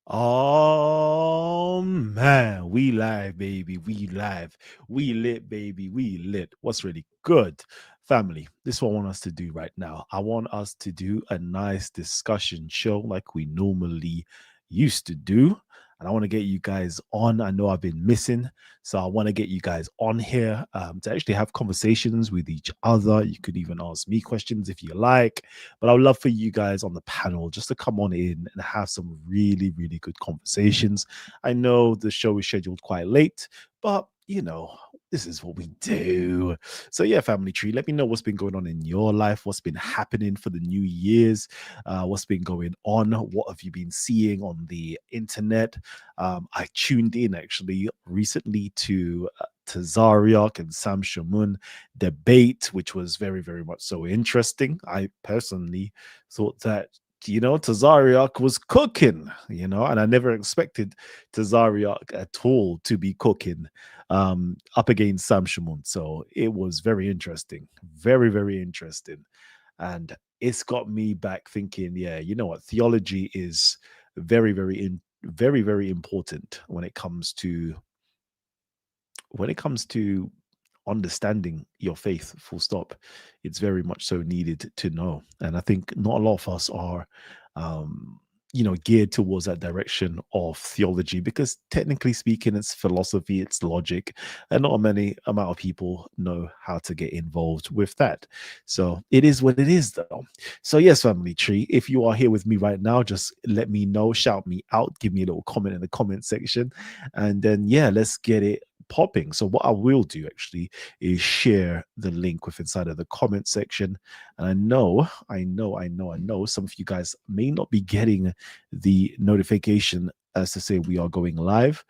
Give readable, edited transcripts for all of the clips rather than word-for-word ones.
Oh man, we live, baby. We live. We lit, baby. We lit. What's really good? Family, this is what I want us to do right now. I want us to do a nice discussion show like we normally used to do. And I want to get you guys on. I know I've been missing. So I want to get you guys on here to actually have conversations with each other. You could even ask me questions if you like. But I would love for you guys on the panel just to come on in and have some really, really good conversations. I know the show is scheduled quite late, but this is what we do. So yeah, family tree, let me know what's been going on in your life, what's been happening for the New Year's, what's been going on, what have you been seeing on the internet. I tuned in actually recently to Zariak and Sam Shamoun debate, which was very, very much so interesting. I personally thought that Tazariak was cooking, and I never expected Tazariak at all to be cooking up against Sam Shamoun. So it was very interesting, very, very interesting. And it's got me back thinking, yeah, you know what? Theology is very, very, very important when it comes to understanding your faith, full stop. It's very much so needed to know. And I think not a lot of us are geared towards that direction of theology, because technically speaking, it's philosophy, it's logic, and not a many amount of people know how to get involved with that. So it is what it is, though. So yes, family tree, if you are here with me right now, just let me know, shout me out, give me a little comment in the comment section, and then yeah, let's get it popping. So what I will do actually is share the link with inside of the comment section. And I know some of you guys may not be getting the notification as to say we are going live.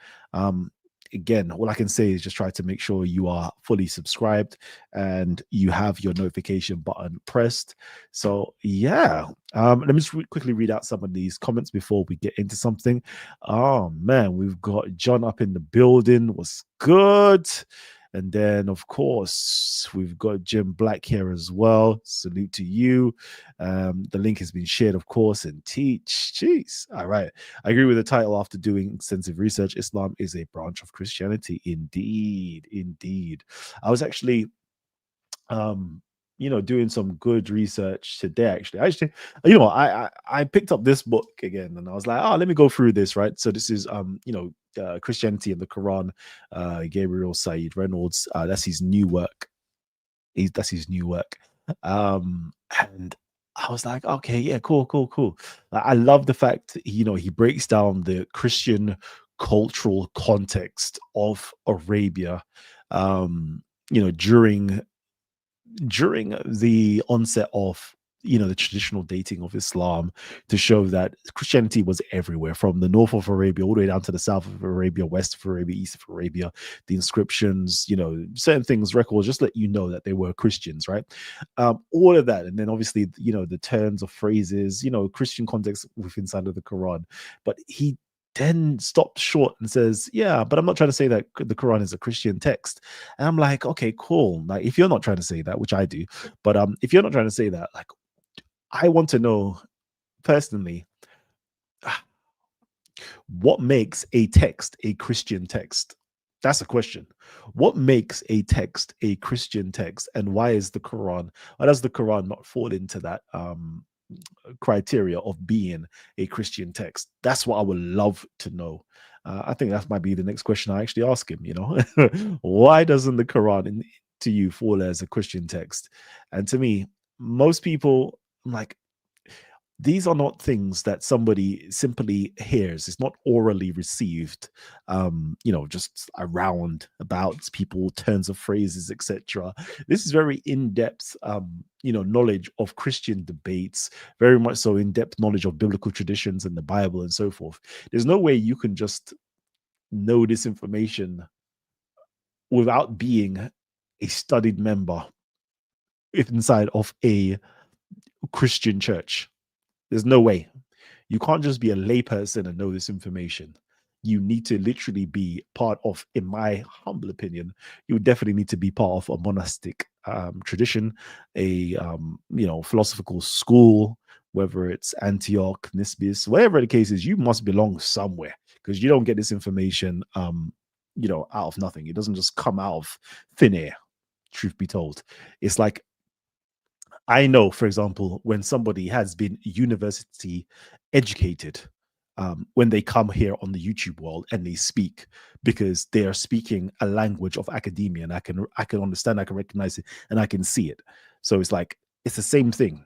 Again, all I can say is just try to make sure you are fully subscribed and you have your notification button pressed. So yeah, let me just quickly read out some of these comments before we get into something. Oh man, we've got John up in the building. What's good? And then, of course, we've got Jim Black here as well. Salute to you. The link has been shared, of course, and teach. Jeez. All right. I agree with the title after doing extensive research. Islam is a branch of Christianity. Indeed. Indeed. I was actually doing some good research today. Actually, I picked up this book again, and I was like, oh, let me go through this. Right. So this is Christianity and the Quran, Gabriel Said Reynolds. That's his new work. That's his new work. And I was like, okay, yeah, cool, cool, cool. I love the fact, he breaks down the Christian cultural context of Arabia, um, during the onset of the traditional dating of Islam, to show that Christianity was everywhere, from the north of Arabia all the way down to the south of Arabia, west of Arabia, east of Arabia. The inscriptions, certain things, records just let you know that they were Christians, right? All of that, and then obviously the turns of phrases, Christian context within inside of the Quran. But he then stops short and says, yeah, but I'm not trying to say that the Quran is a Christian text. And I'm like, okay, cool. Like, if you're not trying to say that, which I do, but if you're not trying to say that, like, I want to know personally, what makes a text a Christian text? That's a question. What makes a text a Christian text, and why does the Quran not fall into that criteria of being a Christian text? That's what I would love to know. I think that might be the next question I actually ask him. Why doesn't the Quran to you fall as a Christian text? And to me, most people, I'm like, these are not things that somebody simply hears. It's not orally received, just around about people, turns of phrases, etc. This is very in-depth, knowledge of Christian debates, very much so in-depth knowledge of biblical traditions and the Bible and so forth. There's no way you can just know this information without being a studied member inside of a Christian church. There's no way. You can't just be a layperson and know this information. You need to literally be part of, in my humble opinion, you would definitely need to be part of a monastic tradition, a philosophical school, whether it's Antioch, Nisbis, whatever the case is, you must belong somewhere because you don't get this information, out of nothing. It doesn't just come out of thin air. Truth be told, it's like I know, for example, when somebody has been university educated, when they come here on the YouTube world and they speak, because they are speaking a language of academia, and I can understand, I can recognize it, and I can see it. So it's like it's the same thing.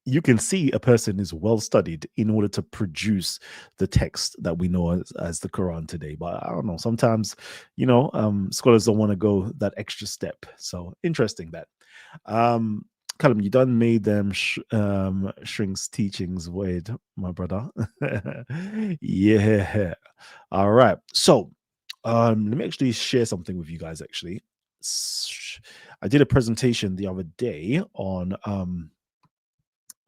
You can see a person is well studied in order to produce the text that we know as the Quran today. But I don't know. Sometimes, scholars don't want to go that extra step. So interesting that. Um, Callum, you done made them shrinks teachings void, my brother. Yeah. All right. So, let me actually share something with you guys. Actually, I did a presentation the other day on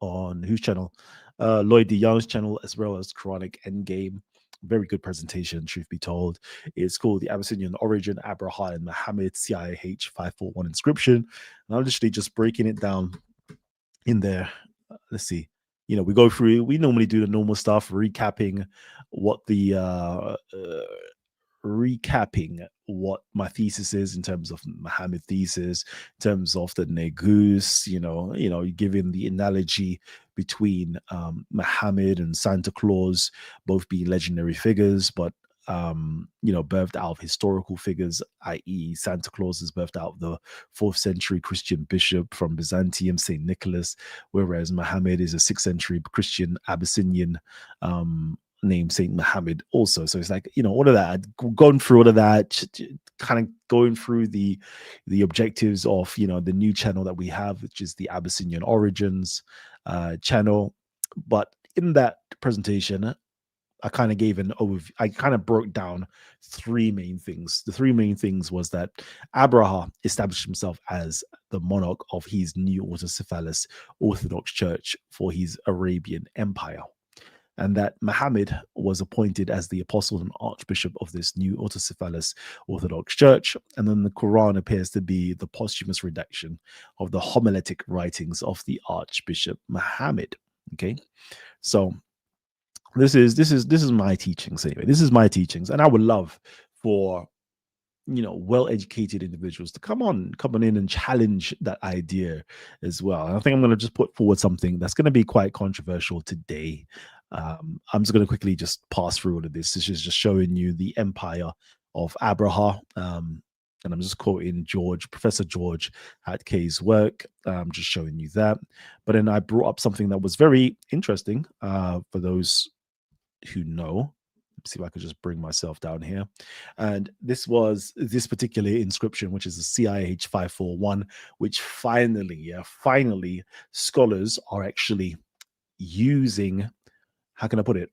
whose channel? Lloyd De Young's channel, as well as Quranic Endgame. Very good presentation, truth be told. It's called The Abyssinian Origin, Abraha and Muhammad, CIH 541 inscription. And I'm literally just breaking it down in there. Let's see. We go through, we normally do the normal stuff, recapping what the recapping what my thesis is in terms of Muhammad thesis, in terms of the Negus, giving the analogy between Muhammad and Santa Claus, both being legendary figures, but birthed out of historical figures, i.e., Santa Claus is birthed out of the 4th century Christian bishop from Byzantium, Saint Nicholas, whereas Muhammad is a 6th century Christian Abyssinian named Saint Muhammad also. So it's like, all of that, I'd gone through all of that, kind of going through the objectives of, the new channel that we have, which is the Abyssinian Origins channel. But in that presentation, I kind of gave an overview. I kind of broke down 3 main things. The 3 main things was that Abraha established himself as the monarch of his new autocephalous Orthodox Church for his Arabian Empire, and that Muhammad was appointed as the apostle and archbishop of this new autocephalous Orthodox Church. And then the Quran appears to be the posthumous redaction of the homiletic writings of the Archbishop Muhammad. Okay, so this is my teachings anyway. This is my teachings, and I would love for well-educated individuals to come on in and challenge that idea as well. And I think I'm going to just put forward something that's going to be quite controversial today. I'm just going to quickly just pass through all of this. This is just showing you the empire of Abraha. And I'm just quoting Professor George Hatkay's work, just showing you that. But then I brought up something that was very interesting for those who know. Let's see if I could just bring myself down here. And this was this particular inscription, which is the CIH 541, which finally scholars are actually using, how can I put it?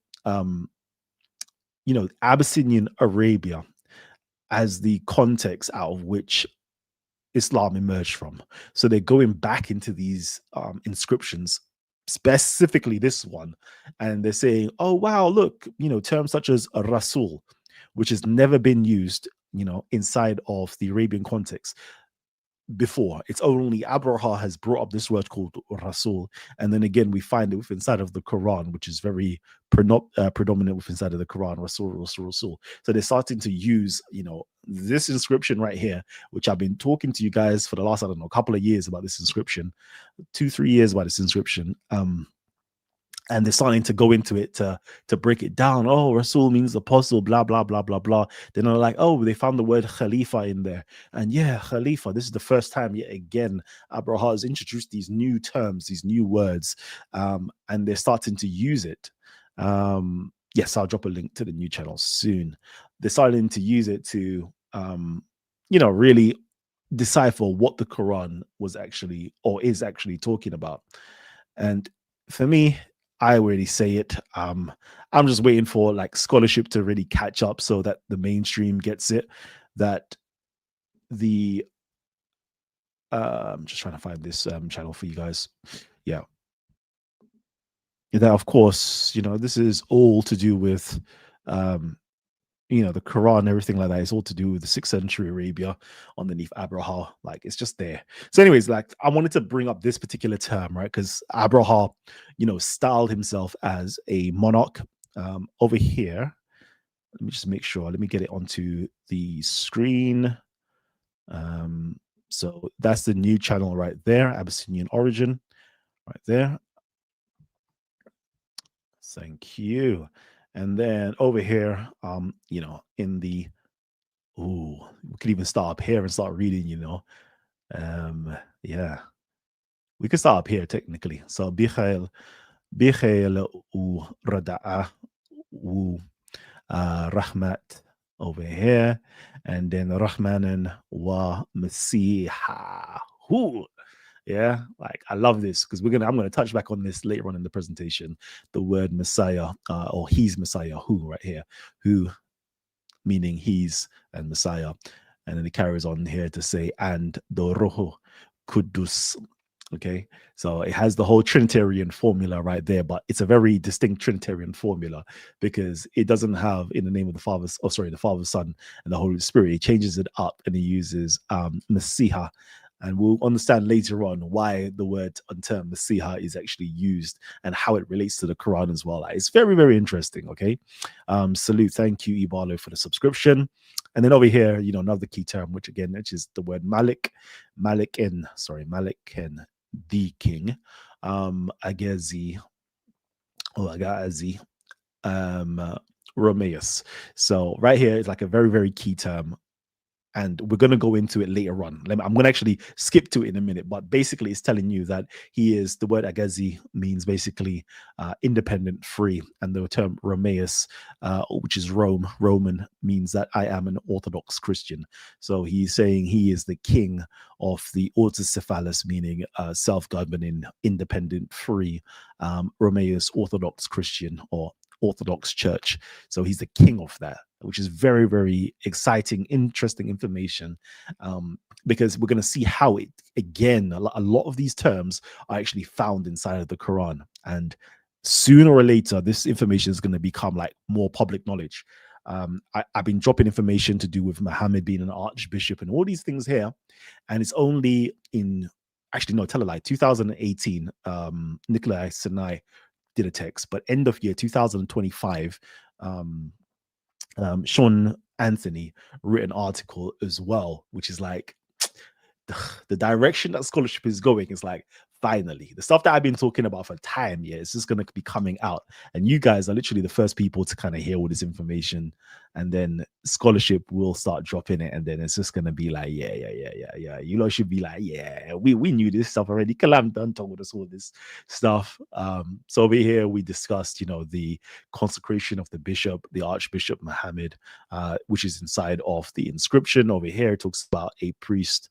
Abyssinian Arabia as the context out of which Islam emerged from. So they're going back into these inscriptions, specifically this one, and they're saying, oh wow, look, terms such as Rasul, which has never been used inside of the Arabian context before. It's only Abraha has brought up this word called Rasul, and then again we find it within inside of the Quran, which is very predominant within inside of the Quran, Rasul. So they're starting to use this inscription right here, which I've been talking to you guys for the last, I don't know, couple of years about this inscription, 2-3 years about this inscription. And they're starting to go into it to break it down. Oh, Rasul means apostle, blah, blah, blah, blah, blah. Then they're like, oh, they found the word Khalifa in there. And yeah, Khalifa, this is the first time yet again, Abraha has introduced these new terms, these new words, and they're starting to use it. Yes, I'll drop a link to the new channel soon. They're starting to use it to, really decipher what the Quran was actually, or is actually talking about. And for me, I already say it. I'm just waiting for like scholarship to really catch up so that the mainstream gets it. That the I'm just trying to find this channel for you guys. Yeah. That of course, this is all to do with the Quran, everything like that is all to do with the 6th century Arabia underneath Abraha. Like it's just there. So, anyways, like I wanted to bring up this particular term, right? Because Abraha, styled himself as a monarch. Over here, let me just make sure. Let me get it onto the screen. Um, so that's the new channel right there, Abyssinian origin, right there. Thank you. And then over here, in the we could even start up here and start reading. Yeah, we could start up here technically. So Bichael u Rada'a u Rahmat over here, and then Rahmanan wa Masiha. Who? Yeah, like I love this because I'm gonna touch back on this later on in the presentation. The word Messiah, or he's Messiah, who right here, who meaning he's and Messiah. And then he carries on here to say, and the Roho Kudus. Okay, so it has the whole Trinitarian formula right there, but it's a very distinct Trinitarian formula because it doesn't have in the name of the Father, the Father, Son, and the Holy Spirit. He changes it up and he uses Messiah. And we'll understand later on why the word and term Messiah is actually used and how it relates to the Quran as well. It's very, very interesting. Okay. Salute. Thank you, Ibalo, for the subscription. And then over here, another key term, which is the word Malik, Malik and the king, Agazi, or Agazi, Romeus. So right here is like a very, very key term, and we're going to go into it later on. I'm going to actually skip to it in a minute, but basically it's telling you that the word Agazi means basically independent, free, and the term Romeus, which is Roman, means that I am an Orthodox Christian. So he's saying he is the king of the autocephalous, meaning self-governing, independent, free, Romeus Orthodox Christian or Orthodox Church. So he's the king of that, which is very, very exciting, interesting information, because we're going to see how it, again, a lot of these terms are actually found inside of the Quran. And sooner or later, this information is going to become like more public knowledge. I've been dropping information to do with Muhammad being an archbishop and all these things here. And it's only tell a lie, 2018, Nikolai Sinai did a text, but end of year 2025, Sean Anthony wrote an article as well, which is like the direction that scholarship is going is like finally the stuff that I've been talking about for time. Yeah, it's just going to be coming out, and you guys are literally the first people to kind of hear all this information, and then scholarship will start dropping it, and then it's just going to be like, yeah. You lot should be like, yeah, we knew this stuff already. Kalam done told us all this stuff. So over here we discussed, the consecration of the bishop, the Archbishop Muhammad, which is inside of the inscription. Over here it talks about a priest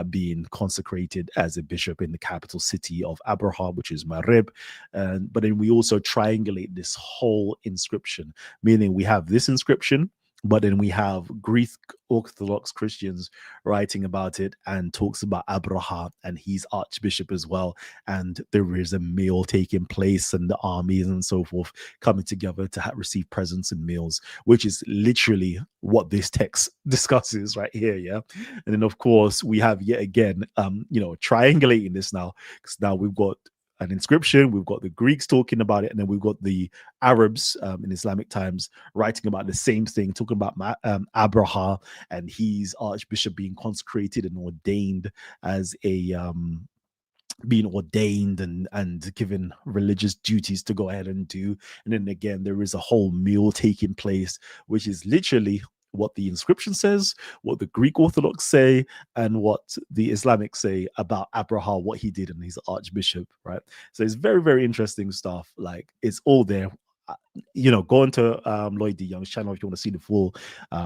being consecrated as a bishop in the capital city of Abraha, which is Marib. But then we also triangulate this whole inscription, meaning we have this inscription, but then we have Greek Orthodox Christians writing about it and talks about Abraha and he's archbishop as well. And there is a meal taking place and the armies and so forth coming together to receive presents and meals, which is literally what this text discusses right here. Yeah. And then, of course, we have yet again, triangulating this now, because now we've got an inscription, we've got the Greeks talking about it, and then we've got the Arabs in Islamic times writing about the same thing, talking about Abraha and his archbishop being consecrated and ordained as a being ordained and given religious duties to go ahead and do. And then again, there is a whole meal taking place, which is literally what the inscription says, what the Greek Orthodox say, and what the Islamic say about Abraha, what he did and his archbishop, right? So it's very, very interesting stuff. Like it's all there. Go into Lloyd D. Young's channel if you want to see the full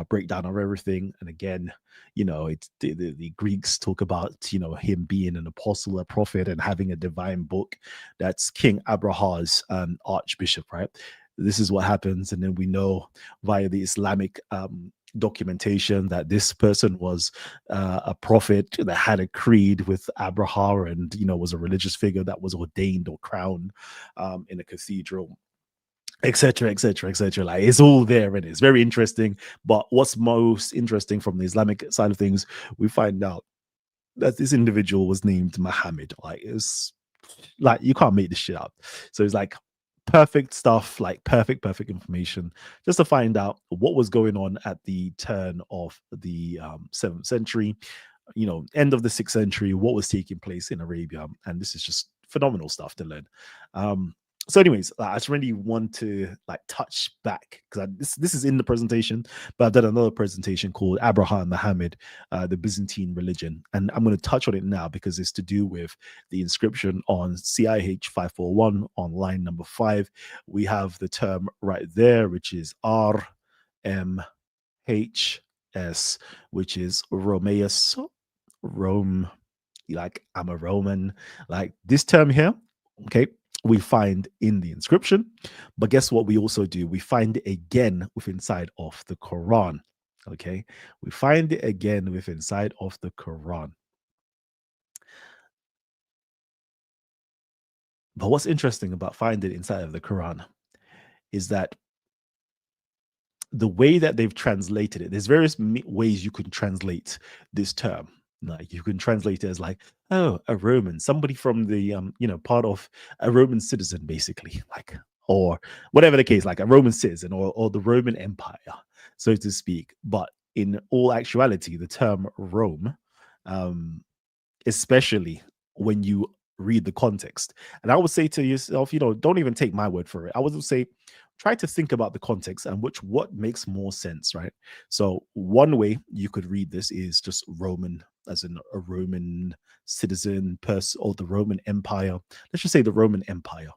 breakdown of everything. And again, it's the Greeks talk about him being an apostle, a prophet, and having a divine book. That's King Abraha's archbishop, right? This is what happens, and then we know via the Islamic documentation that this person was a prophet that had a creed with Abraha, and was a religious figure that was ordained or crowned in a cathedral. etc., etc., etc. Like it's all there and it's very interesting. But what's most interesting from the Islamic side of things, we find out that this individual was named Muhammad. Like it's like you can't make this shit up. So it's like perfect stuff, like perfect information, just to find out what was going on at the turn of the 7th century, end of the 6th century, what was taking place in Arabia. And this is just phenomenal stuff to learn. So anyways, I just really want to like touch back because this is in the presentation, but I've done another presentation called Abraham Muhammad, the Byzantine religion, and I'm going to touch on it now because it's to do with the inscription on CIH 541 on line number 5. We have the term right there, which is RMHS, which is Romaeus, Rome, like I'm a Roman, like this term here, okay, we find in the inscription. But guess what we also do? We find it again within inside of the Quran. Okay, we find it again within inside of the Quran. But what's interesting about finding it inside of the Quran is that the way that they've translated it, there's various ways you can translate this term. Like you can translate it as like, oh, a Roman, somebody from the part of a Roman citizen, basically, like, or whatever the case, like a Roman citizen or the Roman Empire, so to speak. But in all actuality, the term Rome, um, especially when you read the context. And I would say to yourself, don't even take my word for it. I would say, try to think about the context and what makes more sense, right? So one way you could read this is just Roman, as in a Roman citizen, person, or the Roman Empire. Let's just say the Roman Empire.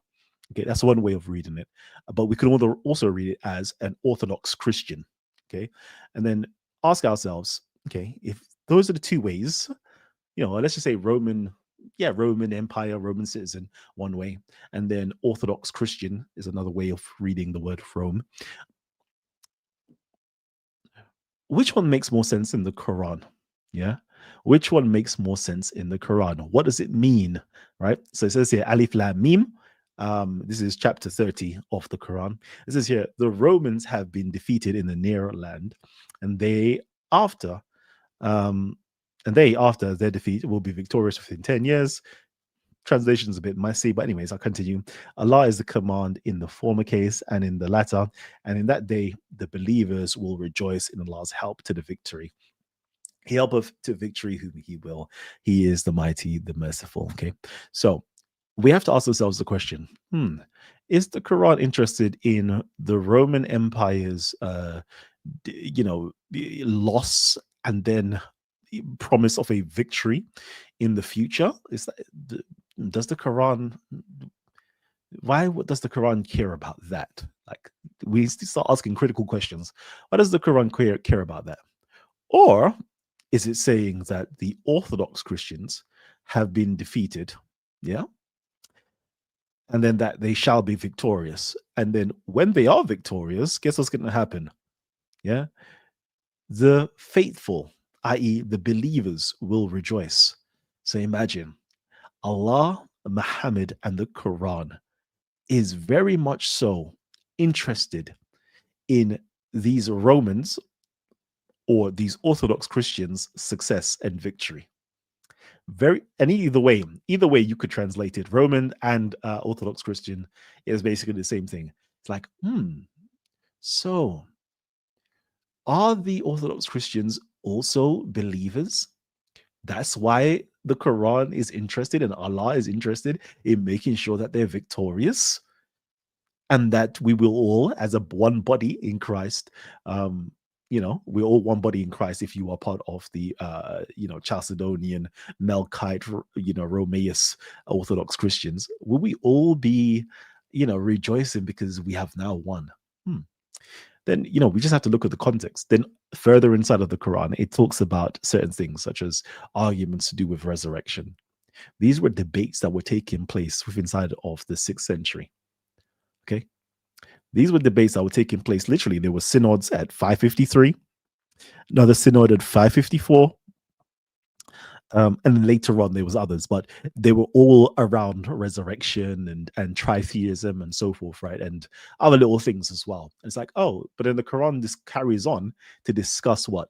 Okay, that's one way of reading it. But we could also read it as an Orthodox Christian. Okay, and then ask ourselves, okay, if those are the two ways, let's just say Roman, yeah, Roman Empire, Roman citizen, one way, and then Orthodox Christian is another way of reading the word Rome. Which one makes more sense in the Quran? Yeah. Which one makes more sense in the Quran? What does it mean? Right. So it says here, Alif Lam Mim. This is chapter 30 of the Quran. It says here, the Romans have been defeated in the near land, and after after their defeat will be victorious within 10 years. Translation's a bit messy, but anyways, I'll continue. Allah is the command in the former case and in the latter, and in that day the believers will rejoice in Allah's help to the victory. He helpeth to victory whom he will. He is the mighty, the merciful. Okay. So we have to ask ourselves the question, is the Quran interested in the Roman Empire's loss and then promise of a victory in the future? Is that, does the Quran, why does the Quran care about that? Like, we start asking critical questions. Why does the Quran care about that? Or is it saying that the Orthodox Christians have been defeated? Yeah. And then that they shall be victorious. And then when they are victorious, guess what's going to happen? Yeah. The faithful, i.e., the believers, will rejoice. So imagine Allah, Muhammad, and the Quran is very much so interested in these Romans or these Orthodox Christians' success and victory. And either way you could translate it. Roman and Orthodox Christian is basically the same thing. It's like, so are the Orthodox Christians also believers? That's why the Quran is interested and Allah is interested in making sure that they're victorious and that we will all, as a one body in Christ, we're all one body in Christ. If you are part of the, Chalcedonian, Melkite, Romaeus Orthodox Christians, will we all be, rejoicing because we have now won? Then we just have to look at the context. Then further inside of the Quran, it talks about certain things such as arguments to do with resurrection. These were debates that were taking place within inside of the 6th century. Okay, these were debates that were taking place. Literally, there were synods at 553, another synod at 554, And then later on there was others, but they were all around resurrection and tritheism and so forth, right? And other little things as well. It's like, oh, but then the Quran just carries on to discuss what?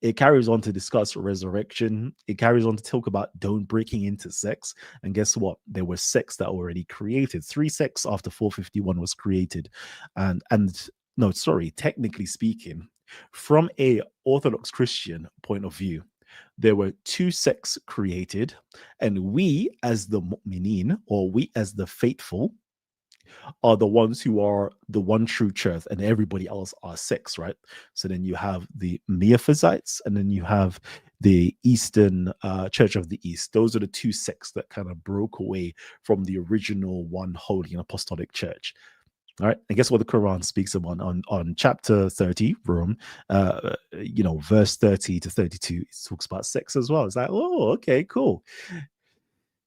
It carries on to discuss resurrection. It carries on to talk about don't breaking into sex. And guess what? There were sects that were already created. Three sects after 451 was created. And no, sorry, technically speaking, from a Orthodox Christian point of view, there were two sects created, and we as the mu'minin, or we as the faithful, are the ones who are the one true church, and everybody else are sects, right? So then you have the Miaphysites, and then you have the Eastern Church of the East. Those are the two sects that kind of broke away from the original one holy and apostolic church. All right, and guess what the Quran speaks about on chapter 30, verse 30 to 32. It talks about sex as well. It's like, oh, okay, cool.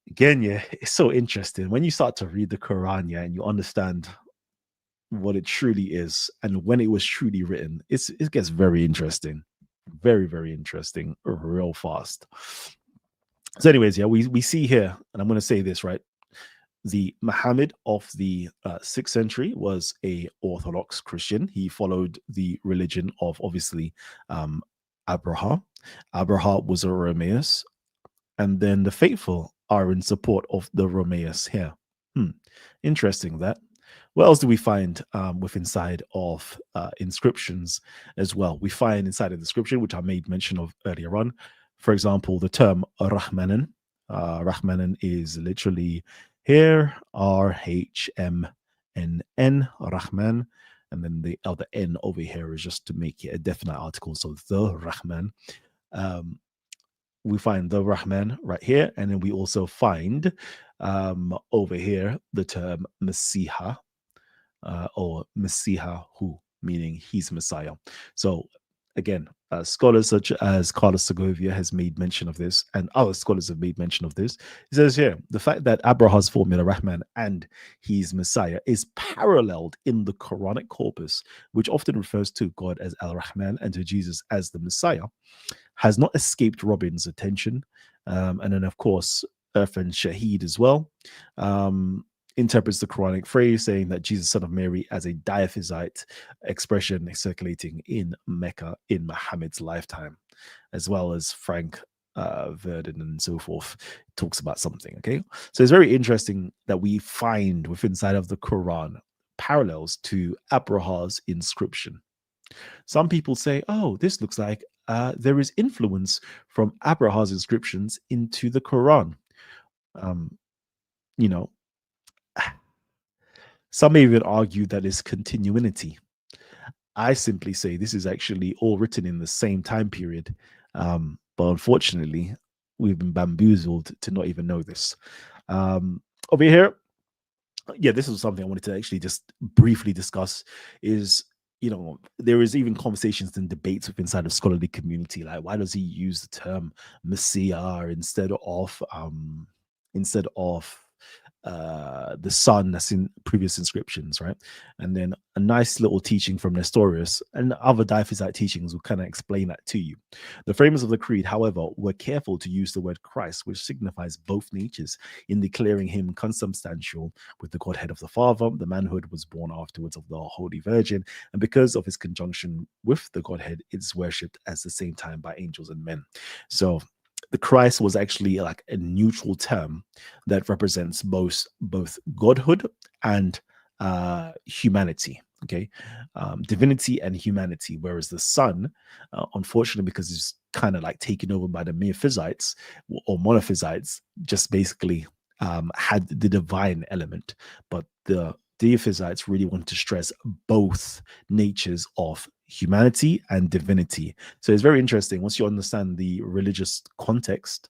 Again, yeah, it's so interesting when you start to read the Quran, yeah, and you understand what it truly is and when it was truly written. It gets very interesting, very very interesting, real fast. So, anyways, yeah, we see here, and I'm going to say this right. The Muhammad of the 6th century was a Orthodox Christian. He followed the religion of obviously Abraha. Abraha was a Romaeus, and then the faithful are in support of the Romaeus here. Interesting that. What else do we find with inside of inscriptions as well? We find inside of the inscription, which I made mention of earlier on, for example, the term Rahmanan. Rahmanan is literally here, Rahmnn, Rahman, and then the other N over here is just to make it a definite article. So the Rahman. We find the Rahman right here, and then we also find over here the term Messiah, or Messiah, who meaning he's Messiah. So again, scholars such as Carlos Segovia has made mention of this, and other scholars have made mention of this. He says here the fact that Abraha's formula Rahman and he's Messiah is paralleled in the Quranic corpus, which often refers to God as Al Rahman and to Jesus as the Messiah, has not escaped Robin's attention. And then, of course, Irfan Shahid as well interprets the Quranic phrase saying that Jesus, son of Mary, as a diaphysite expression circulating in Mecca in Muhammad's lifetime, as well as Frank Verdon and so forth talks about something. Okay, so it's very interesting that we find within inside of the Quran parallels to Abraha's inscription. Some people say, oh, this looks like there is influence from Abraha's inscriptions into the Quran. Um, you know, some may even argue that it's continuity. I simply say this is actually all written in the same time period. But unfortunately, we've been bamboozled to not even know this. Over here, yeah, this is something I wanted to actually just briefly discuss is, there is even conversations and debates with inside of scholarly community, like why does he use the term Messiah instead of the sun that's in previous inscriptions, right? And then a nice little teaching from Nestorius and other Diaphysite teachings will kind of explain that to you. The framers of the creed, however, were careful to use the word Christ, which signifies both natures, in declaring him consubstantial with the Godhead of the Father. The manhood was born afterwards of the Holy Virgin, and because of his conjunction with the Godhead, it's worshipped at the same time by angels and men. So the Christ was actually like a neutral term that represents both godhood and humanity. Okay, divinity and humanity. Whereas the Son, unfortunately, because it's kind of like taken over by the Miaphysites or Monophysites, just basically had the divine element, but the Deiphysites really wanted to stress both natures of humanity and divinity. So it's very interesting. Once you understand the religious context,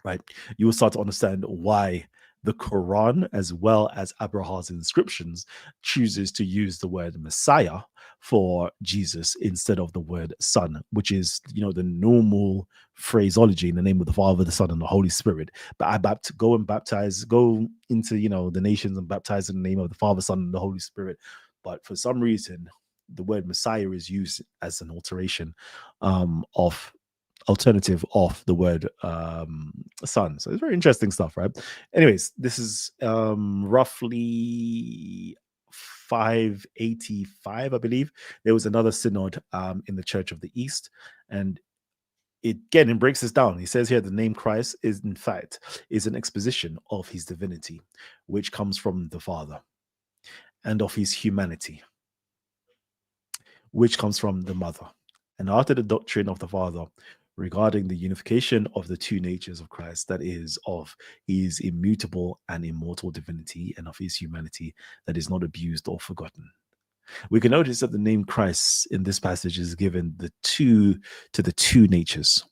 right, you will start to understand why the Quran, as well as Abraha's inscriptions, chooses to use the word Messiah for Jesus instead of the word Son, which is, the normal phraseology in the name of the Father, the Son, and the Holy Spirit. But go into, the nations and baptize in the name of the Father, Son, and the Holy Spirit. But for some reason, the word Messiah is used as an alteration of alternative of the word son. So it's very interesting stuff, right? Anyways, this is roughly 585, I believe. There was another synod in the Church of the East, and it again it breaks this down. He says here the name Christ is in fact is an exposition of his divinity, which comes from the Father, and of his humanity, which comes from the Mother. And after the doctrine of the Father regarding the unification of the two natures of Christ, that is, of his immutable and immortal divinity, and of his humanity that is not abused or forgotten. We can notice that the name Christ in this passage is given to the two natures.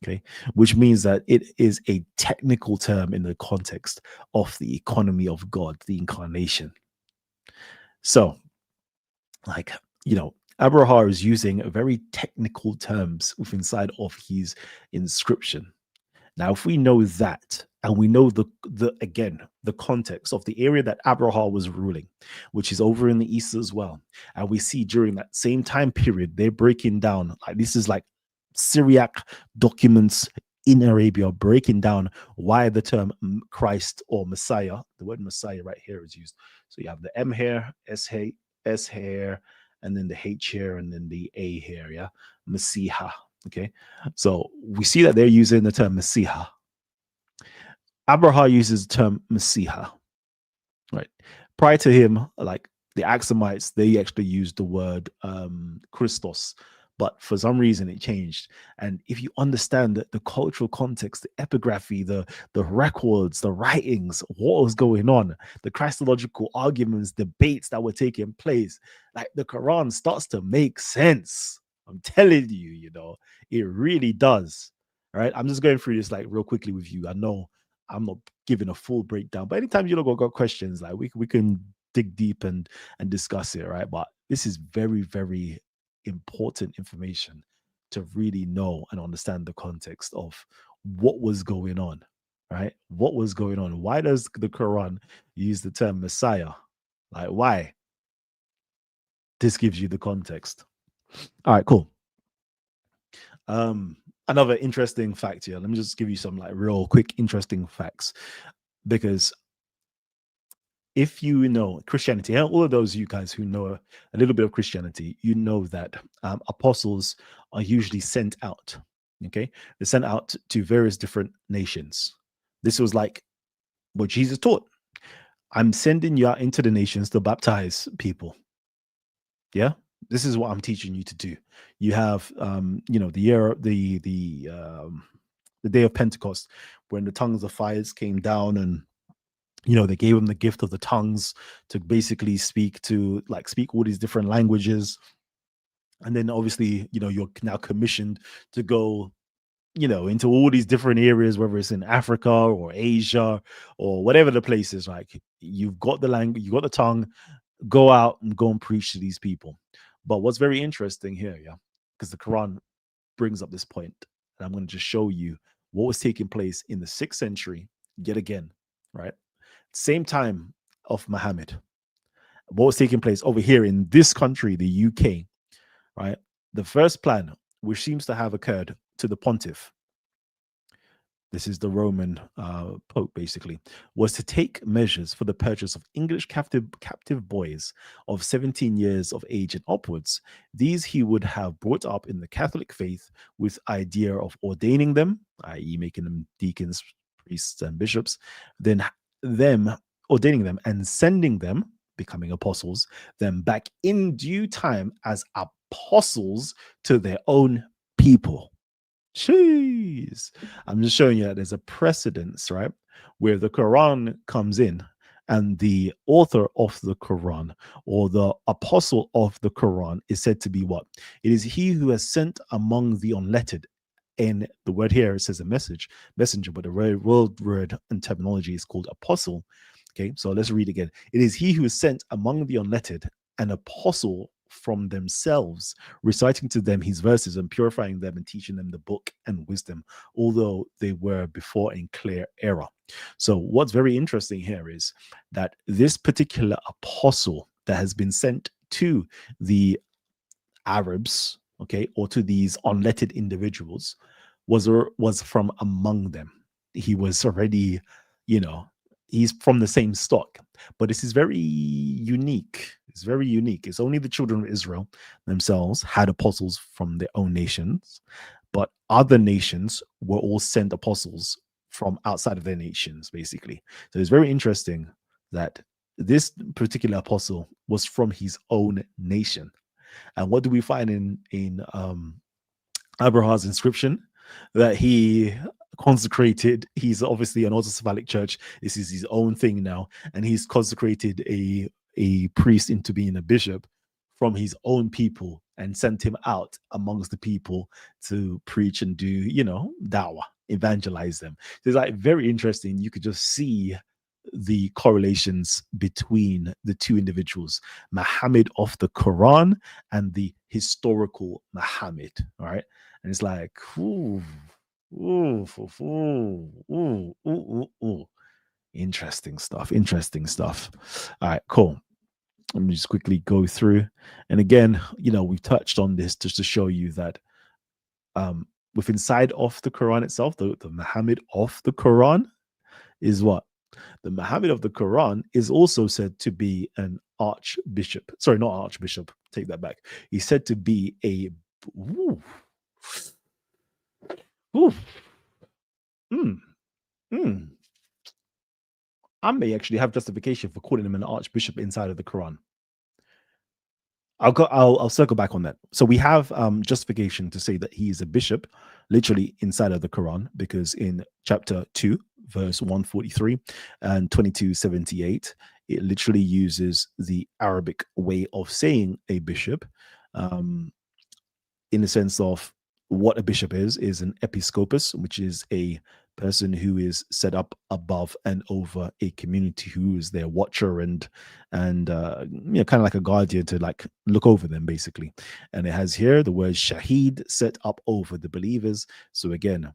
Okay, which means that it is a technical term in the context of the economy of God, the incarnation. So, like, Abraham is using very technical terms within inside of his inscription. Now, if we know that, and we know the context of the area that Abraham was ruling, which is over in the east as well, and we see during that same time period they're breaking down, like, this is like Syriac documents in Arabia breaking down why the term Christ or Messiah, the word Messiah right here is used. So you have the M here, S here, and then the H here, and then the A here, yeah, Messiah. Okay, so we see that they're using the term Messiah. Abraham uses the term Messiah, right? Prior to him, like the Axumites, they actually used the word Christos, but for some reason it changed. And if you understand the cultural context, the epigraphy, the records, the writings, what was going on, the Christological arguments, debates that were taking place, like the Quran starts to make sense. I'm telling you, it really does. All right. I'm just going through this like real quickly with you. I know I'm not giving a full breakdown, but anytime got questions, like we can dig deep and discuss it, right? But this is very, very important information to really know and understand the context of what was going on, right? What was going on? Why does the Quran use the term Messiah? Like, why? This gives you the context. All right, cool. Another interesting fact here. Let me just give you some like real quick interesting facts, because if you know Christianity, and all of those you guys who know a little bit of Christianity, you know that apostles are usually sent out. Okay, they're sent out to various different nations. This was like what Jesus taught. I'm sending you out into the nations to baptize people. Yeah, this is what I'm teaching you to do. You have, the year, the day of Pentecost, when the tongues of fires came down, and they gave him the gift of the tongues to basically speak all these different languages. And then obviously, you're now commissioned to go, into all these different areas, whether it's in Africa or Asia or whatever the place is. Like, you've got the language, you got the tongue, go out and go and preach to these people. But what's very interesting here, yeah, because the Quran brings up this point, and I'm going to just show you what was taking place in the 6th century, yet again, right? Same time of Muhammad. What was taking place over here in this country, the UK, right? The first plan, which seems to have occurred to the pontiff, this is the Roman Pope, basically, was to take measures for the purchase of English captive boys of 17 years of age and upwards. These he would have brought up in the Catholic faith with idea of ordaining them, i.e., making them deacons, priests, and bishops, then them ordaining them and sending them, becoming apostles, then back in due time as apostles to their own people. Jeez. I'm just showing you that there's a precedence, right? Where the Quran comes in, and the author of the Quran, or the apostle of the Quran, is said to be what? It is he who has sent among the unlettered. And the word here, it says a messenger, but the real word and terminology is called apostle. Okay, so let's read again. It is he who is sent among the unlettered, an apostle from themselves, reciting to them his verses and purifying them and teaching them the book and wisdom, although they were before in clear error. So what's very interesting here is that this particular apostle that has been sent to the Arabs, okay, or to these unlettered individuals was from among them. He was already, you know, he's from the same stock. But this is very unique. It's very unique. It's only the children of Israel themselves had apostles from their own nations, but other nations were all sent apostles from outside of their nations, basically. So it's very interesting that this particular apostle was from his own nation. And what do we find in Abraham's inscription? That he consecrated. He's obviously an autocephalic church. This is his own thing now, and he's consecrated a priest into being a bishop from his own people and sent him out amongst the people to preach and do, dawah, evangelize them. So it's like very interesting. You could just see the correlations between the two individuals, Muhammad of the Quran and the historical Muhammad. All right. And it's like, ooh, ooh, ooh, ooh, ooh, ooh. Interesting stuff. Interesting stuff. All right, cool. Let me just quickly go through. And again, we've touched on this just to show you that with inside of the Quran itself, the Muhammad of the Quran is what? The Muhammad of the Quran is also said to be an archbishop. Sorry, not archbishop. Take that back. He's said to be a. Ooh, ooh, mm, mm. I may actually have justification for calling him an archbishop inside of the Quran. I'll circle back on that. So we have justification to say that he is a bishop, literally inside of the Quran, because in chapter 2, verse 143 and 2278, it literally uses the Arabic way of saying a bishop, in the sense of what a bishop is an episcopus, which is a person who is set up above and over a community, who is their watcher and kind of like a guardian to like look over them, basically. And it has here the word shaheed, set up over the believers. So again,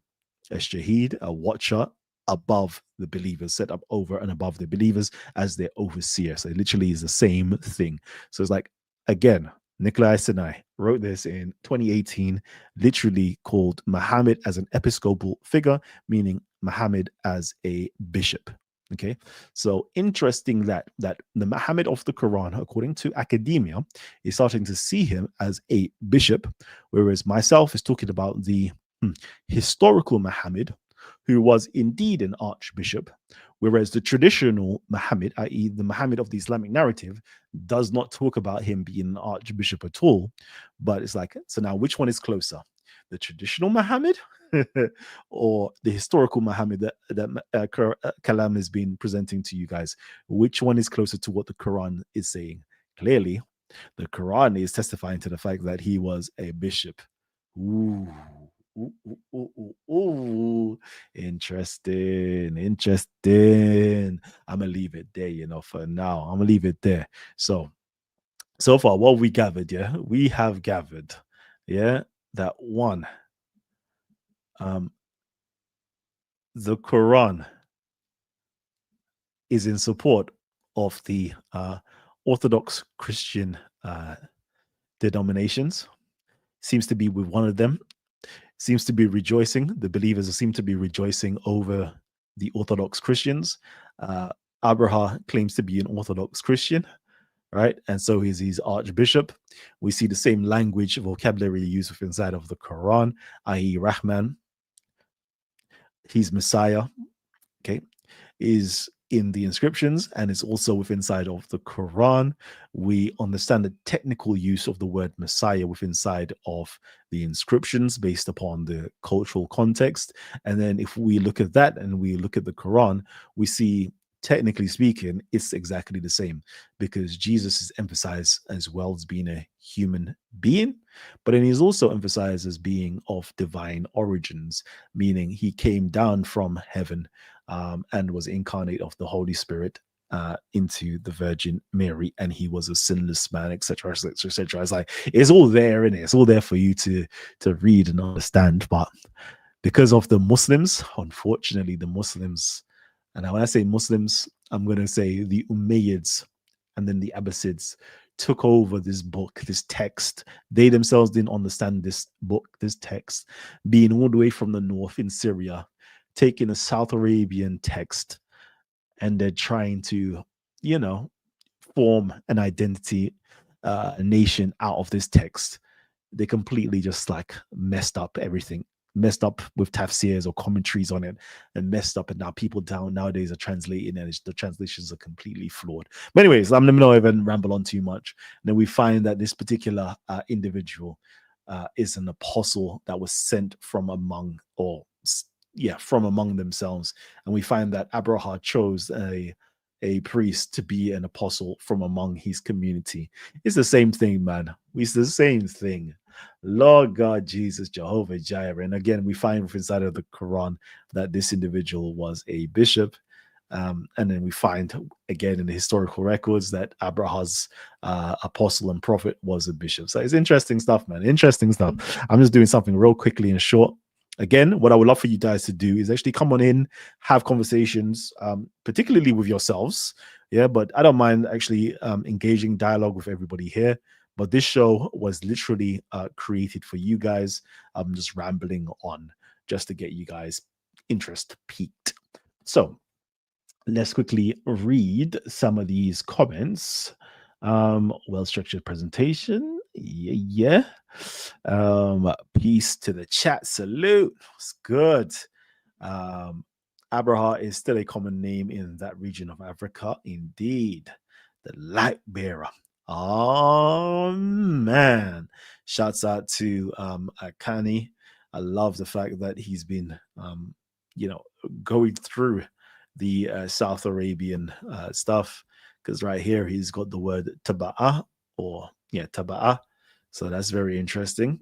a shaheed, a watcher above the believers, set up over and above the believers as their overseer. So it literally is the same thing. So it's like, again, Nikolai Sinai wrote this in 2018, literally called Muhammad as an episcopal figure, meaning Muhammad as a bishop. Okay, so interesting that the Muhammad of the Quran, according to academia, is starting to see him as a bishop, whereas myself is talking about the historical Muhammad, who was indeed an archbishop, whereas the traditional Muhammad, i.e., the Muhammad of the Islamic narrative, does not talk about him being an archbishop at all. But it's like, so now which one is closer? The traditional Muhammad or the historical Muhammad that Kalam has been presenting to you guys? Which one is closer to what the Quran is saying? Clearly, the Quran is testifying to the fact that he was a bishop. Ooh. Ooh, ooh, ooh, ooh. Interesting. I'm gonna leave it there, for now. I'm gonna leave it there. So far, what we gathered, we have gathered, that one, the Quran is in support of the Orthodox Christian denominations. Seems to be with one of them. Seems to be rejoicing. The believers seem to be rejoicing over the Orthodox Christians. Abraha claims to be an Orthodox Christian, right? And so is his archbishop. We see the same language, vocabulary used inside of the Quran, i.e., Rahman. He's Messiah, okay, is in the inscriptions and is also within side of the Quran. We understand the technical use of the word Messiah within side of the inscriptions based upon the cultural context. And then if we look at that and we look at the Quran, we see, technically speaking, it's exactly the same, because Jesus is emphasized as well as being a human being, but then he's also emphasized as being of divine origins, meaning he came down from heaven and was incarnate of the Holy Spirit into the Virgin Mary, and he was a sinless man, etc., etc., etc. It's like, it's all there, in it. It's all there for you to read and understand. But because of the Muslims, unfortunately, the Muslims, and when I say Muslims, I'm going to say the Umayyads and then the Abbasids, took over this book, this text. They themselves didn't understand this book, this text, being all the way from the north in Syria, taking a South Arabian text, and they're trying to, you know, form an identity, a nation out of this text. They completely just like messed up everything, messed up with tafsirs or commentaries on it, and messed up. And now people down nowadays are translating, and the translations are completely flawed. But anyways, I'm not even ramble on too much. And then we find that this particular individual is an apostle that was sent from among, or yeah, from among themselves. And we find that Abraha chose a priest to be an apostle from among his community. It's the same thing, man. It's the same thing. Lord God, Jesus, Jehovah Jireh. And again, we find inside of the Quran that this individual was a bishop. And then we find again in the historical records that Abraha's apostle and prophet was a bishop. So it's interesting stuff, man. Interesting stuff. I'm just doing something real quickly and short. Again, what I would love for you guys to do is actually come on in, have conversations, particularly with yourselves. Yeah, but I don't mind actually engaging dialogue with everybody here. But this show was literally created for you guys. I'm just rambling on just to get you guys interest peaked. So let's quickly read some of these comments. Well-structured presentation. Yeah. Peace to the chat. Salute. It's good. Abraha is still a common name in that region of Africa. Indeed. The light bearer. Oh man. Shouts out to Akani. I love the fact that he's been going through the South Arabian stuff, because right here he's got the word taba'ah, or taba'ah. So that's very interesting.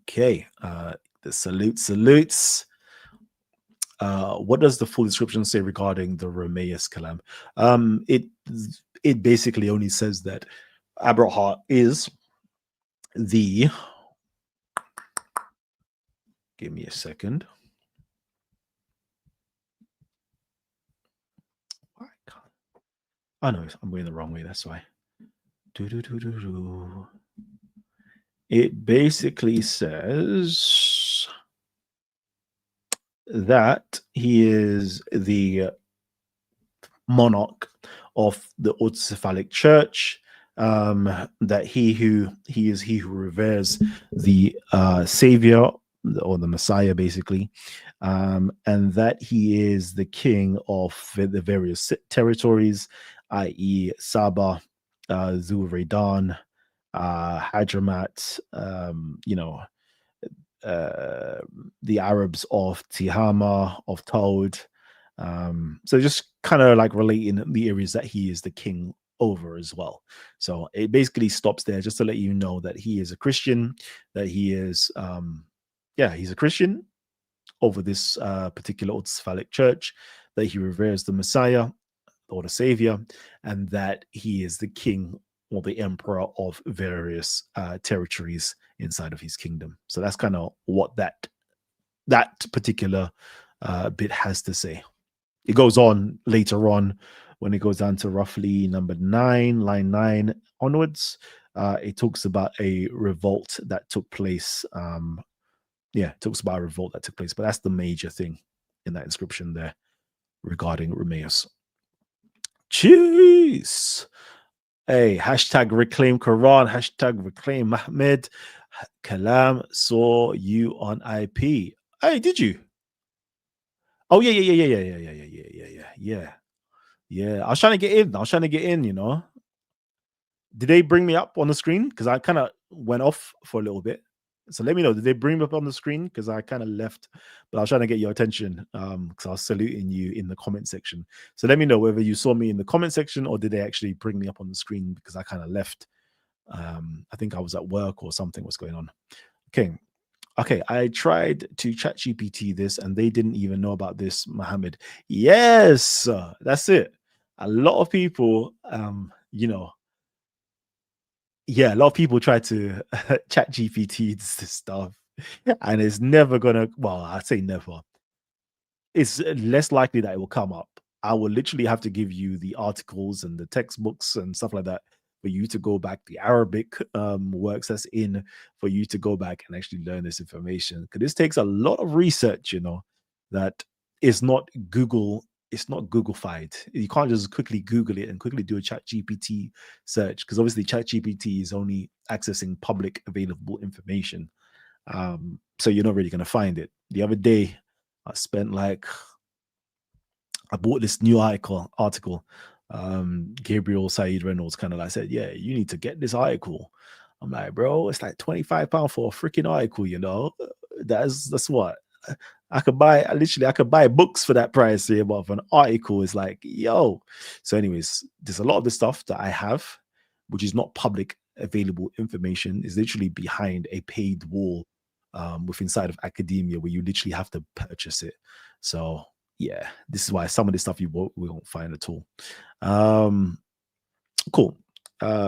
Okay, the salutes. What does the full description say regarding the Romaeus Kalam? It basically only says that Abraha is the. Give me a second. Oh no, I'm going the wrong way. That's why. It basically says that he is the monarch of the autocephalic church, that he who reveres the savior, or the Messiah, basically, and that he is the king of the various territories, i.e. Saba, Zuredan, Hadramat, the Arabs of Tihama, of Taud. So just kind of like relating the areas that he is the king over as well. So it basically stops there just to let you know that he is a Christian, that he is, he's a Christian over this particular autocephalic church, that he reveres the Messiah or the Savior, and that he is the king or the emperor of various territories inside of his kingdom. So that's kind of what that particular bit has to say. It goes on later on when it goes down to roughly number 9, line 9 onwards. It talks about a revolt that took place. It talks about a revolt that took place, but that's the major thing in that inscription there regarding Romaeus. Jeez. Hey, hashtag reclaim Quran, hashtag reclaim Mahmed. Kalam saw you on IP. Hey, did you? Oh, yeah. I was trying to get in. Did they bring me up on the screen? Because I kind of went off for a little bit. So let me know. Did they bring me up on the screen? Because I kind of left, but I was trying to get your attention because I was saluting you in the comment section. So let me know whether you saw me in the comment section or did they actually bring me up on the screen, because I kind of left. I think I was at work or something was going on. Okay, I tried to chat GPT this and they didn't even know about this, Mohammed. Yes, that's it. A lot of people, a lot of people try to chat GPT this stuff, and it's never gonna, well, I say never. It's less likely that it will come up. I will literally have to give you the articles and the textbooks and stuff like that for you to go back, the Arabic works that's in for you to go back and actually learn this information. Because this takes a lot of research, that is not Google. It's not Googleified. You can't just quickly Google it and quickly do a Chat GPT search, because obviously Chat GPT is only accessing public available information. So you're not really going to find it. The other day, I bought this new article. Gabriel Said Reynolds kind of like said, "Yeah, you need to get this article." I'm like, bro, it's like £25 for a freaking article. That's what I could buy. I could buy books for that price here, but for an article is like, yo. So, anyways, there's a lot of the stuff that I have, which is not public available information, is literally behind a paid wall with inside of academia, where you literally have to purchase it. So yeah, this is why some of this stuff we won't find at all. Cool.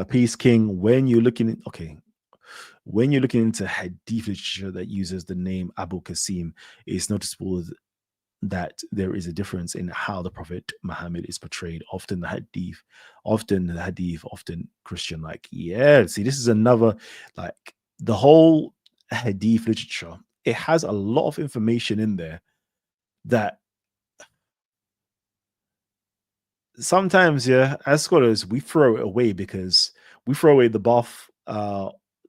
Peace King, when you're looking into hadith literature that uses the name Abu Qasim, it's noticeable that there is a difference in how the Prophet Muhammad is portrayed. Often Christian. Like, yeah, see, this is another, like, the whole hadith literature, it has a lot of information in there that sometimes, yeah, as scholars, we throw it away, because we throw away the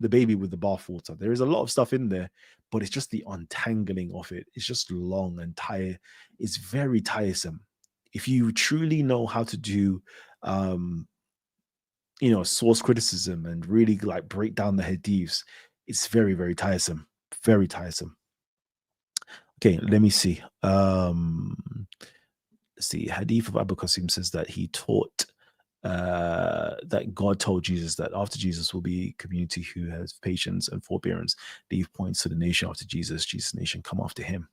baby with the bathwater. There is a lot of stuff in there, but it's just the untangling of it. It's just long and tired. It's very tiresome. If you truly know how to do, source criticism and really like break down the hadiths, it's very, very tiresome. Very tiresome. Okay, let me see. See, hadith of Abu Qasim says that he taught that God told Jesus that after Jesus will be a community who has patience and forbearance. Leave points to the nation after Jesus' nation come after him.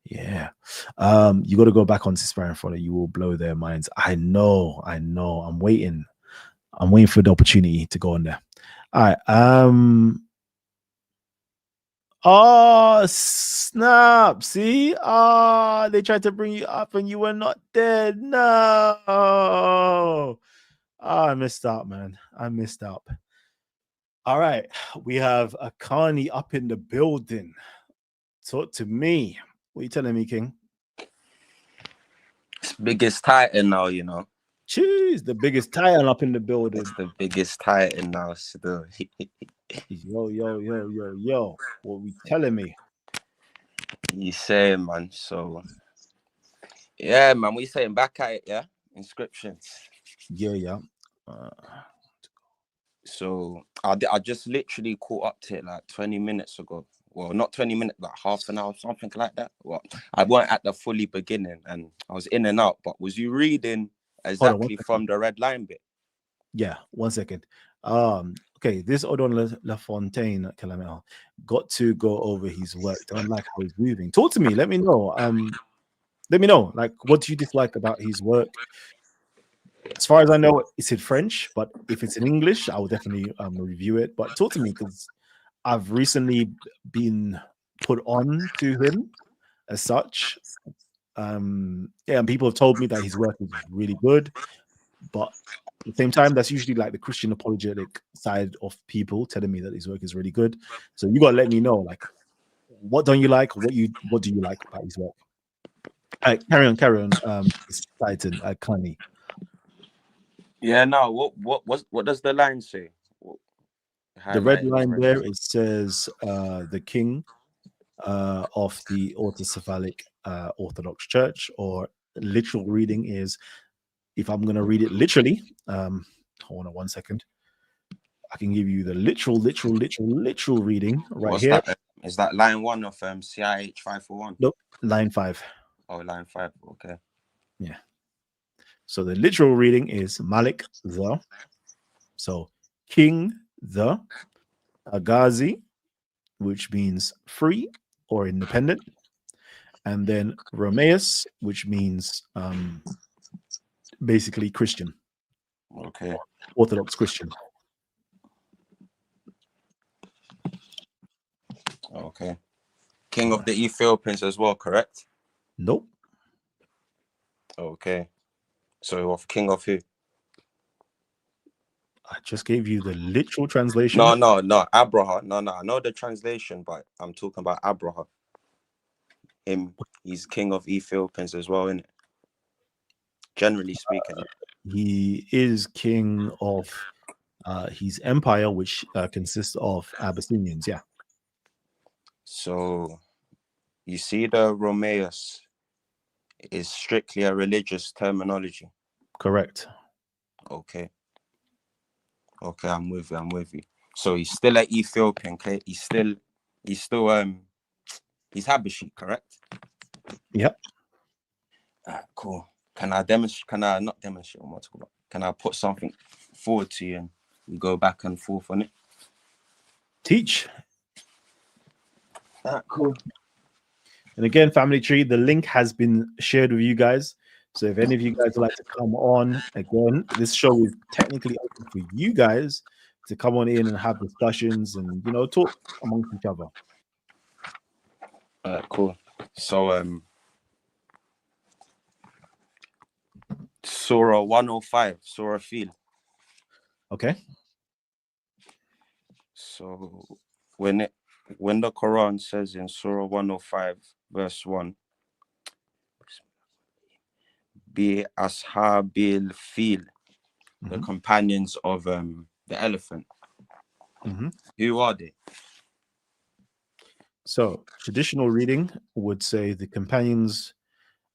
Yeah. You got to go back on Inspiring Follow. You will blow their minds. I know. I'm waiting for the opportunity to go on there. All right. Oh, snap. See? They tried to bring you up and you were not dead. No. I missed out, man. I missed out. All right. We have Akani up in the building. Talk to me. What are you telling me, King? It's biggest titan now, Jeez, the biggest titan up in the building. It's the biggest titan now still. Yo. What are we telling me? You saying, man. So yeah, man, we saying back at it, yeah? Inscriptions. Yeah. So I just literally caught up to it like 20 minutes ago. Well, not 20 minutes, like half an hour, something like that. Well, I weren't at the fully beginning and I was in and out, but was you reading exactly from the red line bit? Yeah, 1 second. Okay, this Odon LaFontaine got to go over his work. Don't like how he's moving. Talk to me. Let me know. Like, what do you dislike about his work? As far as I know, it's in French, but if it's in English, I will definitely review it. But talk to me, because I've recently been put on to him as such. And people have told me that his work is really good, but at the same time, that's usually like the Christian apologetic side of people telling me that his work is really good. So you gotta let me know, like, what don't you like? What do you like about his work? Carry on. It's Titan, Kanye. Yeah, no. What does the line say? The red line there, it says the king of the autocephalic Orthodox Church, or literal reading is, if I'm going to read it literally, hold on 1 second. I can give you the literal reading right here. Is that line 1 of CIH 541? Nope, line 5. Oh, line 5. Okay. Yeah. So the literal reading is Malik the. So king the, Agazi, which means free or independent, and then Romaeus, which means basically Christian. Okay. Orthodox Christian. Okay. King of the Ethiopians as well, correct? Nope. Okay. So king of who? I just gave you the literal translation. No, Abraha. No, I know the translation, but I'm talking about Abraha. He's king of Ethiopians as well, innit? Generally speaking. He is king of his empire, which consists of Abyssinians. Yeah. So you see, the Romaeus is strictly a religious terminology. Correct. Okay, I'm with you. So he's still an Ethiopian. Okay, he's still he's Habashi, correct? Yep. Cool. Can I demonstrate? Can I not demonstrate? Can I put something forward to you and we go back and forth on it? Teach. Cool. And again, family tree, the link has been shared with you guys. So if any of you guys would like to come on, again, this show is technically open for you guys to come on in and have discussions and, you know, talk amongst each other. Cool. So Surah 105, Surah Fil. Okay. So when the Quran says in Surah 105, verse 1, Bi Ashabil Fil, the companions of the elephant. Who are they? So traditional reading would say the companions.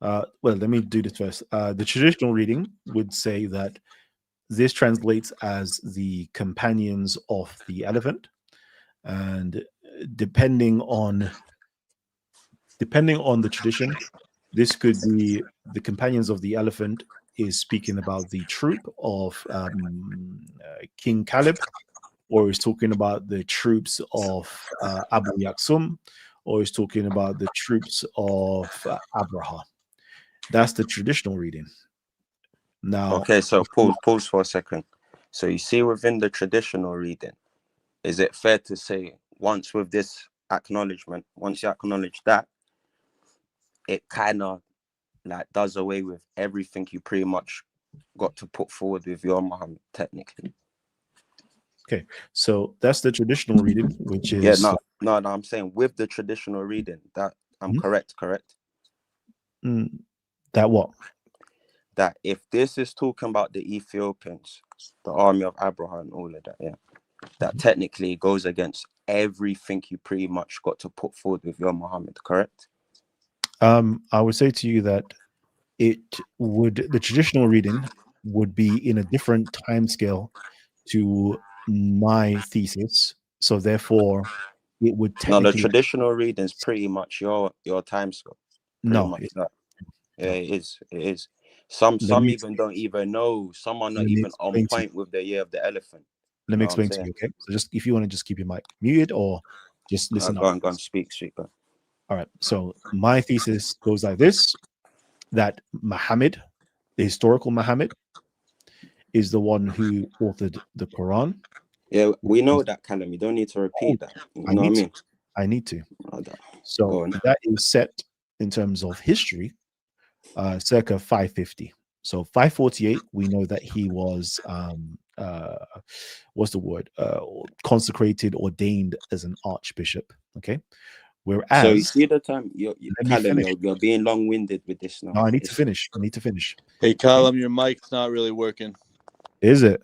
Well, let me do this first. The traditional reading would say that this translates as the companions of the elephant, and depending on the tradition, this could be the companions of the elephant is speaking about the troop of King Caleb, or is talking about the troops of Abu Yaksum, or is talking about the troops of Abraha. That's the traditional reading. Now, okay, so pause for a second. So you see, within the traditional reading, is it fair to say once with this acknowledgement, once you acknowledge that, it kind of like does away with everything you pretty much got to put forward with your Muhammad, technically? Okay, so that's the traditional reading, which is no. I'm saying with the traditional reading that I'm correct. That what? That if this is talking about the Ethiopians, the army of Abraham, and all of that, yeah, that technically goes against everything you pretty much got to put forward with your Muhammad, correct? I would say to you that the traditional reading would be in a different time scale to my thesis. So therefore, it would technically. No, the traditional reading is pretty much your time scale. Pretty much that. Yeah, it is. Some even don't even know. Some are not even on point with the year of the elephant. Let me explain to you, okay? So just if you want to just keep your mic muted or just listen up. Go on, speak, go. All right. So my thesis goes like this: that Muhammad, the historical Muhammad, is the one who authored the Quran. Yeah, we know that, Callum. You don't need to repeat that. You know what I mean? I need to. So that is set in terms of history, circa 550. So 548, we know that he was what's the word? Consecrated, ordained as an archbishop. Okay. Whereas, so you see the time, Callum, you're being long-winded with this now. No, I need to finish. Hey, Callum, your mic's not really working. Is it?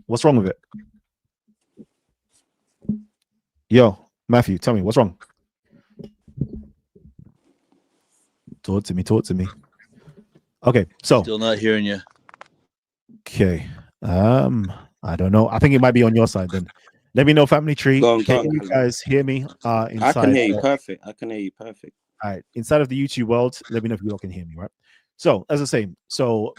What's wrong with it? Yo, Matthew, tell me what's wrong. Talk to me. Okay, so still not hearing you. Okay, I don't know. I think it might be on your side. Then let me know, family tree. Can you guys hear me? Inside, I can hear you perfect. All right, inside of the YouTube world, let me know if you all can hear me, right? So, as I say,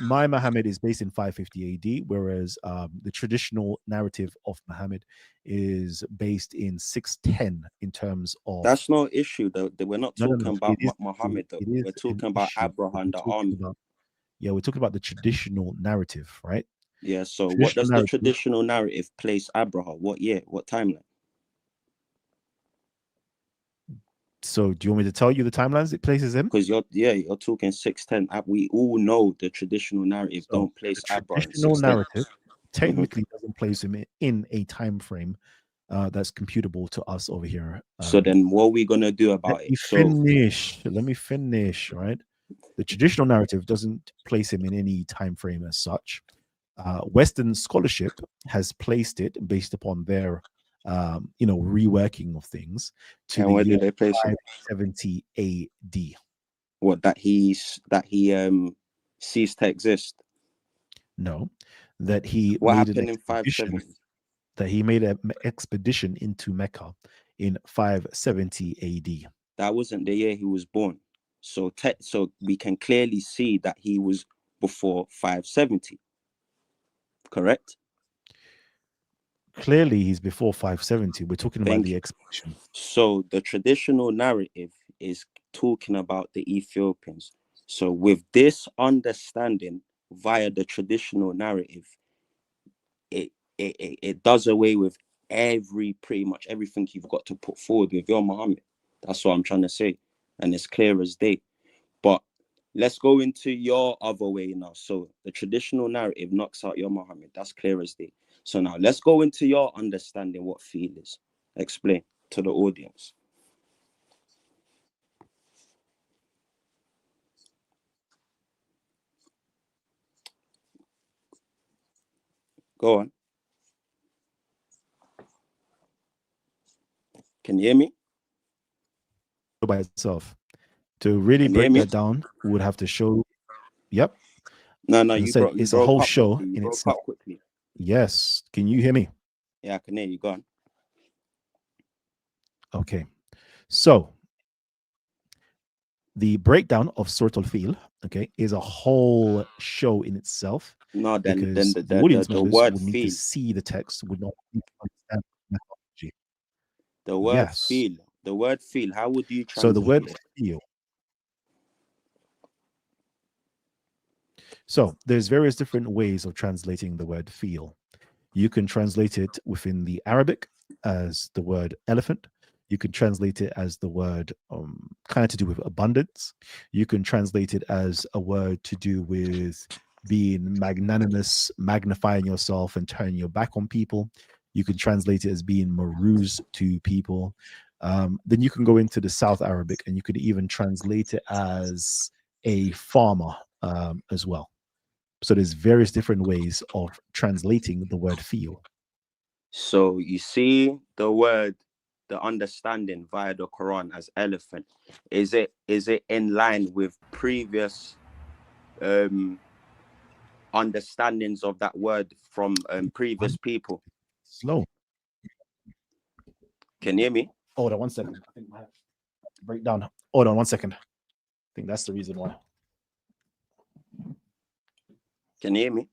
my Muhammad is based in 550 AD, whereas the traditional narrative of Muhammad is based in 610 in terms of. That's no issue, though. We're not talking about Muhammad, though. We're talking about Abraham, the army. We're talking about the traditional narrative, right? Yeah, so what does the traditional narrative place Abraham? What year? What timeline? So do you want me to tell you the timelines it places him? Because you're talking 610. We all know the traditional narrative So don't place the Abra in traditional 610. narrative technically doesn't place him in a time frame that's computable to us over here. So then what are we gonna do about it? Let me finish, right? The traditional narrative doesn't place him in any time frame as such. Western scholarship has placed it based upon their reworking of things to And the where do year they place it? 570 AD. What, that he ceased to exist? No, that he What made an happened in expedition 570? that he made an expedition into Mecca in 570 AD. That wasn't the year he was born. So we can clearly see that he was before 570. Correct? Clearly, he's before 570. We're talking about Thank the you. expedition. So the traditional narrative is talking about the Ethiopians. So with this understanding via the traditional narrative, it does away with pretty much everything you've got to put forward with your Muhammad. That's what I'm trying to say. And it's clear as day. But let's go into your other way now. So the traditional narrative knocks out your Muhammad. That's clear as day. So now let's go into your understanding what feel is. Explain to the audience. Go on. Can you hear me? By itself. To really Can you hear break me? that down, we would have to show. Yep. No, As I you said, it's a broke whole up show quickly. You in broke itself. up quickly. Yes. Can you hear me? Yeah, I can hear you. Go on. Okay. So the breakdown of Sort al-Fil, okay, is a whole show in itself. No, then Because the the audience members word would need to feel. see the text, would not understand the methodology. The word Yes. feel. The word feel. How would you So the word translate it? feel. So there's various different ways of translating the word feel. You can translate it within the Arabic as the word elephant. You can translate it as the word kind of to do with abundance. You can translate it as a word to do with being magnanimous, magnifying yourself and turning your back on people. You can translate it as being morose to people. Then you can go into the South Arabic and you could even translate it as a farmer as well. So there's various different ways of translating the word feel. So you see the understanding via the Quran as elephant. Is it in line with previous understandings of that word from previous people? Slow. Can you hear me? Hold on 1 second. I think I have to break down. Hold on 1 second. I think that's the reason why. Can you hear me?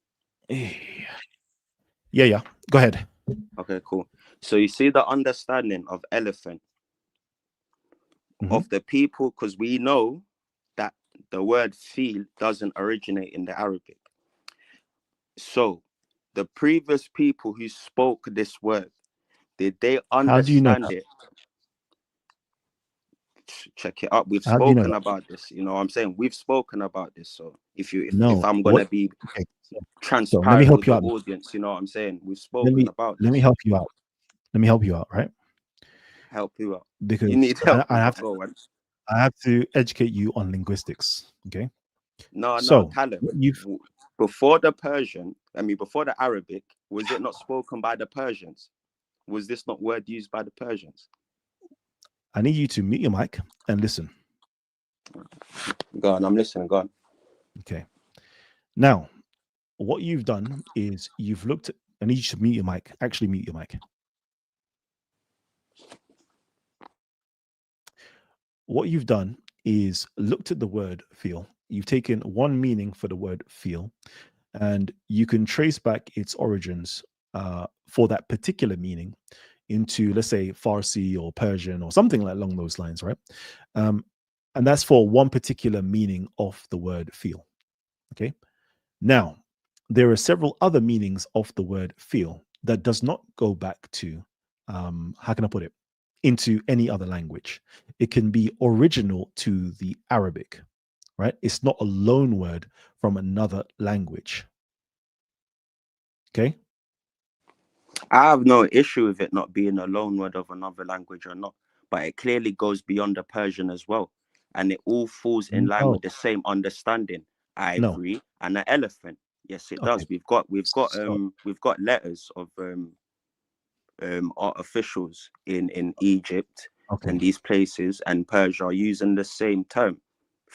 Yeah. Go ahead. Okay, cool. So you see the understanding of elephant of the people, because we know that the word feel doesn't originate in the Arabic. So the previous people who spoke this word, did they How do you know understand that? it? Check it up. We've How do you know spoken that? about this. You know what I'm saying? We've spoken about this. So if No. I'm What? gonna be Okay. So let me transparent help with you the out. audience, you know what I'm saying? We've Let spoken me about let me this. help you out. Let me help you out, right? Help you out. Because You need help, I have but go on. I have to educate you on linguistics. Okay. No, So Callum. what you've Before the Arabic, was it not spoken by the Persians? Was this not word used by the Persians? I need you to mute your mic and listen. Go on, I'm listening. Go on. Okay. Now, what you've done is you've looked. I need you to mute your mic. Actually, mute your mic. What you've done is looked at the word feel. You've taken one meaning for the word feel, and you can trace back its origins for that particular meaning into, let's say, Farsi or Persian or something like along those lines, right? And that's for one particular meaning of the word feel. Okay. Now, there are several other meanings of the word feel that does not go back to, how can I put it? into any other language. It can be original to the Arabic, right? It's not a loan word from another language. Okay. I have no issue with it not being a loan word of another language or not, but it clearly goes beyond the Persian as well, and it all falls in line No, with the same understanding: no. ivory and an elephant. Yes, it Okay. does. So, We've got letters of art officials in Egypt okay. and these places and Persia are using the same term,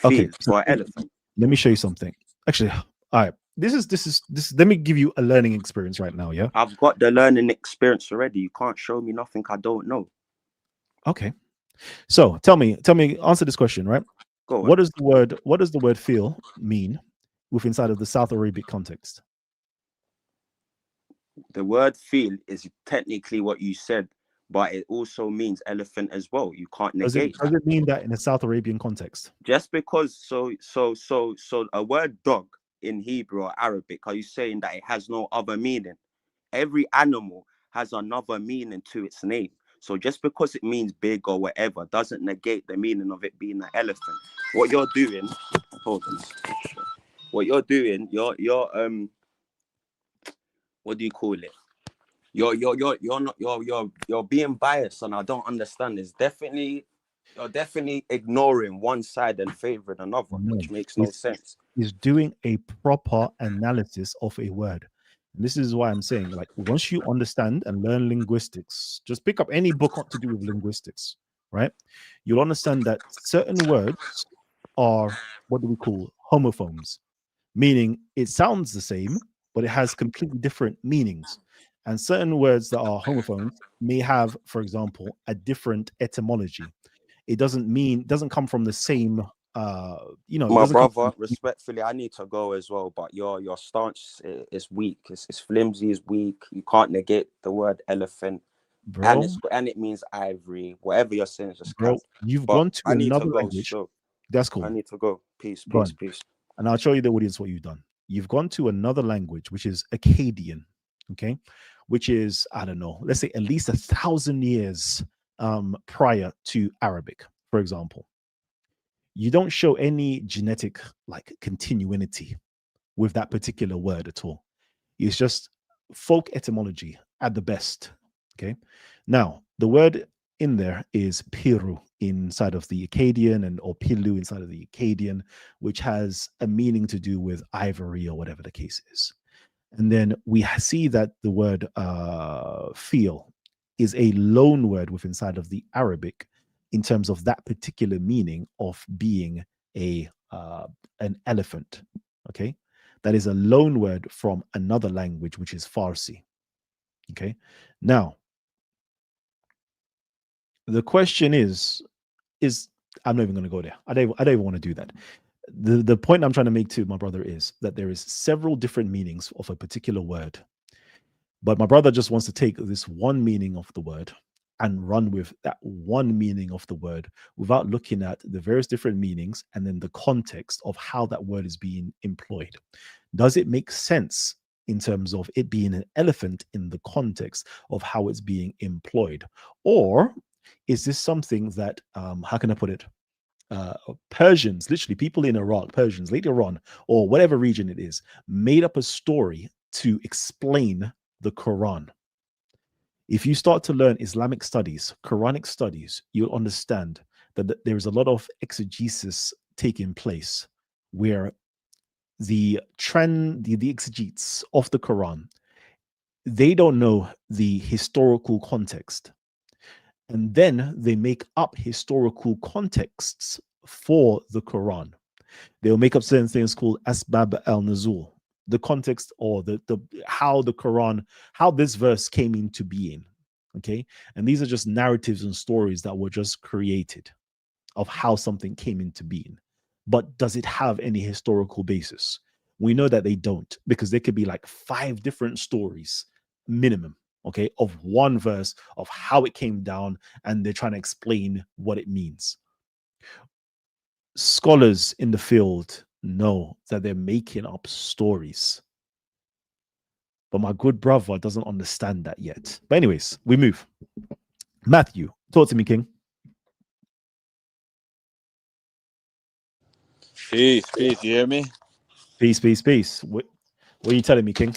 Okay. feel, So for elephant. let me show you something. Actually, all right. This. Let me give you a learning experience right now. Yeah. I've got the learning experience already. You can't show me nothing I don't know. Okay. So tell me, answer this question, right? Go on. What does the word feel mean with inside of the South Arabic context? The word feel is technically what you said, but it also means elephant as well. You can't Does it negate does that. it mean that in a South Arabian context? Just because so a word dog in Hebrew or Arabic, are you saying that it has no other meaning? Every animal has another meaning to its name. So just because it means big or whatever doesn't negate the meaning of it being an elephant. What you're doing, hold on. What you're doing, you're what do you call it? You're not you're being biased, and I don't understand. You're definitely ignoring one side and favoring another, No. which makes no It's sense. is doing a proper analysis of a word. And this is why I'm saying, like, once you understand and learn linguistics, just pick up any book to do with linguistics, right? You'll understand that certain words are what do we call homophones, meaning it sounds the same, but it has completely different meanings. And certain words that are homophones may have, for example, a different etymology. It doesn't come from the same it My doesn't come from brother, respectfully, I need to go as well. But your stance is weak. It's flimsy. Is weak. You can't negate the word elephant, bro, and it means ivory. Whatever you're saying is just cap. bro, you've But gone to I need to another go. language. So That's I cool. need to go. Peace, peace, Gone. peace. And I'll show you the audience what you've done. You've gone to another language, which is Akkadian, okay, which is, I don't know, let's say at least 1,000 years prior to Arabic, for example. You don't show any genetic like continuity with that particular word at all. It's just folk etymology at the best. Okay. Now, the word in there is Piru inside of the Akkadian and or Pilu inside of the Akkadian, which has a meaning to do with ivory or whatever the case is. And then we see that the word feel is a loan word with inside of the Arabic in terms of that particular meaning of being a an elephant. Okay, that is a loan word from another language, which is Farsi. Okay, now the question is I'm not even going to go there. I don't even want to do that. The point I'm trying to make to my brother is that there is several different meanings of a particular word. But my brother just wants to take this one meaning of the word and run with that one meaning of the word without looking at the various different meanings and then the context of how that word is being employed. Does it make sense in terms of it being an elephant in the context of how it's being employed? Or is this something that, how can I put it? Persians, literally people in Iraq, Persians later on, or whatever region it is, made up a story to explain the Quran. If you start to learn Islamic studies, Quranic studies, you'll understand that there's a lot of exegesis taking place where the exegetes of the Quran, they don't know the historical context. And then they make up historical contexts for the Quran. They'll make up certain things called asbab al-nuzul, the context or the how the Quran, how this verse came into being. Okay. And these are just narratives and stories that were just created of how something came into being. But does it have any historical basis? We know that they don't, because there could be like 5 different stories minimum, okay, of one verse of how it came down, and they're trying to explain what it means. Scholars in the field know that they're making up stories. But my good brother doesn't understand that yet. But anyways, we move. Matthew, Talk to me, King. Peace. You hear me? Peace. What are you telling me, King?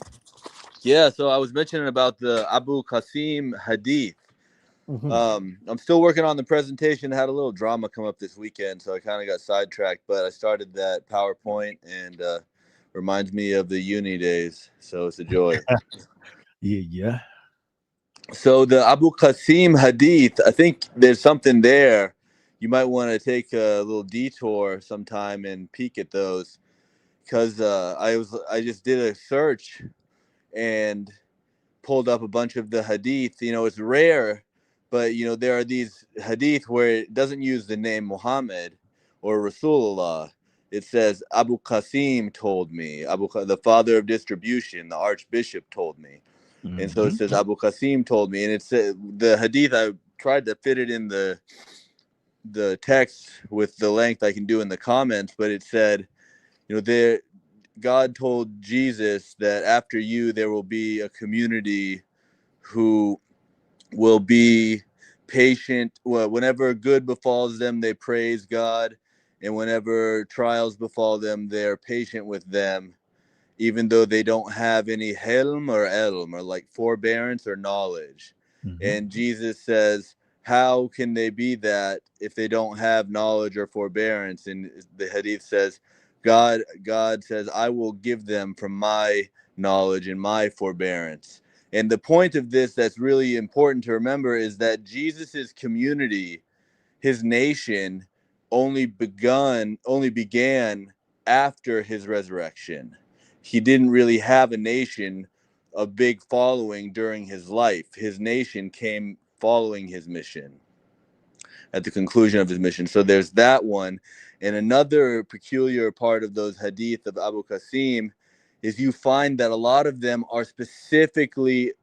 Yeah, so I was mentioning about the Abu Qasim hadith. Mm-hmm. I'm still working on the presentation. I had a little drama come up this weekend, so I kind of got sidetracked, but I started that PowerPoint and reminds me of the uni days, so it's a joy. Yeah. So the Abu Qasim hadith, I think there's something there. You might want to take a little detour sometime and peek at those, because I just did a search and pulled up a bunch of the hadith. It's rare, but there are these hadith where it doesn't use the name Muhammad or Rasulullah. It says Abu Qasim told me, the father of distribution, the archbishop told me. And so it Mm-hmm. says Abu Qasim told me, and it's the hadith. I tried to fit it in the text with the length I can do in the comments, but it said, there God told Jesus that after you there will be a community who will be patient. Well, whenever good befalls them, they praise God, and whenever trials befall them, they're patient with them, even though they don't have any helm or elm, or like forbearance or knowledge. Mm-hmm. And Jesus says, how can they be that if they don't have knowledge or forbearance? And the hadith says, God says, I will give them from my knowledge and my forbearance. And the point of this that's really important to remember is that Jesus's community, his nation, only began after his resurrection. He didn't really have a nation, a big following during his life. His nation came following his mission, at the conclusion of his mission. So there's that one. And another peculiar part of those hadith of Abu Qasim is you find that a lot of them are specifically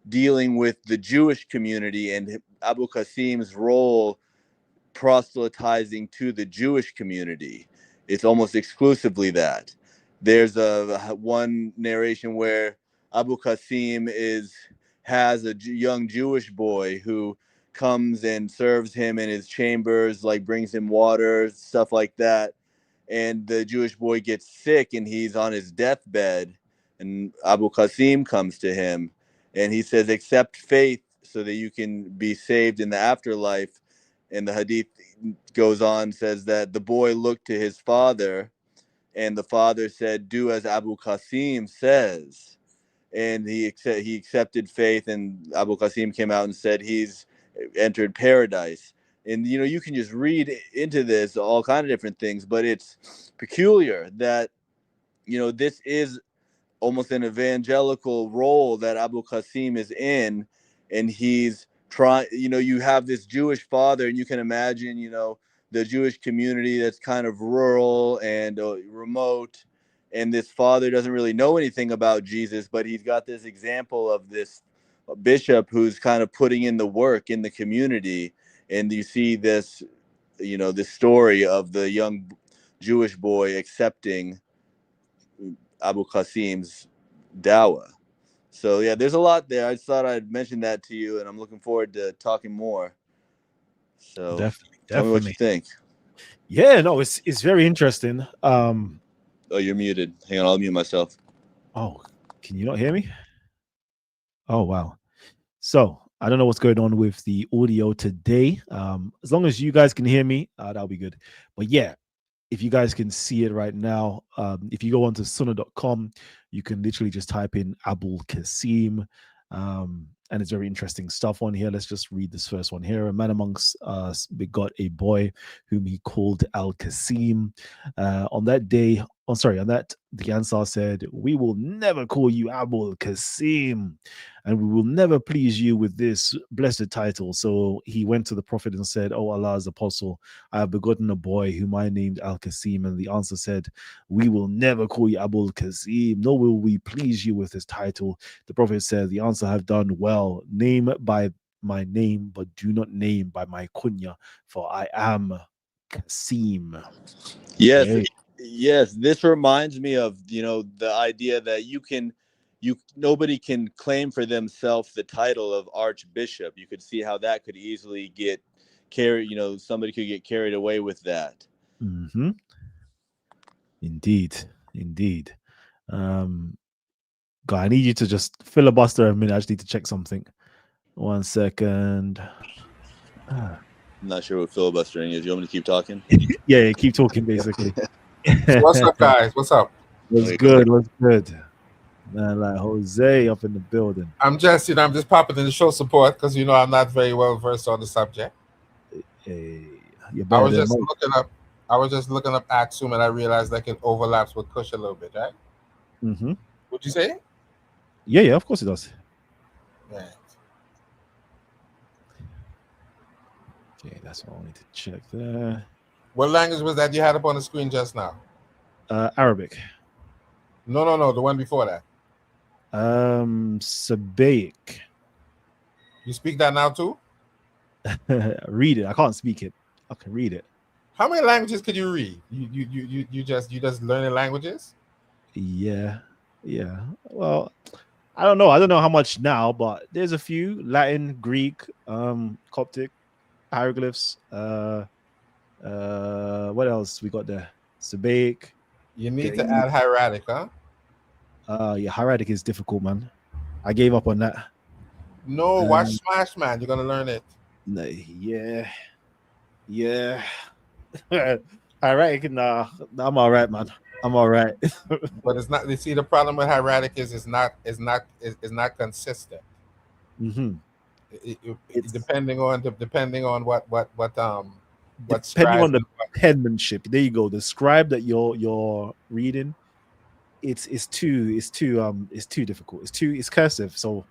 dealing with the Jewish community and Abu Qasim's role proselytizing to the Jewish community. It's almost exclusively that. There's a one narration where Abu Qasim has a young Jewish boy who comes and serves him in his chambers, like brings him water, stuff like that. And the Jewish boy gets sick and he's on his deathbed, and Abu Qasim comes to him and he says, accept faith so that you can be saved in the afterlife. And the hadith goes on, says that the boy looked to his father and the father said, do as Abu Qasim says. And he accepted faith, and Abu Qasim came out and said he's entered paradise. And you can just read into this all kind of different things, but it's peculiar that this is almost an evangelical role that Abu Qasim is in, and he's trying. You have this Jewish father, and you can imagine, the Jewish community that's kind of rural and remote, and this father doesn't really know anything about Jesus, but he's got this example of this bishop who's kind of putting in the work in the community, and you see this, this story of the young Jewish boy accepting Abu Qasim's dawah. So yeah, there's a lot there. I just thought I'd mention that to you, and I'm looking forward to talking more. So tell me what you Definitely. think. Yeah, no, it's very interesting. Oh, you're muted. Hang on, I'll mute myself. Oh, can you not hear me? Oh wow. So I don't know what's going on with the audio today. As long as you guys can hear me, that'll be good. But yeah, if you guys can see it right now, if you go onto sunnah.com, you can literally just type in Abul Qasim. And it's very interesting stuff on here. Let's just read this first one here. A man amongst us begot a boy whom he called Al Qasim. On that day, on that, the Ansar said, we will never call you Abul Qasim, and we will never please you with this blessed title. So he went to the Prophet and said, oh, Allah's apostle, I have begotten a boy whom I named Al Qasim. And the answer said, we will never call you Abul Qasim, nor will we please you with this title. The Prophet said, the answer have done well. Name by my name, but do not name by my kunya, for I am Qasim. Yes, Hey. yes. This reminds me of the idea that you can nobody can claim for themselves the title of archbishop. You could see how that could easily get carried. Somebody could get carried away with that. Mm-hmm. Indeed. God, I need you to just filibuster a minute. I just need to check something. 1 second. I'm not sure what filibustering is. You want me to keep talking? Yeah, keep talking, basically. So what's up, guys? What's up? What's good? Man, like Jose up in the building. I'm just popping in to show support because I'm not very well versed on the subject. Hey, you're I better was than just most. looking up Axum, and I realized like it overlaps with Kush a little bit, right? Mm-hmm. Would you say? Yeah, of course it does. Yeah. Okay, that's what I need to check there. What language was that you had up on the screen just now? Arabic. No, the one before that. Sabaic. You speak that now too? Read it. I can't speak it. I can read it. How many languages could you read? You just learning languages? Yeah. Well, I don't know. I don't know how much now, but there's a few: Latin, Greek, Coptic, hieroglyphs. What else we got there? Sabaic. You need to add hieratic, huh? Yeah, hieratic is difficult, man. I gave up on that. No, watch Smash, man. You're gonna learn it. Yeah. Hieratic, nah, I'm all right, man. I'm all right. But it's not. You see, the problem with hieratic is it's not consistent. Mm-hmm. Depending on what Depending scribe on the penmanship. There you go. The scribe that you're reading, it's too difficult. It's cursive. So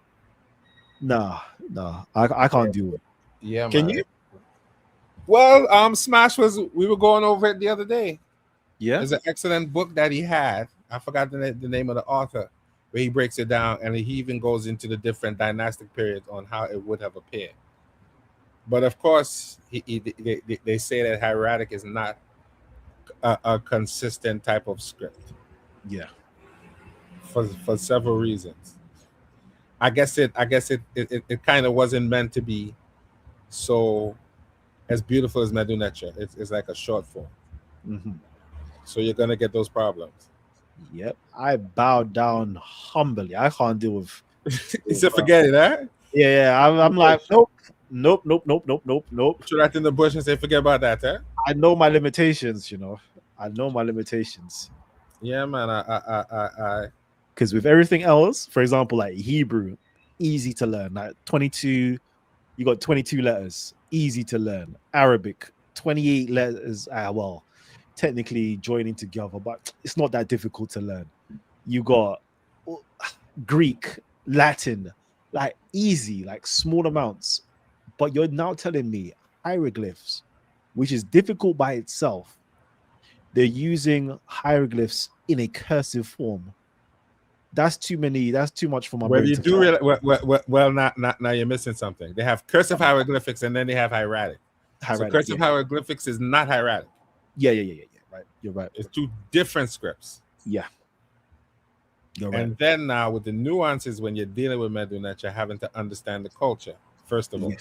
I can't do it. Yeah, Can man. you? Well, Smash we were going over it the other day. Yeah. There's an excellent book that he had. I forgot the name of the author, where he breaks it down, and he even goes into the different dynastic periods on how it would have appeared. But of course, they say that hieratic is not a consistent type of script. Yeah. For several reasons. I guess it kind of wasn't meant to be so as beautiful as Medu Neter. It's like a short form. Mm-hmm. So you're gonna get those problems. Yep. I bow down humbly. I can't deal with. You said forget it, huh? Yeah. I'm like, nope. Put right in the bush and say forget about that, huh? I know my limitations. I know my limitations. Yeah, man. I Because with everything else, for example, like Hebrew, easy to learn. Like 22, you got 22 letters, easy to learn. Arabic, 28 letters. Well, technically joining together, but it's not that difficult to learn. You got Greek, Latin, like easy, like small amounts. But you're now telling me hieroglyphs, which is difficult by itself. They're using hieroglyphs in a cursive form. That's too many. That's too much for my brain. You do well, now you're missing something. They have cursive hieroglyphics and then they have hieratic. So cursive hieroglyphics is not hieratic. Yeah. Right. You're right. It's two different scripts. Yeah. You're right. And then now with the nuances when you're dealing with Medu Neter, having to understand the culture, first of all,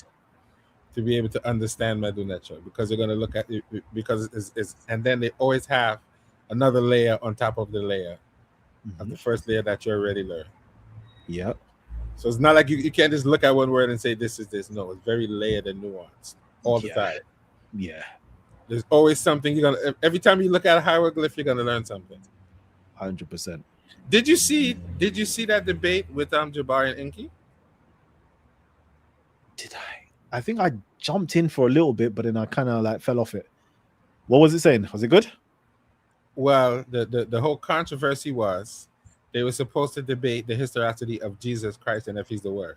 to be able to understand Medu Neter, because you're going to look at it, because it's and then they always have another layer on top of the layer of the first layer that you already learned. Yep. So it's not like you can't just look at one word and say this is this. No, it's very layered and nuanced all the time. Yeah. There's always something every time you look at a hieroglyph, you're gonna learn something. 100%. Did you see that debate with Jabari and Inky? Did I? I think I jumped in for a little bit, but then I kind of like fell off it. What was it saying? Was it good? Well, the whole controversy was they were supposed to debate the historicity of Jesus Christ and if he's the word.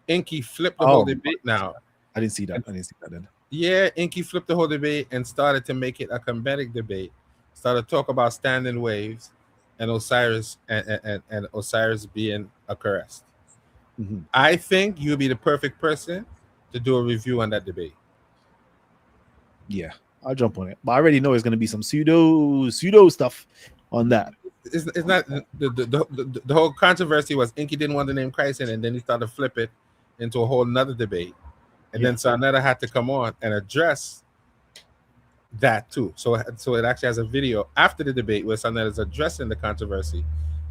Inky flipped the whole debate now. I didn't see that. Then. Yeah, Inky flipped the whole debate and started to make it a comedic debate. Started to talk about standing waves and Osiris and Osiris being a caress. Mm-hmm. I think you'll be the perfect person to do a review on that debate. Yeah, I'll jump on it. But I already know it's going to be some pseudo stuff on that. it's not the whole controversy was Inky didn't want the name Christ in, and then he started to flip it into a whole nother debate, and then Sarnetta had to come on and address that too. So it actually has a video after the debate where Sarnetta is addressing the controversy,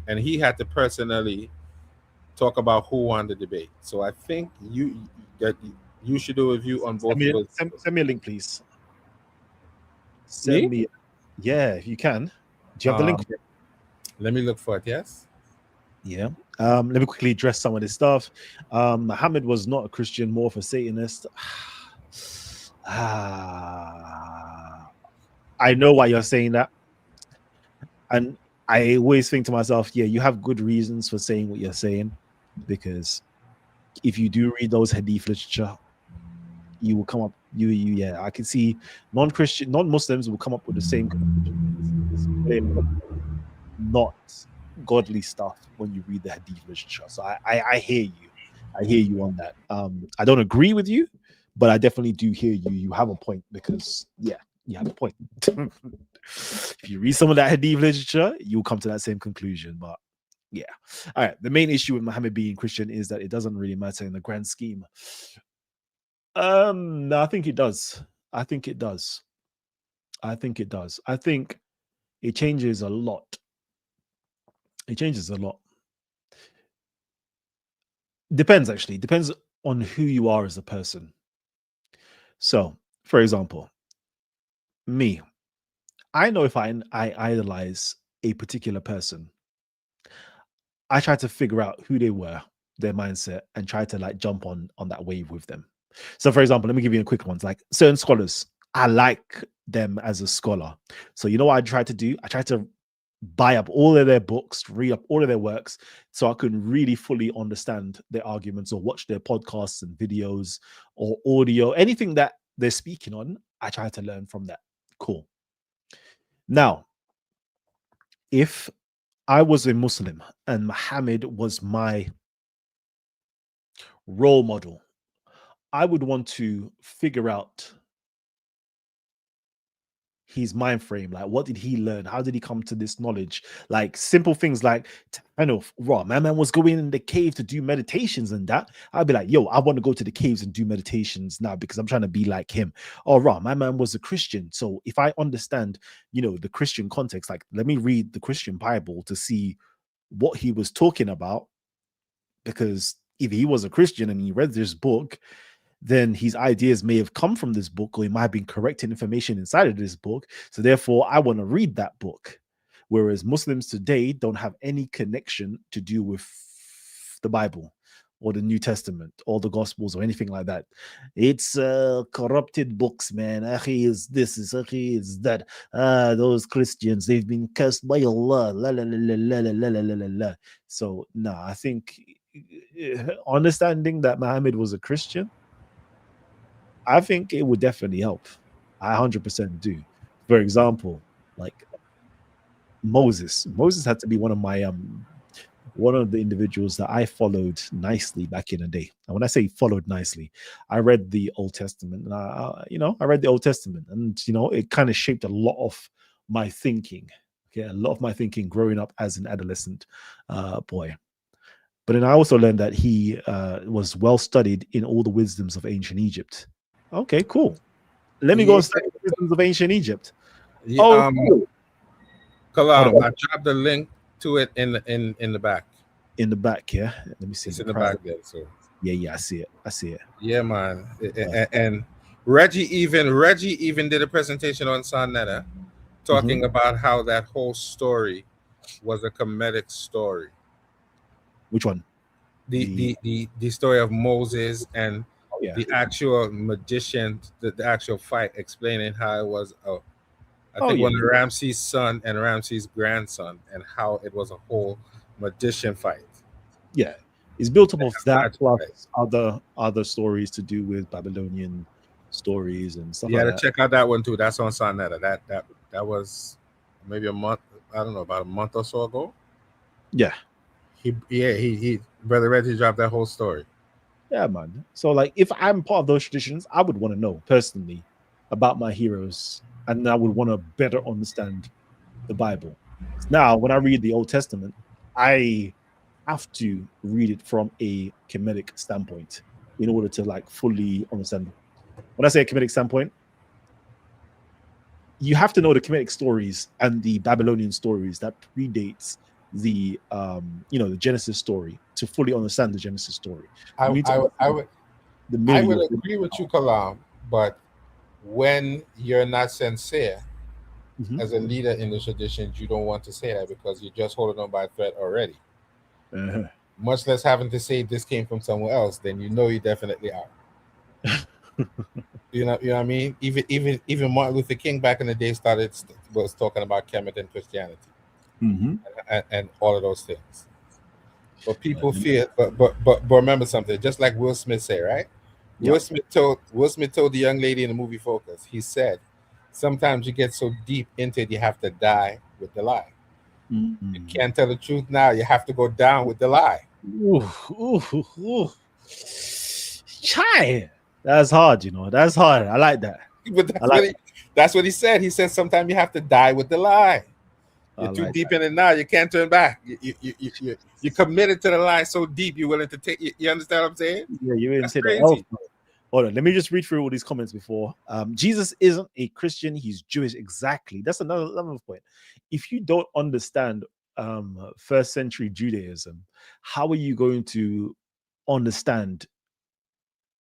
and he had to personally talk about who won the debate. So I think you should do a review on both of those. Send me a link, please. Me? Send me. Yeah, if you can. Do you have the link? Let me look for it. Yes. Yeah. Let me quickly address some of this stuff. Muhammad was not a Christian, more of a Satanist. I know why you're saying that. And I always think to myself, yeah, you have good reasons for saying what you're saying, because if you do read those hadith literature, you will come up, yeah, I can see non-Christian, non-Muslims will come up with the same not godly stuff when you read the hadith literature. So I hear you. I hear you on that. I don't agree with you, but I definitely do hear you. You have a point, because yeah, you have a point. If you read some of that hadith literature, you'll come to that same conclusion. But yeah. All right. The main issue with Muhammad being Christian is that it doesn't really matter in the grand scheme. No, I think it does. I think it does. I think it does. I think it changes a lot. It changes a lot. Depends, actually. Depends on who you are as a person. So, for example, me, I know if I idolize a particular person, I try to figure out who they were, their mindset, and try to like jump on that wave with them. So, for example, let me give you a quick one. Like certain scholars, I like them as a scholar. So, you know what I try to do? I try to buy up all of their books, read up all of their works, so I can really fully understand their arguments, or watch their podcasts and videos or audio, anything that they're speaking on. I try to learn from that. Cool. Now, if I was a Muslim and Muhammad was my role model, I would want to figure out his mind frame. Like, what did he learn? How did he come to this knowledge? Like simple things like, I know, raw, my man was going in the cave to do meditations and that. I'd be like, yo, I want to go to the caves and do meditations now because I'm trying to be like him. Oh, raw, my man was a Christian. So if I understand, the Christian context, like, let me read the Christian Bible to see what he was talking about. Because if he was a Christian and he read this book, then his ideas may have come from this book, or he might have been correcting information inside of this book. So therefore, I want to read that book. Whereas Muslims today don't have any connection to do with the Bible or the New Testament or the Gospels or anything like that. It's corrupted books, man. Akhi is this, is akhi is that. Those Christians, they've been cursed by Allah. La, la, la, la, la, la, la, la, la, la. So, no, I think understanding that Muhammad was a Christian, I think it would definitely help. I 100% do. For example, like Moses had to be one of the individuals that I followed nicely back in the day. And when I say followed nicely, I read the Old Testament, and I read the Old Testament, and it kind of shaped a lot of my thinking. Okay, a lot of my thinking growing up as an adolescent boy. But then I also learned that he was well studied in all the wisdoms of ancient Egypt. Okay, cool. Let me go and study the wisdoms of ancient Egypt. Kalam, I dropped the link to it in the back. In the back, yeah. Let me see. It's in the back there. So yeah, I see it. Yeah, man. And Reggie even did a presentation on Sarnetta, talking about how that whole story was a comedic story. Which one? The story of Moses and the actual magician, the actual fight, explaining how it was one of Ramses' son and Ramses' grandson, and how it was a whole magician fight. Yeah, it's built up of that plus other stories to do with Babylonian stories and stuff. Yeah, like check out that one too. That's on Sarnetta. That was maybe a month. I don't know, about a month or so ago. Yeah. He Brother Reggie dropped that whole story. Yeah, man. So like, if I'm part of those traditions, I would want to know personally about my heroes, and I would want to better understand the Bible. Now, when I read the Old Testament, I have to read it from a Kemetic standpoint in order to like fully understand. When I say a Kemetic standpoint, you have to know the Kemetic stories and the Babylonian stories that predates the the Genesis story to fully understand the Genesis story. I, You need to I, I understand would the I milieu would of agree with you, Kalam, but when you're not sincere Mhm. as a leader in the traditions, you don't want to say that because you're just holding on by a thread already. Uh-huh. Much less having to say this came from somewhere else, then you know you definitely are. You know what I mean? Even Martin Luther King back in the day was talking about Kemet and Christianity Mhm. and all of those things. But people Uh, fear, but remember something. Just like Will Smith said, right? yeah. Will Smith told the young lady in the movie Focus. He said, "Sometimes you get so deep into it, you have to die with the lie. You Mm. can't tell the truth now. You have to go down with the lie." Ooh, ooh, ooh. Chai. That's hard, That's hard. I like that. But I like that's what he said. He said sometimes you have to die with the lie. I You're too like deep in it now. You can't turn back. You're committed to the lie so deep you're willing to take. You understand what I'm saying? that. Yeah, you didn't That's say that. Oh, crazy. hold on. Let me just read through all these comments before. Jesus isn't a Christian. He's Jewish. Exactly. That's another point. If you don't understand first century Judaism, how are you going to understand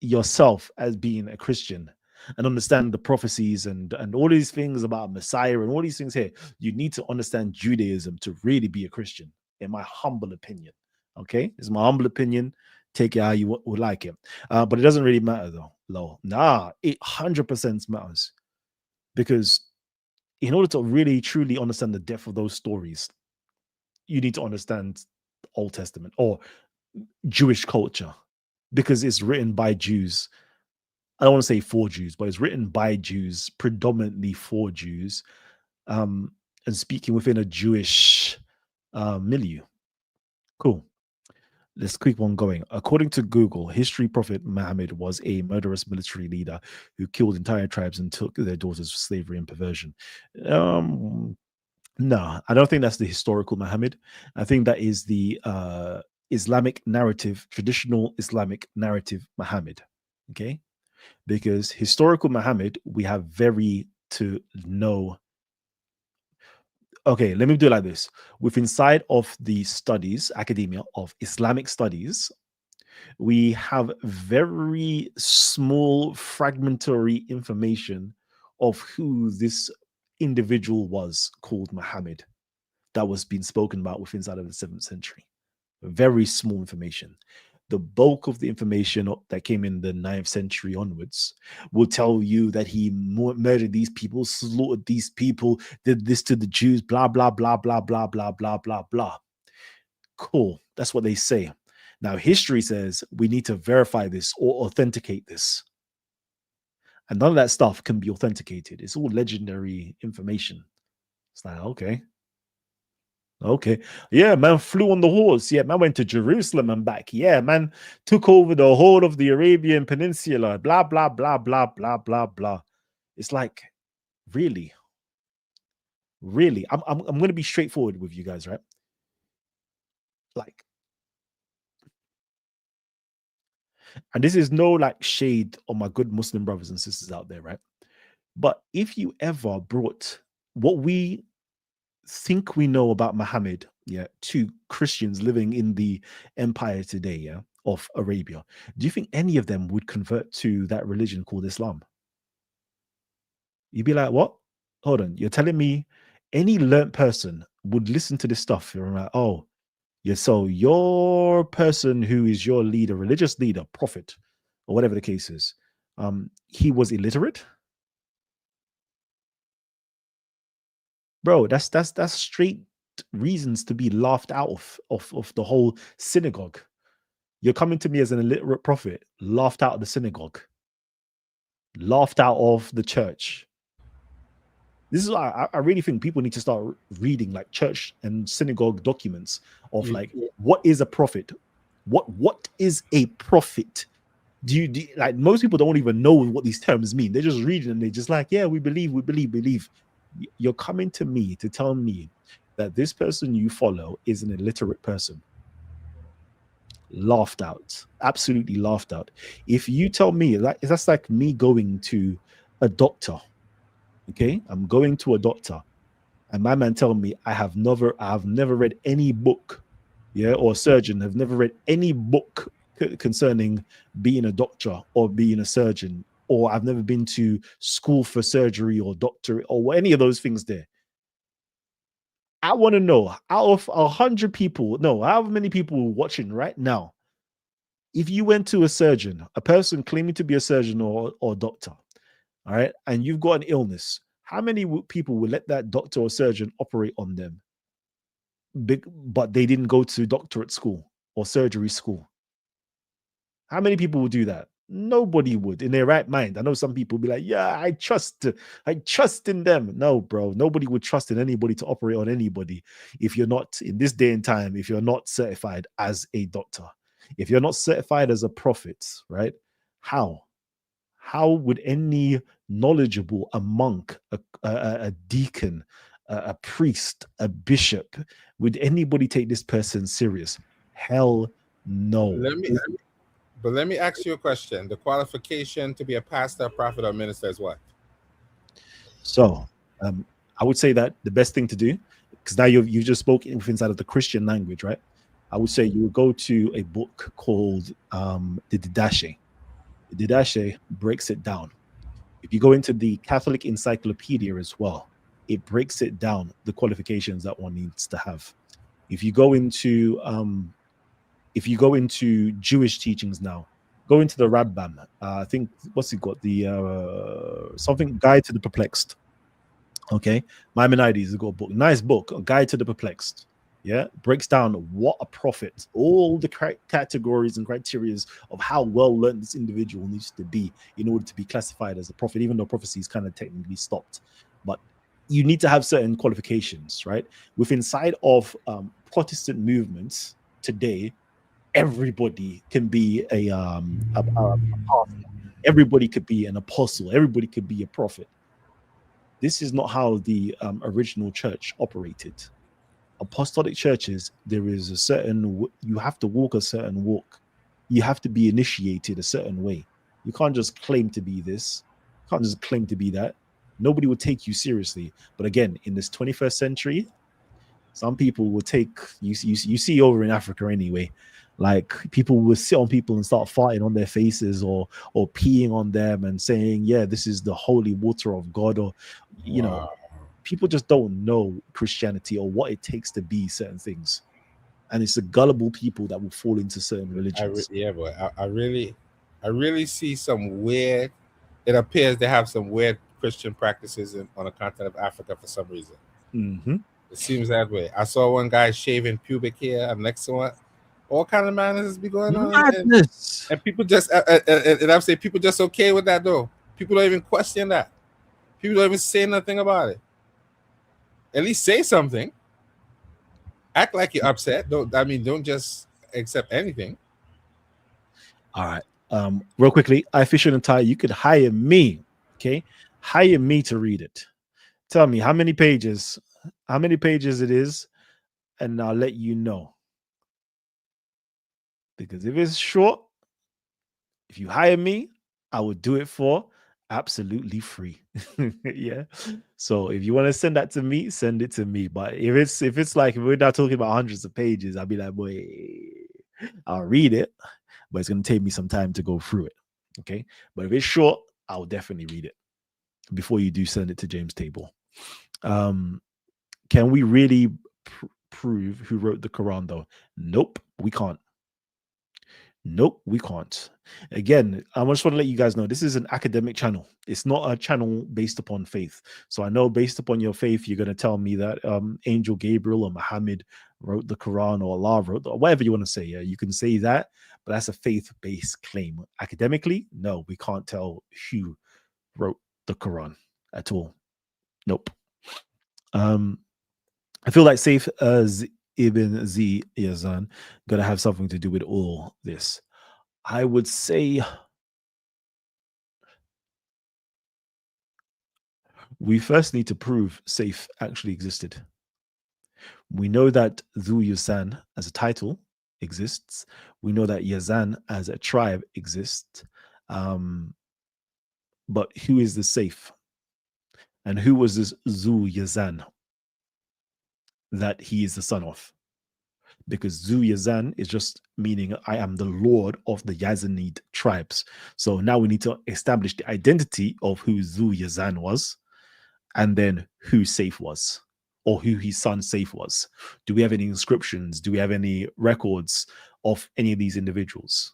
yourself as being a Christian and understand the prophecies and all these things about Messiah and all these things here? You need to understand Judaism to really be a Christian, in my humble opinion. Okay, it's my humble opinion. Take it how you would like it, but it doesn't really matter though. Low, nah, it 100% matters because in order to really truly understand the depth of those stories, you need to understand the Old Testament or Jewish culture because it's written by Jews. I don't want to say for Jews, but it's written by Jews, predominantly for Jews, um, and speaking within a Jewish milieu. Cool. Let's keep on going. According to Google, history prophet Muhammad was a murderous military leader who killed entire tribes and took their daughters for slavery and perversion. Um, no, I don't think that's the historical Muhammad. I think that is the Islamic narrative, traditional Islamic narrative Muhammad. Okay, because historical Muhammad, we have very to know. Okay, let me do it like this. With inside of the studies, academia of Islamic studies, we have very small fragmentary information of who this individual was called Muhammad that was being spoken about within inside of the 7th century. Very small information. The bulk of the information that came in the 9th century onwards will tell you that he murdered these people, slaughtered these people, did this to the Jews, blah, blah, blah, blah, blah, blah, blah, blah, blah. Cool. That's what they say. Now, history says we need to verify this or authenticate this. And none of that stuff can be authenticated. It's all legendary information. It's like, okay. Okay. Yeah, man flew on the horse. Yeah, man went to Jerusalem and back. Yeah, man took over the whole of the Arabian Peninsula. Blah, blah, blah, blah, blah, blah, blah. It's like, really? Really? I'm gonna be straightforward with you guys, right? Like, and this is no like shade on my good Muslim brothers and sisters out there, right? But if you ever brought what we think we know about Muhammad, yeah, to Christians living in the empire today, yeah, of Arabia, do you think any of them would convert to that religion called Islam? You'd be like, what? Hold on, you're telling me any learnt person would listen to this stuff and like, oh, yeah, so your person who is your leader, religious leader, prophet, or whatever the case is, he was illiterate? Bro, that's straight reasons to be laughed out of the whole synagogue. You're coming to me as an illiterate prophet, laughed out of the synagogue, laughed out of the church. This is why I really think people need to start reading like church and synagogue documents of You, like what is a prophet? What is a prophet? Do you like most people don't even know what these terms mean? They're just reading and they're just like, yeah, we believe. You're coming to me to tell me that this person you follow is an illiterate person. Laughed out, absolutely laughed out. If you tell me that, that's like me going to a doctor. Okay, I'm going to a doctor, and my man tell me I have never read any book, yeah, or a surgeon have never read any book concerning being a doctor or being a surgeon, or I've never been to school for surgery or doctor or any of those things there. I want to know, out of 100 people, no, however many people watching right now, if you went to a surgeon, a person claiming to be a surgeon or doctor, all right, and you've got an illness, how many people will let that doctor or surgeon operate on them? But they didn't go to doctorate school or surgery school. How many people would do that? Nobody would in their right mind. I know some people be like, yeah, I trust in them. No, bro, nobody would trust in anybody to operate on anybody if you're not, in this day and time, if you're not certified as a doctor, if you're not certified as a prophet, right? How? How would any knowledgeable, a monk, a deacon, a priest, a bishop, would anybody take this person serious? Hell no. Let me ask you a question. The qualification to be a pastor, prophet, or minister is what? So I would say that the best thing to do, because now you just spoke inside of the Christian language, right? I would say you would go to a book called the Didache. The Didache breaks it down. If you go into the Catholic Encyclopedia as well, it breaks it down, the qualifications that one needs to have. If you go into Jewish teachings now, go into the Rambam. I think what's it got? The something Guide to the Perplexed. Okay, Maimonides has got a book, nice book, a Guide to the Perplexed. Yeah, breaks down what a prophet, all the categories and criteria of how well learned this individual needs to be in order to be classified as a prophet, even though prophecy is kind of technically stopped. But you need to have certain qualifications, right? Within inside of Protestant movements today, everybody can be a pastor. Everybody could be an apostle. Everybody could be a prophet. This is not how the original church operated. Apostolic churches, there is a certain, you have to walk a certain walk. You have to be initiated a certain way. You can't just claim to be this. You can't just claim to be that. Nobody will take you seriously. But again, in this 21st century, some people will take you see over in Africa anyway, like people will sit on people and start farting on their faces or peeing on them and saying, yeah, this is the holy water of God, or you know, people just don't know Christianity or what it takes to be certain things. And it's the gullible people that will fall into certain religions. Yeah, but I really see some weird. It appears they have some weird Christian practices on the continent of Africa for some reason. Mm-hmm. It seems that way. I saw one guy shaving pubic hair, and next one, all kind of madness be going on, and people just and I'm saying people just okay with that though. People don't even question that. People don't even say nothing about it. At least say something. Act like you're upset. Don't just accept anything. All right. Real quickly, I Fish and Tie, you could hire me. Okay. Hire me to read it. Tell me how many pages it is, and I'll let you know. Because if it's short, if you hire me, I will do it for absolutely free. Yeah. So if you want to send that to me, send it to me. But if it's like, if we're not talking about hundreds of pages, I'll be like, boy, I'll read it, but it's going to take me some time to go through it. Okay. But if it's short, I'll definitely read it before you do send it to James Table. Can we really prove who wrote the Quran though? Nope, we can't. Nope, we can't. Again, I just want to let you guys know this is an academic channel. It's not a channel based upon faith. So I know based upon your faith, you're going to tell me that Angel Gabriel or Muhammad wrote the Quran or Allah wrote, or whatever you want to say. Yeah, you can say that, but that's a faith-based claim. Academically, no, we can't tell who wrote the Quran at all. Nope. I feel like Saif Ibn Z Yazan gonna have something to do with all this. I would say we first need to prove Saif actually existed. We know that Zu Yusan as a title exists. We know that Yazan as a tribe exists. Um, but who is the Saif? And who was this Zu Yazan that he is the son of? Because Zu Yazan is just meaning I am the lord of the Yazanid tribes. So now we need to establish the identity of who Zu Yazan was, and then who Saif was, or who his son Saif was. Do we have any inscriptions? Do we have any records of any of these individuals?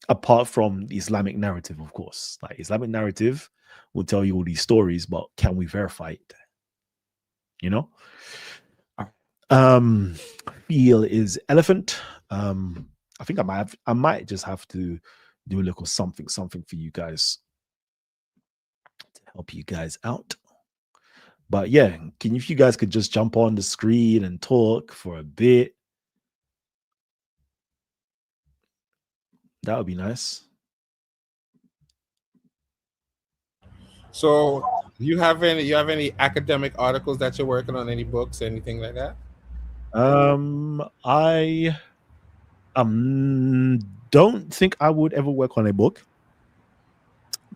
Apart from the Islamic narrative, of course. Like Islamic narrative will tell you all these stories, but can we verify it? You know? Feel is elephant. I think I might just have to do a little something for you guys to help you guys out. But yeah, if you guys could just jump on the screen and talk for a bit, that would be nice. So you have any academic articles that you're working on, any books, anything like that? I don't think I would ever work on a book,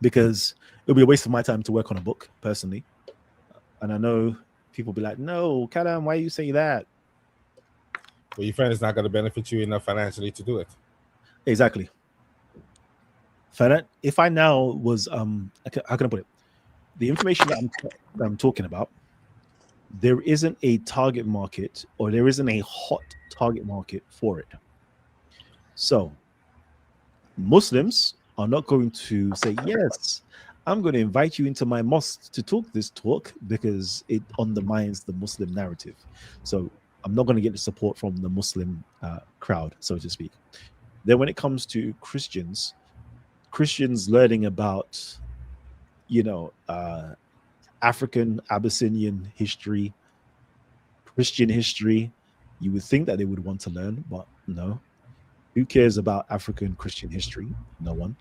because it would be a waste of my time to work on a book personally. And I know people be like, no, Kalam, why you say that? Well, you find it's not going to benefit you enough financially to do it. Exactly. If I now was how can I put it? The information that I'm talking about, there isn't a target market, or there isn't a hot target market for it. So Muslims are not going to say, yes, I'm going to invite you into my mosque to talk this talk, because it undermines the Muslim narrative. So I'm not going to get the support from the Muslim crowd, so to speak. Then when it comes to Christians learning about, African, Abyssinian history, Christian history, you would think that they would want to learn, but no. Who cares about African Christian history? No one.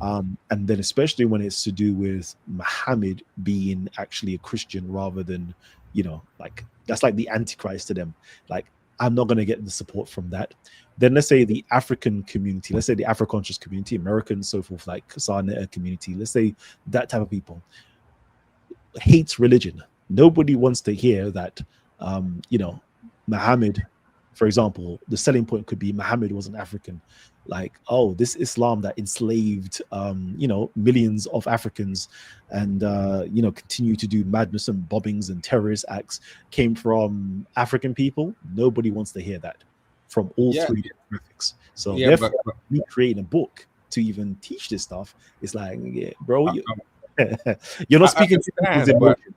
And then especially when it's to do with Muhammad being actually a Christian rather than, like that's like the Antichrist to them. Like, I'm not going to get the support from that. Then let's say the African community, let's say the Afro-conscious community, Americans, so forth, like Kasana community, let's say that type of people hates religion. Nobody wants to hear that, Muhammad, for example, the selling point could be Muhammad was an African. Like, oh, this Islam that enslaved, millions of Africans and, continue to do madness and bombings and terrorist acts came from African people. Nobody wants to hear that from all three demographics. So therefore, me creating a book to even teach this stuff, it's like, yeah, bro, you're not speaking to people's emotions.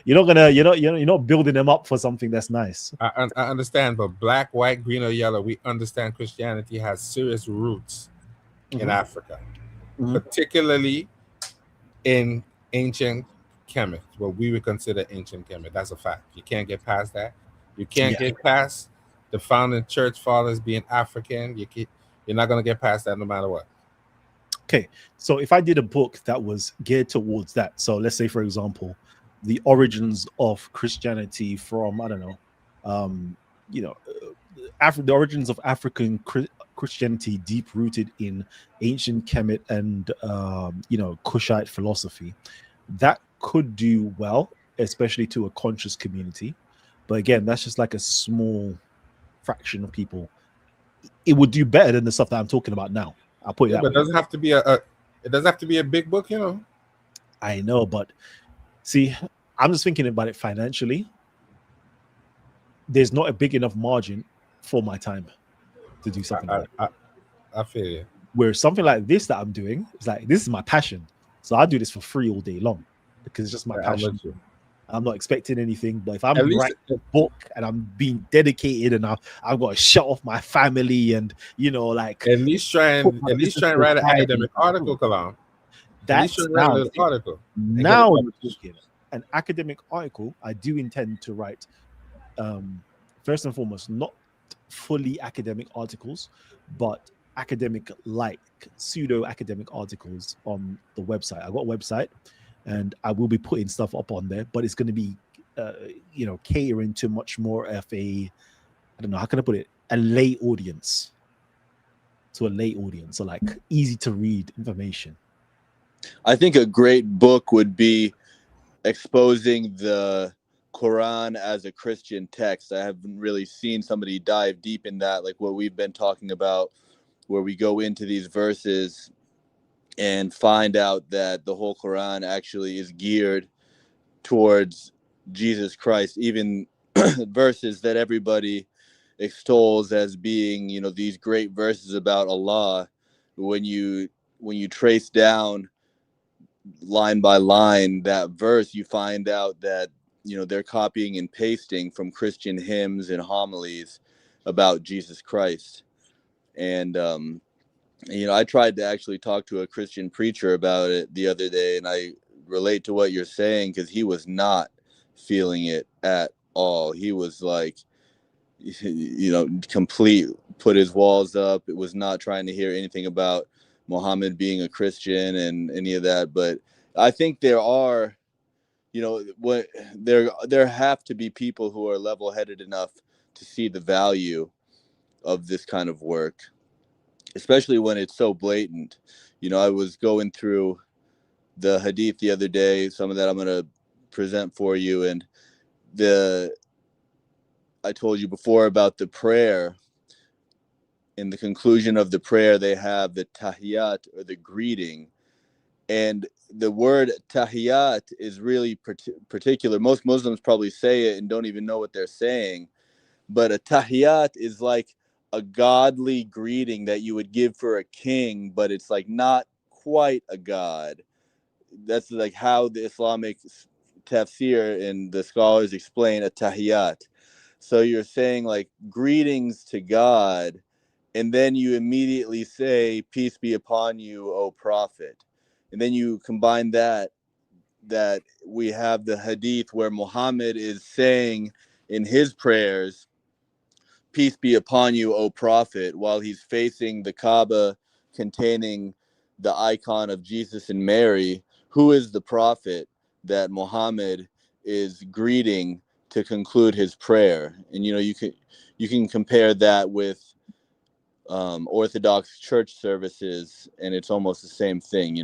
You're not building them up for something that's nice. I understand, but black, white, green, or yellow, we understand Christianity has serious roots in Africa, particularly in ancient Kemet, what we would consider ancient Kemet. That's a fact. You can't get past that. You can't get past the founding church fathers being African. You're not going to get past that no matter what. Okay, so if I did a book that was geared towards that, so let's say, for example, the origins of Christianity from, I don't know, the origins of African Christianity deep rooted in ancient Kemet and, Kushite philosophy, that could do well, especially to a conscious community. But again, that's just like a small fraction of people. It would do better than the stuff that I'm talking about now. I'll put it that way. But it doesn't have to be a big book, I know, but see, I'm just thinking about it financially. There's not a big enough margin for my time to do something like that. I feel you. Where something like this that I'm doing, it's like, this is my passion. So I do this for free all day long because it's just my passion. I'm not expecting anything, but if I'm writing a book and I'm being dedicated and I've got to shut off my family and at least try and write an academic article, Kalam. That's now an academic article. I do intend to write, first and foremost, not fully academic articles, but academic-like pseudo-academic articles on the website. I got a website. And I will be putting stuff up on there, but it's going to be catering to much more of a, I don't know, how can I put it, a lay audience, to a lay audience, so like easy to read information. I think a great book would be exposing the Quran as a Christian text. I haven't really seen somebody dive deep in that, like what we've been talking about, where we go into these verses and find out that the whole Quran actually is geared towards Jesus Christ. Even verses that everybody extols as being, these great verses about Allah, when you trace down line by line that verse, you find out that they're copying and pasting from Christian hymns and homilies about Jesus Christ. And I tried to actually talk to a Christian preacher about it the other day, and I relate to what you're saying, because he was not feeling it at all. He was like, complete, put his walls up. It was not trying to hear anything about Muhammad being a Christian and any of that. But I think there are, what there have to be people who are level-headed enough to see the value of this kind of work, especially when it's so blatant. I was going through the hadith the other day, some of that I'm going to present for you, and I told you before about the prayer. In the conclusion of the prayer, they have the tahiyat, or the greeting. And the word tahiyat is really particular. Most Muslims probably say it and don't even know what they're saying. But a tahiyat is like a godly greeting that you would give for a king, but it's like not quite a god. That's like how the Islamic tafsir and the scholars explain a tahiyat. So you're saying like greetings to God, and then you immediately say, peace be upon you, O Prophet. And then you combine that we have the hadith where Muhammad is saying in his prayers, peace be upon you, O Prophet, while he's facing the Kaaba containing the icon of Jesus and Mary. Who is the prophet that Muhammad is greeting to conclude his prayer? And you can compare that with Orthodox church services, and it's almost the same thing.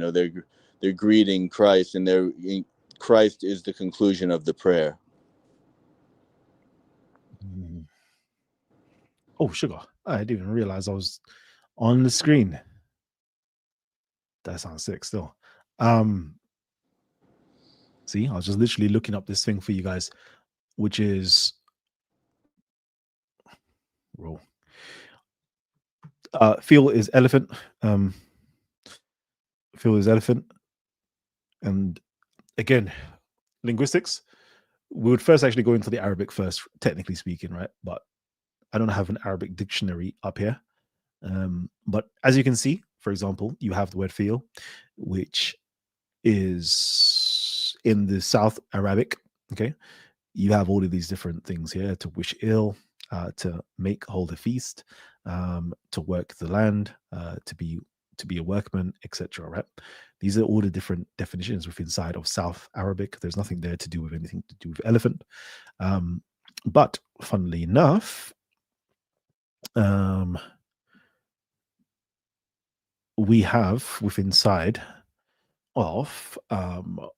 They're greeting Christ, and Christ is the conclusion of the prayer. Oh, sugar! I didn't even realize I was on the screen. That sounds sick. Still, see, I was just literally looking up this thing for you guys, which is roll. Feel is elephant. Feel is elephant. And again, linguistics. We would first actually go into the Arabic first, technically speaking, right? But I don't have an Arabic dictionary up here. But as you can see, for example, you have the word feel, which is in the South Arabic. Okay. You have all of these different things here: to wish ill, to make, hold a feast, to work the land, to be a workman, etc. Right? These are all the different definitions within inside of South Arabic. There's nothing there to do with anything to do with elephant. But funnily enough, we have within inside of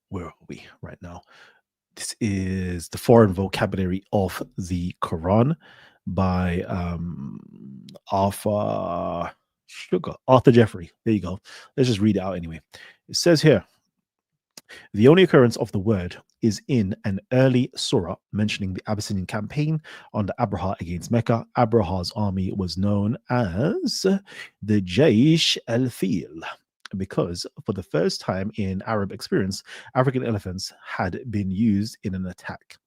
where are we right now? This is the foreign vocabulary of the Quran by Arthur Jeffrey. There you go. Let's just read it out anyway. It says here, the only occurrence of the word is in an early surah mentioning the Abyssinian campaign under Abraha against Mecca. Abraha's army was known as the Jaysh al-Fil, because for the first time in Arab experience, African elephants had been used in an attack.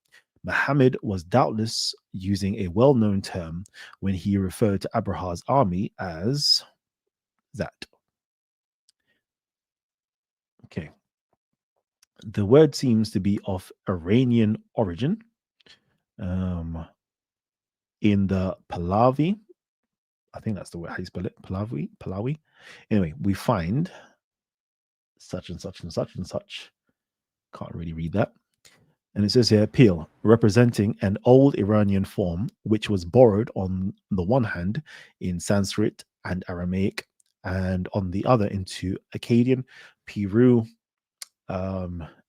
Muhammad was doubtless using a well-known term when he referred to Abraha's army as that. Okay. The word seems to be of Iranian origin. In the Pahlavi, I think that's the word, how you spell it, Pahlavi. Anyway, we find such and such and such and such. Can't really read that. And it says here, peel, representing an old Iranian form which was borrowed on the one hand in Sanskrit and Aramaic, and on the other into Akkadian, Peru,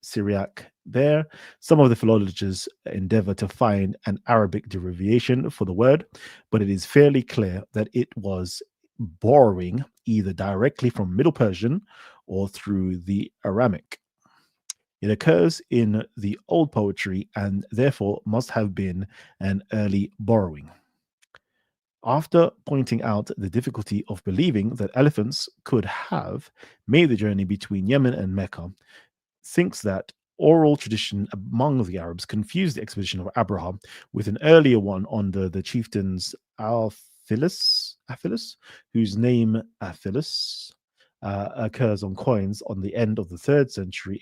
Syriac. There, some of the philologists endeavor to find an Arabic derivation for the word, but it is fairly clear that it was borrowing either directly from Middle Persian or through the Aramic. It occurs in the old poetry and therefore must have been an early borrowing. After pointing out the difficulty of believing that elephants could have made the journey between Yemen and Mecca, thinks that oral tradition among the Arabs confused the expedition of Abraham with an earlier one under the chieftains Aphilus, whose name Aphilus occurs on coins on the end of the 3rd century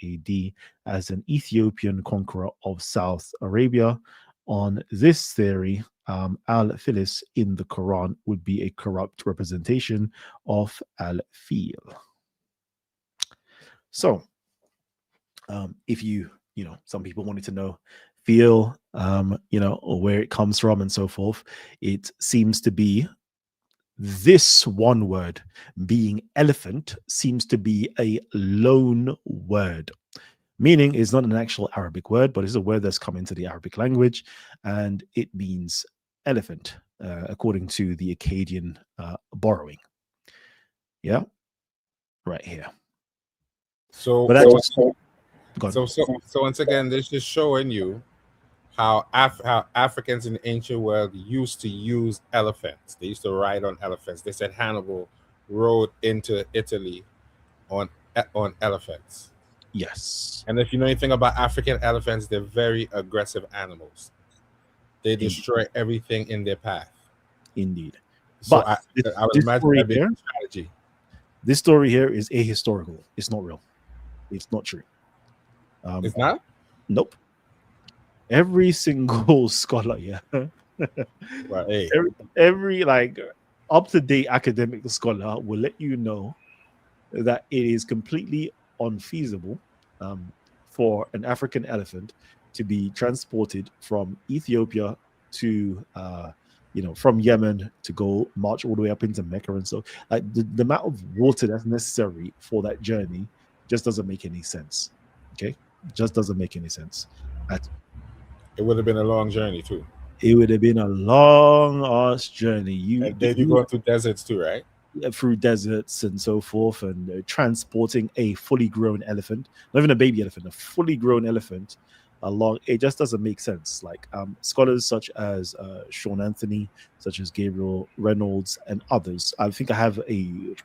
AD as an Ethiopian conqueror of South Arabia. On this theory, Al-Filis in the Quran would be a corrupt representation of Al-Fil. So, if some people wanted to know feel, or where it comes from and so forth, it seems to be this one word, being elephant, seems to be a loan word, meaning it's not an actual Arabic word, but it's a word that's come into the Arabic language, and it means elephant, according to the Akkadian borrowing. Yeah, right here. So, but that's so once again, this is showing you how Africans in the ancient world used to use elephants. They used to ride on elephants. They said Hannibal rode into Italy on elephants. Yes. And if you know anything about African elephants, they're very aggressive animals. They destroy everything in their path. Indeed. So but I would imagine that'd be a strategy. This story here is ahistorical. It's not real. It's not true. It's not? Nope. Every single scholar, yeah. Well, hey. every like up-to-date academic scholar will let you know that it is completely unfeasible for an African elephant to be transported from Ethiopia to from Yemen to go march all the way up into Mecca. And so like the amount of water that's necessary for that journey just doesn't make any sense. Okay, just doesn't make any sense. It would have been a long journey too. It would have been a long ass journey. And then you go through deserts too, right? Through deserts and so forth, and transporting a fully grown elephant, not even a baby elephant, a fully grown elephant along, it just doesn't make sense. Like scholars such as Sean Anthony, such as Gabriel Reynolds, and others. I think I have a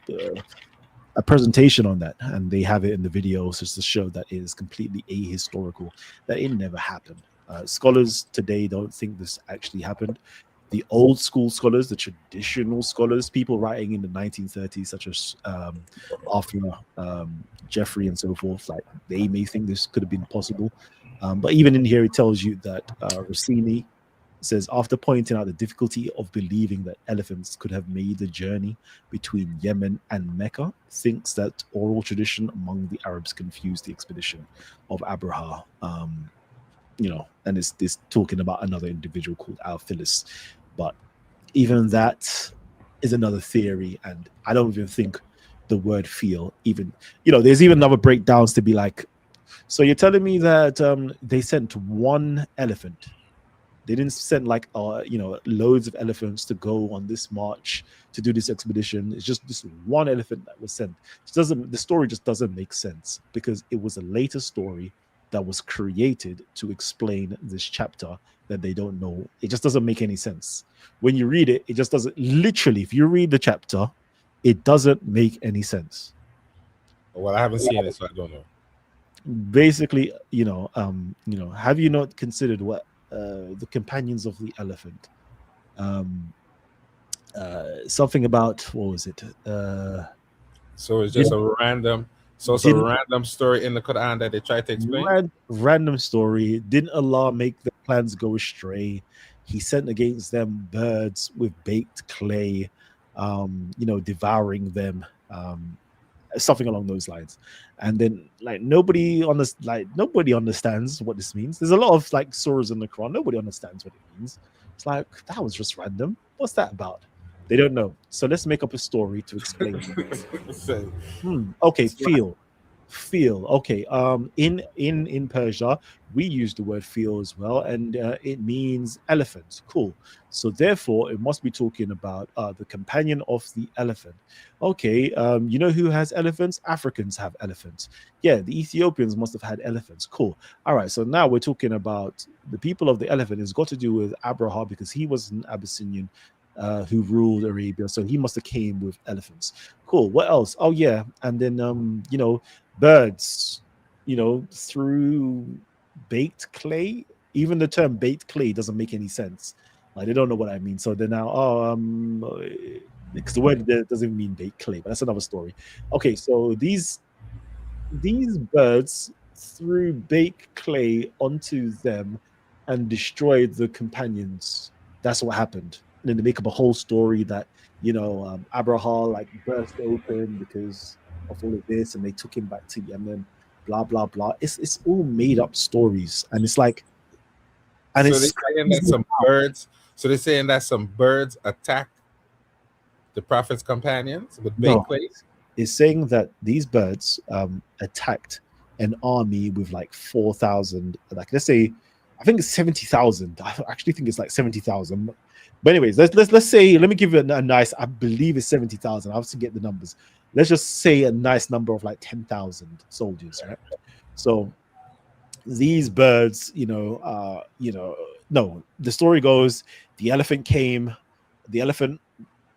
presentation on that, and they have it in the video just to show that it is completely ahistorical, that it never happened. Scholars today don't think this actually happened. The old school scholars, the traditional scholars, people writing in the 1930s, such as Arthur Jeffrey and so forth, like they may think this could have been possible. But even in here, it tells you that Rossini says, after pointing out the difficulty of believing that elephants could have made the journey between Yemen and Mecca, thinks that oral tradition among the Arabs confused the expedition of Abraha. And it's talking about another individual called Al-Filis. But even that is another theory, and I don't even think the word feel even, there's even other breakdowns to be like, so you're telling me that they sent one elephant. They didn't send like loads of elephants to go on this march to do this expedition. It's just this one elephant that was sent. The story just doesn't make sense, because it was a later story that was created to explain this chapter that they don't know. It just doesn't make any sense. When you read it, it just doesn't. Literally, if you read the chapter, it doesn't make any sense. Well, I haven't seen it, so I don't know. Basically, have you not considered what the companions of the elephant? Something about, what was it? So it's just a random. So it's a random story in the Quran that they try to explain. Random story. Didn't Allah make the plans go astray? He sent against them birds with baked clay, devouring them. something along those lines. And then like nobody understands what this means. There's a lot of like surahs in the Quran, nobody understands what it means. It's like, that was just random, what's that about? They don't know, so let's make up a story to explain. So, Okay, it's like- feel. Okay, in Persia we use the word feel as well, and it means elephant. Cool. So therefore it must be talking about the companion of the elephant. Okay, you know who has elephants? Africans have elephants. Yeah, the Ethiopians must have had elephants. Cool. All right, so now we're talking about the people of the elephant. It's got to do with Abraha, because he was an Abyssinian who ruled Arabia, so he must have came with elephants. Cool. What else? Oh yeah, and then birds, through baked clay. Even the term baked clay doesn't make any sense. Like they don't know what I mean. So they're now, because the word there doesn't mean baked clay, but that's another story. Okay, so these birds threw baked clay onto them and destroyed the companions. That's what happened. And then they make up a whole story that Abraha like burst open because of all of this, and they took him back to Yemen. Blah blah blah. It's all made up stories, and it's like, and so they're it's saying that some birds. So they're saying that some birds attacked the prophet's companions with baked no. clay. Is saying that these birds attacked an army with like 4,000, like let's say, I think it's 70,000. I actually think it's like 70,000. But anyways, let's say, let me give you a nice, I believe it's 70,000. I have to get the numbers. Let's just say a nice number of like 10,000 soldiers, right? So these birds, no, the story goes, the elephant came, the elephant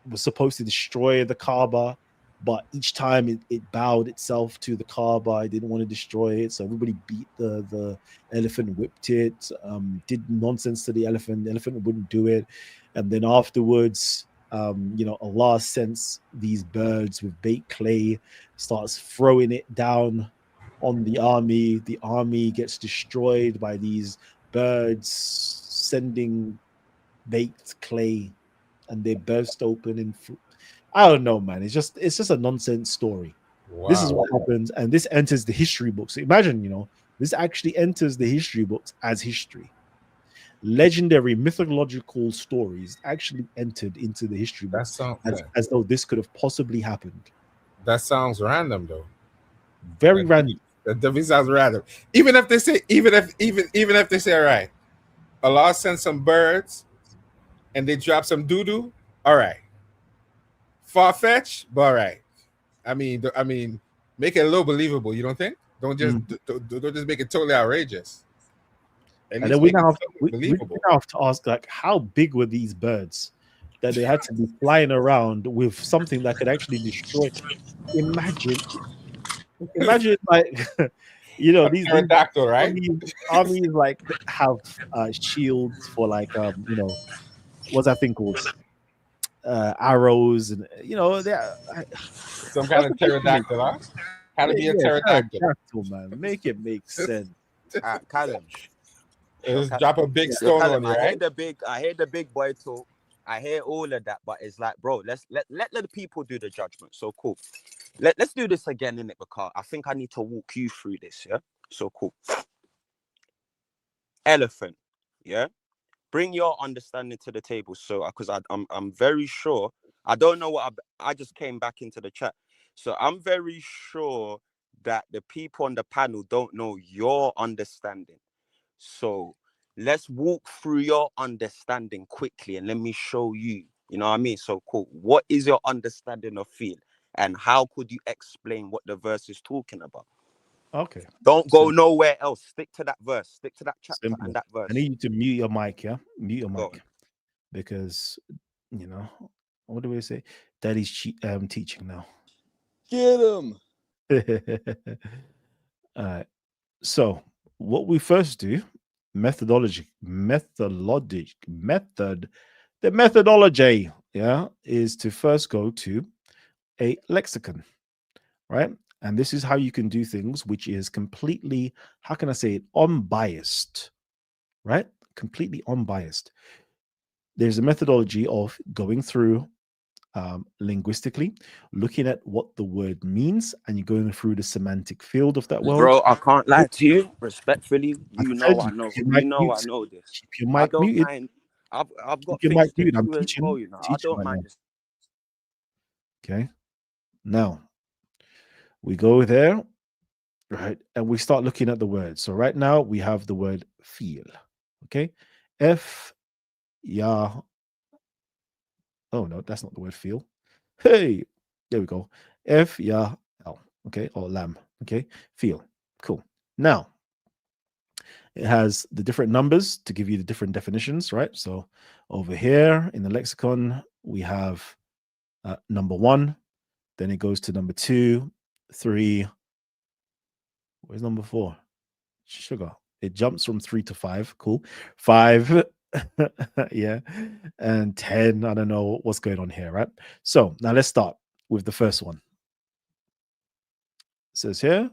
was supposed to destroy the Kaaba, but each time it bowed itself to the Kaaba. It didn't want to destroy it, so everybody beat the elephant, whipped it, did nonsense to the elephant. The elephant wouldn't do it, and then afterwards, Allah sends these birds with baked clay, starts throwing it down on the army. The army gets destroyed by these birds sending baked clay, and they burst open in I don't know, man. It's just a nonsense story. This is Wow. what happens, and this enters the history books. So imagine, this actually enters the history books as history. Legendary mythological stories actually entered into the history That books sounds as though this could have possibly happened. that sounds random though. Very That random. definitely sounds random. Even if they say, even if they say, all right, Allah sent some birds and they drop some doo doo. All right, far fetched, but all right. I mean, make it a little believable. You don't think? Don't just don't just make it totally outrageous. At And then least we make now it have somewhat we believable. now have to ask, like, how big were these birds that they had to be flying around with something that could actually destroy? Imagine, imagine, like, these Pterodactyl, right? armies like have shields for, like, what's that thing called? Arrows, and they Some kind what's of the thing to make, pterodactyl, huh? How to be a yeah, pterodactyl? pterodactyl, man, make it make sense. Callum. Yo, Just drop a big Yo, stone on Callum, you, right? I hear the big boy talk. I hear all of that, but it's like, bro, let the people do the judgment. So cool. Let's do this again, innit? Because I think I need to walk you through this, yeah? So cool. Elephant, yeah? Bring your understanding to the table. So because I'm very sure, I don't know what I just came back into the chat. So I'm very sure that the people on the panel don't know your understanding. So let's walk through your understanding quickly and let me show you. You know what I mean? So cool. What is your understanding of feel? And how could you explain what the verse is talking about? Okay, Don't go so nowhere else. Stick to that verse. Stick to that chapter and simple. that I verse. need you to mute your mic, yeah, mute your Go on. mic, because you know what do we say? Daddy's teaching now. Get him. All right. So what we first do, the methodology, yeah, is to first go to a lexicon, right? And this is how you can do things, which is completely, how can I say it, unbiased, right? Completely unbiased. There's a methodology of going through linguistically, looking at what the word means, and you're going through the semantic field of that word. Bro, I can't lie to you. Respectfully, Like you I know said, I know. keep your You mic know I mute. know this. Keep your I mic don't muted. mind. I've got Keep your things mic to muted. I'm do as well, teaching. you know. I Teaching don't right mind now. this. Okay. Now we go there, right, and we start looking at the word. So right now we have the word feel. Okay. F ya. Oh no, that's not the word feel. Hey, there we go. F ya L. Okay, or lamb. Okay, feel. Cool. Now it has the different numbers to give you the different definitions, right? So over here in the lexicon, we have number 1, then it goes to number 2, 3. Where's number 4? Sugar. It jumps from 3 to 5. Cool. 5. Yeah. And 10. I don't know what's going on here, right? So now let's start with the first one. It says here,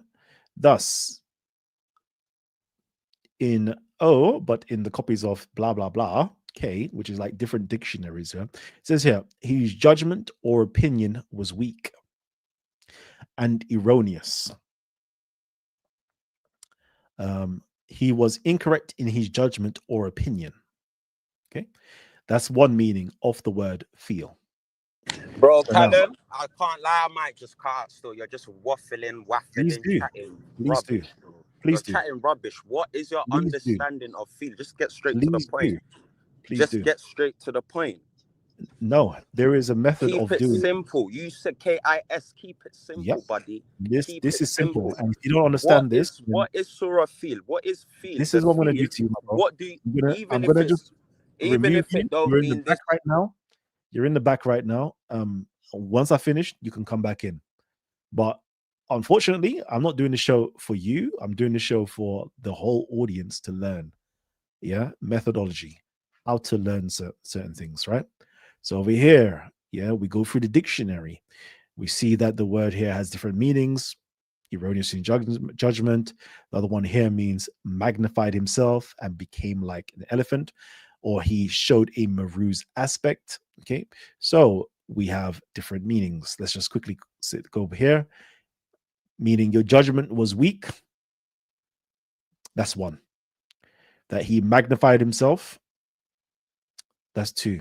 thus in O, but in the copies of blah, blah, blah, K, which is like different dictionaries, yeah, it says here, his judgment or opinion was weak and erroneous. He was incorrect in his judgment or opinion. Okay. That's one meaning of the word feel. Bro, So now, Callum, I can't lie, I might just cut out still. You're just please waffling, do. chatting Please do. rubbish, bro. You're Please do. chatting rubbish. What is your Please do. understanding of feel? Just get straight to the Please point. do. Please Just do. get straight to the point. No, there is a method Keep of it doing. simple. You said KIS. Keep it Yep. simple, buddy. This Keep it is simple. simple. And if you don't understand this, then What is surah feel? What is feel? this The is what I'm gonna do feel. to you, my bro. What do you, I'm even if gonna just it's even remove if you. it don't You're in the mean back this? right now. You're in the back right now. Once I finish, you can come back in. But unfortunately, I'm not doing the show for you. I'm doing the show for the whole audience to learn. Yeah, methodology, how to learn certain things, right? So over here, yeah, we go through the dictionary. We see that the word here has different meanings. Erroneous in judgment. The other one here means magnified himself and became like an elephant, or he showed a morose aspect. Okay, so we have different meanings. Let's just quickly go over here. Meaning your judgment was weak. That's one. That he magnified himself. That's 2.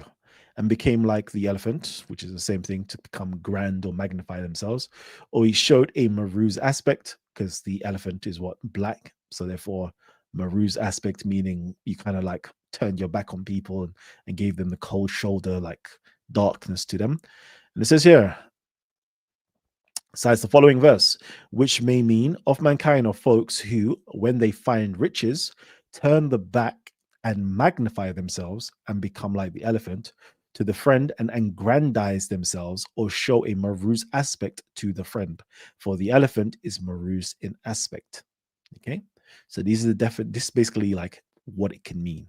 And became like the elephant, which is the same thing, to become grand or magnify themselves. Or he showed a morose aspect, because the elephant is what? Black. So therefore, morose aspect meaning you kind of like turned your back on people and gave them the cold shoulder, like darkness to them. And it says here, cites the following verse, which may mean of mankind or folks who, when they find riches, turn the back and magnify themselves and become like the elephant to the friend and aggrandize themselves or show a morose aspect to the friend. For the elephant is morose in aspect. Okay, so these are this is basically like what it can mean.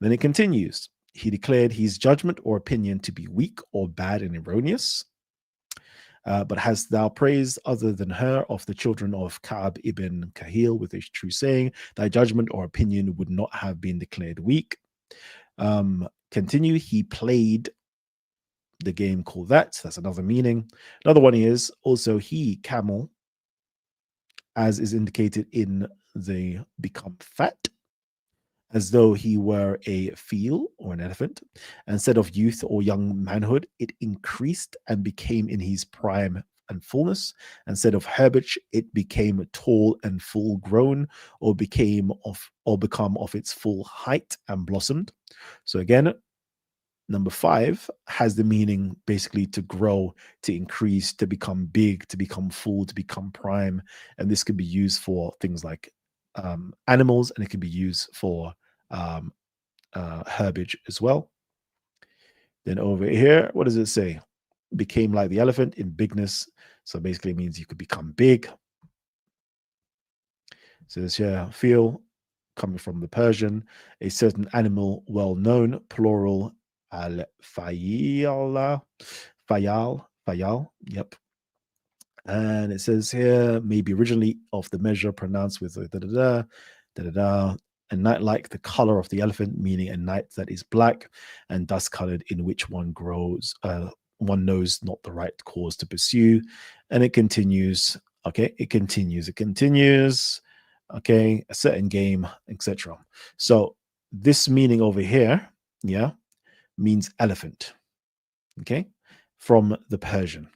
Then it continues. He declared his judgment or opinion to be weak or bad and erroneous. But hast thou praised other than her of the children of Ka'ab ibn Kahil with a true saying, thy judgment or opinion would not have been declared weak. Continue, he played the game called that. That's another meaning. Another one is also he, camel, as is indicated in the become fat, as though he were a feel or an elephant. Instead of youth or young manhood, it increased and became in his prime and fullness. Instead of herbage, it became tall and full grown, or become of its full height and blossomed. So again, number 5 has the meaning basically to grow, to increase, to become big, to become full, to become prime. And this could be used for things like animals, and it can be used for herbage as well. Then over here, what does it say? Became like the elephant in bigness. So basically it means you could become big. So this here, feel, coming from the Persian, a certain animal well known, plural, al-fayal, fayal, yep. And it says here, maybe originally of the measure pronounced with da-da-da, a night like the color of the elephant, meaning a night that is black and dust colored, in which one grows, one knows not the right cause to pursue, and it continues. Okay, it continues. Okay, a certain game, etc. So this meaning over here, yeah, means elephant. Okay, from the Persian.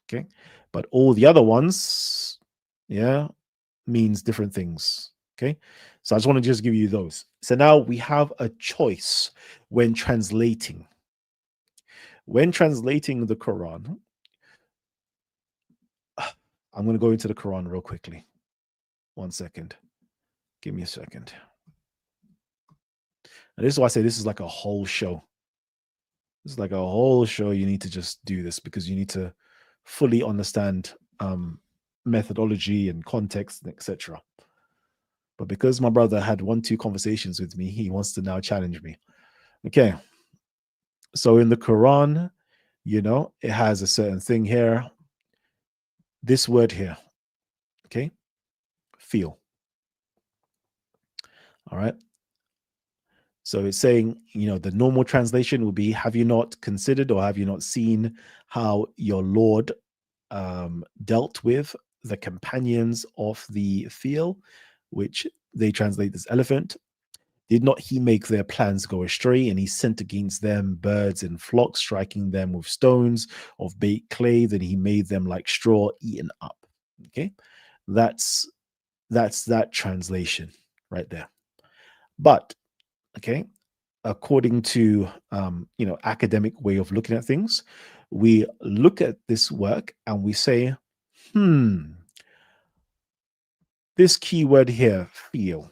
Okay, but all the other ones, yeah, means different things. Okay, so I just want to just give you those. So now we have a choice when translating. When translating the Quran, I'm going to go into the Quran real quickly. 1 second. Give me a second. And this is why I say this is like a whole show. This is like a whole show. You need to just do this because you need to fully understand methodology and context, etc. But because my brother had 1-2 conversations with me, he wants to now challenge me. Okay. So in the Quran, you know, it has a certain thing here. This word here, okay, feel. All right. So it's saying, you know, the normal translation will be, have you not considered or have you not seen how your Lord dealt with the companions of the feel, which they translate as elephant? Did not he make their plans go astray, and he sent against them birds in flocks, striking them with stones of baked clay, then he made them like straw eaten up. Okay, that's that translation right there. But okay, according to you know, academic way of looking at things, we look at this work and we say, this keyword here, feel,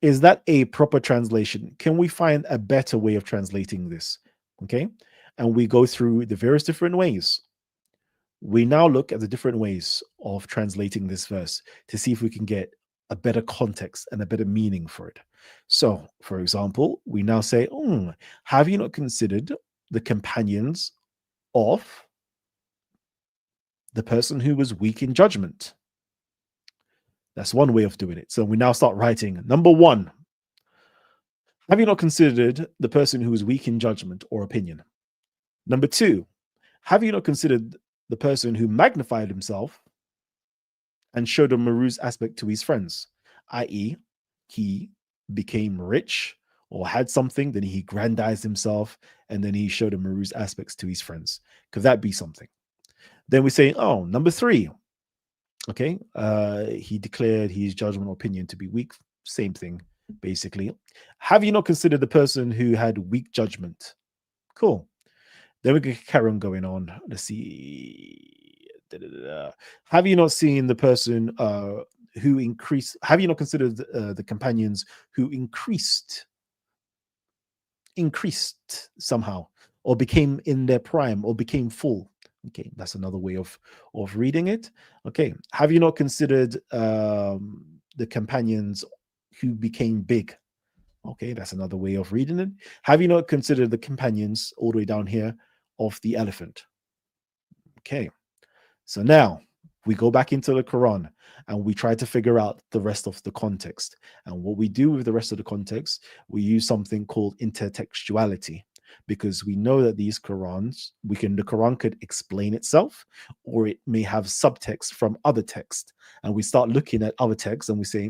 is that a proper translation? Can we find a better way of translating this? Okay, and we go through the various different ways. We now look at the different ways of translating this verse to see if we can get a better context and a better meaning for it. So, for example, we now say, have you not considered the companions of the person who was weak in judgment? That's one way of doing it. So we now start writing, number 1, have you not considered the person who was weak in judgment or opinion? Number 2, have you not considered the person who magnified himself and showed a morose aspect to his friends, i.e., he became rich or had something, then he grandized himself, and then he showed a morose aspects to his friends? Could that be something? Then we say, number 3, okay, he declared his judgment or opinion to be weak. Same thing, basically. Have you not considered the person who had weak judgment? Cool. Then we can carry on going on. Let's see. Have you not seen the person who increased? Have you not considered the companions who increased somehow, or became in their prime, or became full? Okay, that's another way of reading it. Okay, have you not considered the companions who became big? Okay, that's another way of reading it. Have you not considered the companions all the way down here of the elephant? Okay, so now we go back into the Quran and we try to figure out the rest of the context. And what we do with the rest of the context, we use something called intertextuality, because we know that these Qurans, the Quran could explain itself, or it may have subtext from other texts. And we start looking at other texts and we say,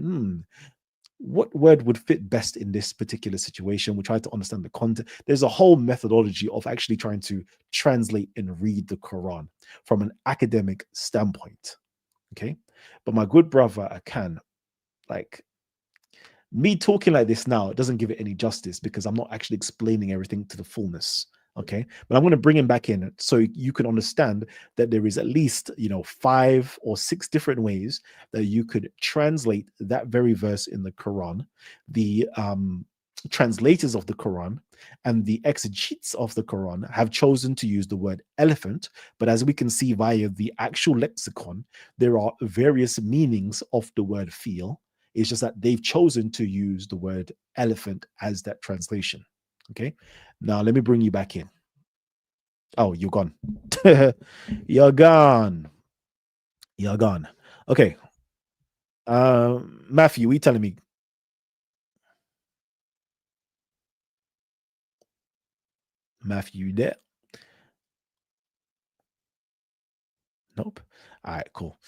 what word would fit best in this particular situation? We try to understand the content. There's a whole methodology of actually trying to translate and read the Quran from an academic standpoint. Okay. But my good brother Akan, like, me talking like this now, it doesn't give it any justice because I'm not actually explaining everything to the fullness. Okay, but I'm going to bring him back in so you can understand that there is at least, 5 or 6 different ways that you could translate that very verse in the Quran. The translators of the Quran and the exegetes of the Quran have chosen to use the word elephant, but as we can see via the actual lexicon, there are various meanings of the word feel. It's just that they've chosen to use the word elephant as that translation. Okay, now let me bring you back in. Oh, you're gone. You're gone. You're gone. Okay. Matthew, what are you telling me? Matthew, you there? Nope. All right, cool.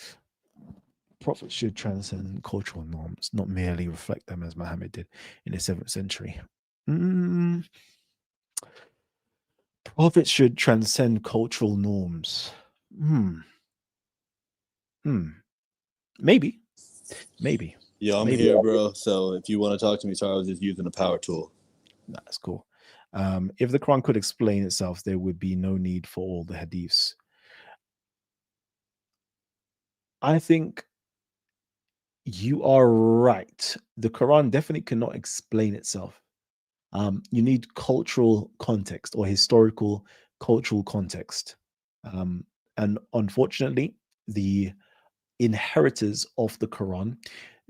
Prophets should transcend cultural norms, not merely reflect them as Muhammad did in the 7th century. Prophets should transcend cultural norms. Maybe. Yeah, I'm Maybe. here, bro. So if you want to talk to me, sorry, I was just using a power tool. That's cool. If the Quran could explain itself, there would be no need for all the hadiths. I think you are right. The Quran definitely cannot explain itself. You need cultural context or historical cultural context. And unfortunately, the inheritors of the Quran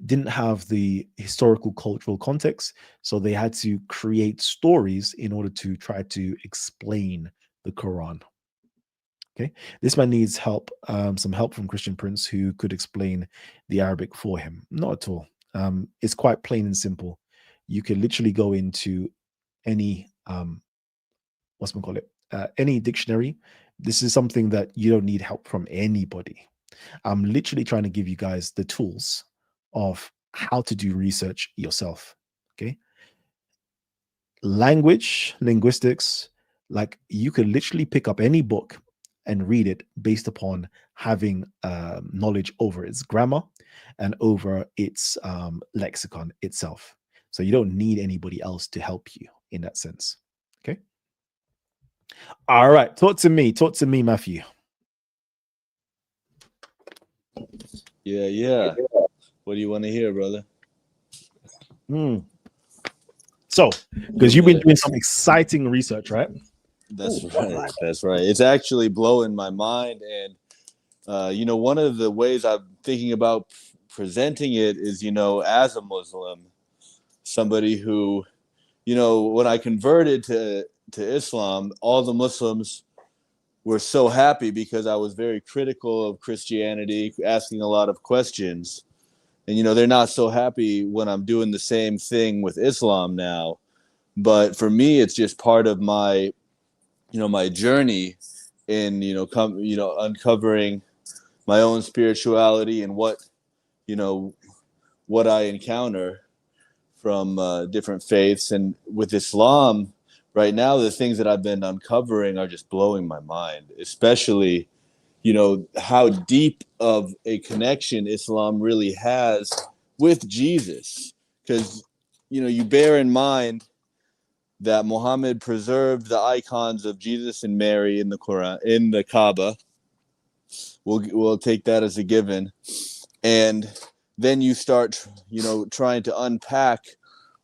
didn't have the historical cultural context, so they had to create stories in order to try to explain the Quran. Okay, this man needs help, some help from Christian Prince who could explain the Arabic for him. Not at all. It's quite plain and simple. You can literally go into any any dictionary. This is something that you don't need help from anybody. I'm literally trying to give you guys the tools of how to do research yourself. Okay, linguistics, like you can literally pick up any book and read it based upon having knowledge over its grammar and over its lexicon itself. So you don't need anybody else to help you in that sense. Okay. All right. Talk to me, Matthew. Yeah. What do you want to hear, brother? So, because you've been doing some exciting research, right? That's right. That's right. It's actually blowing my mind. And, one of the ways I'm thinking about presenting it is, as a Muslim, somebody who, when I converted to Islam, all the Muslims were so happy because I was very critical of Christianity, asking a lot of questions. And, they're not so happy when I'm doing the same thing with Islam now. But for me, it's just part of my my journey in uncovering my own spirituality and what I encounter from different faiths. And with Islam right now, the things that I've been uncovering are just blowing my mind, especially how deep of a connection Islam really has with Jesus. Because you bear in mind that Muhammad preserved the icons of Jesus and Mary in the Quran, in the Kaaba. We'll take that as a given. And then you start, trying to unpack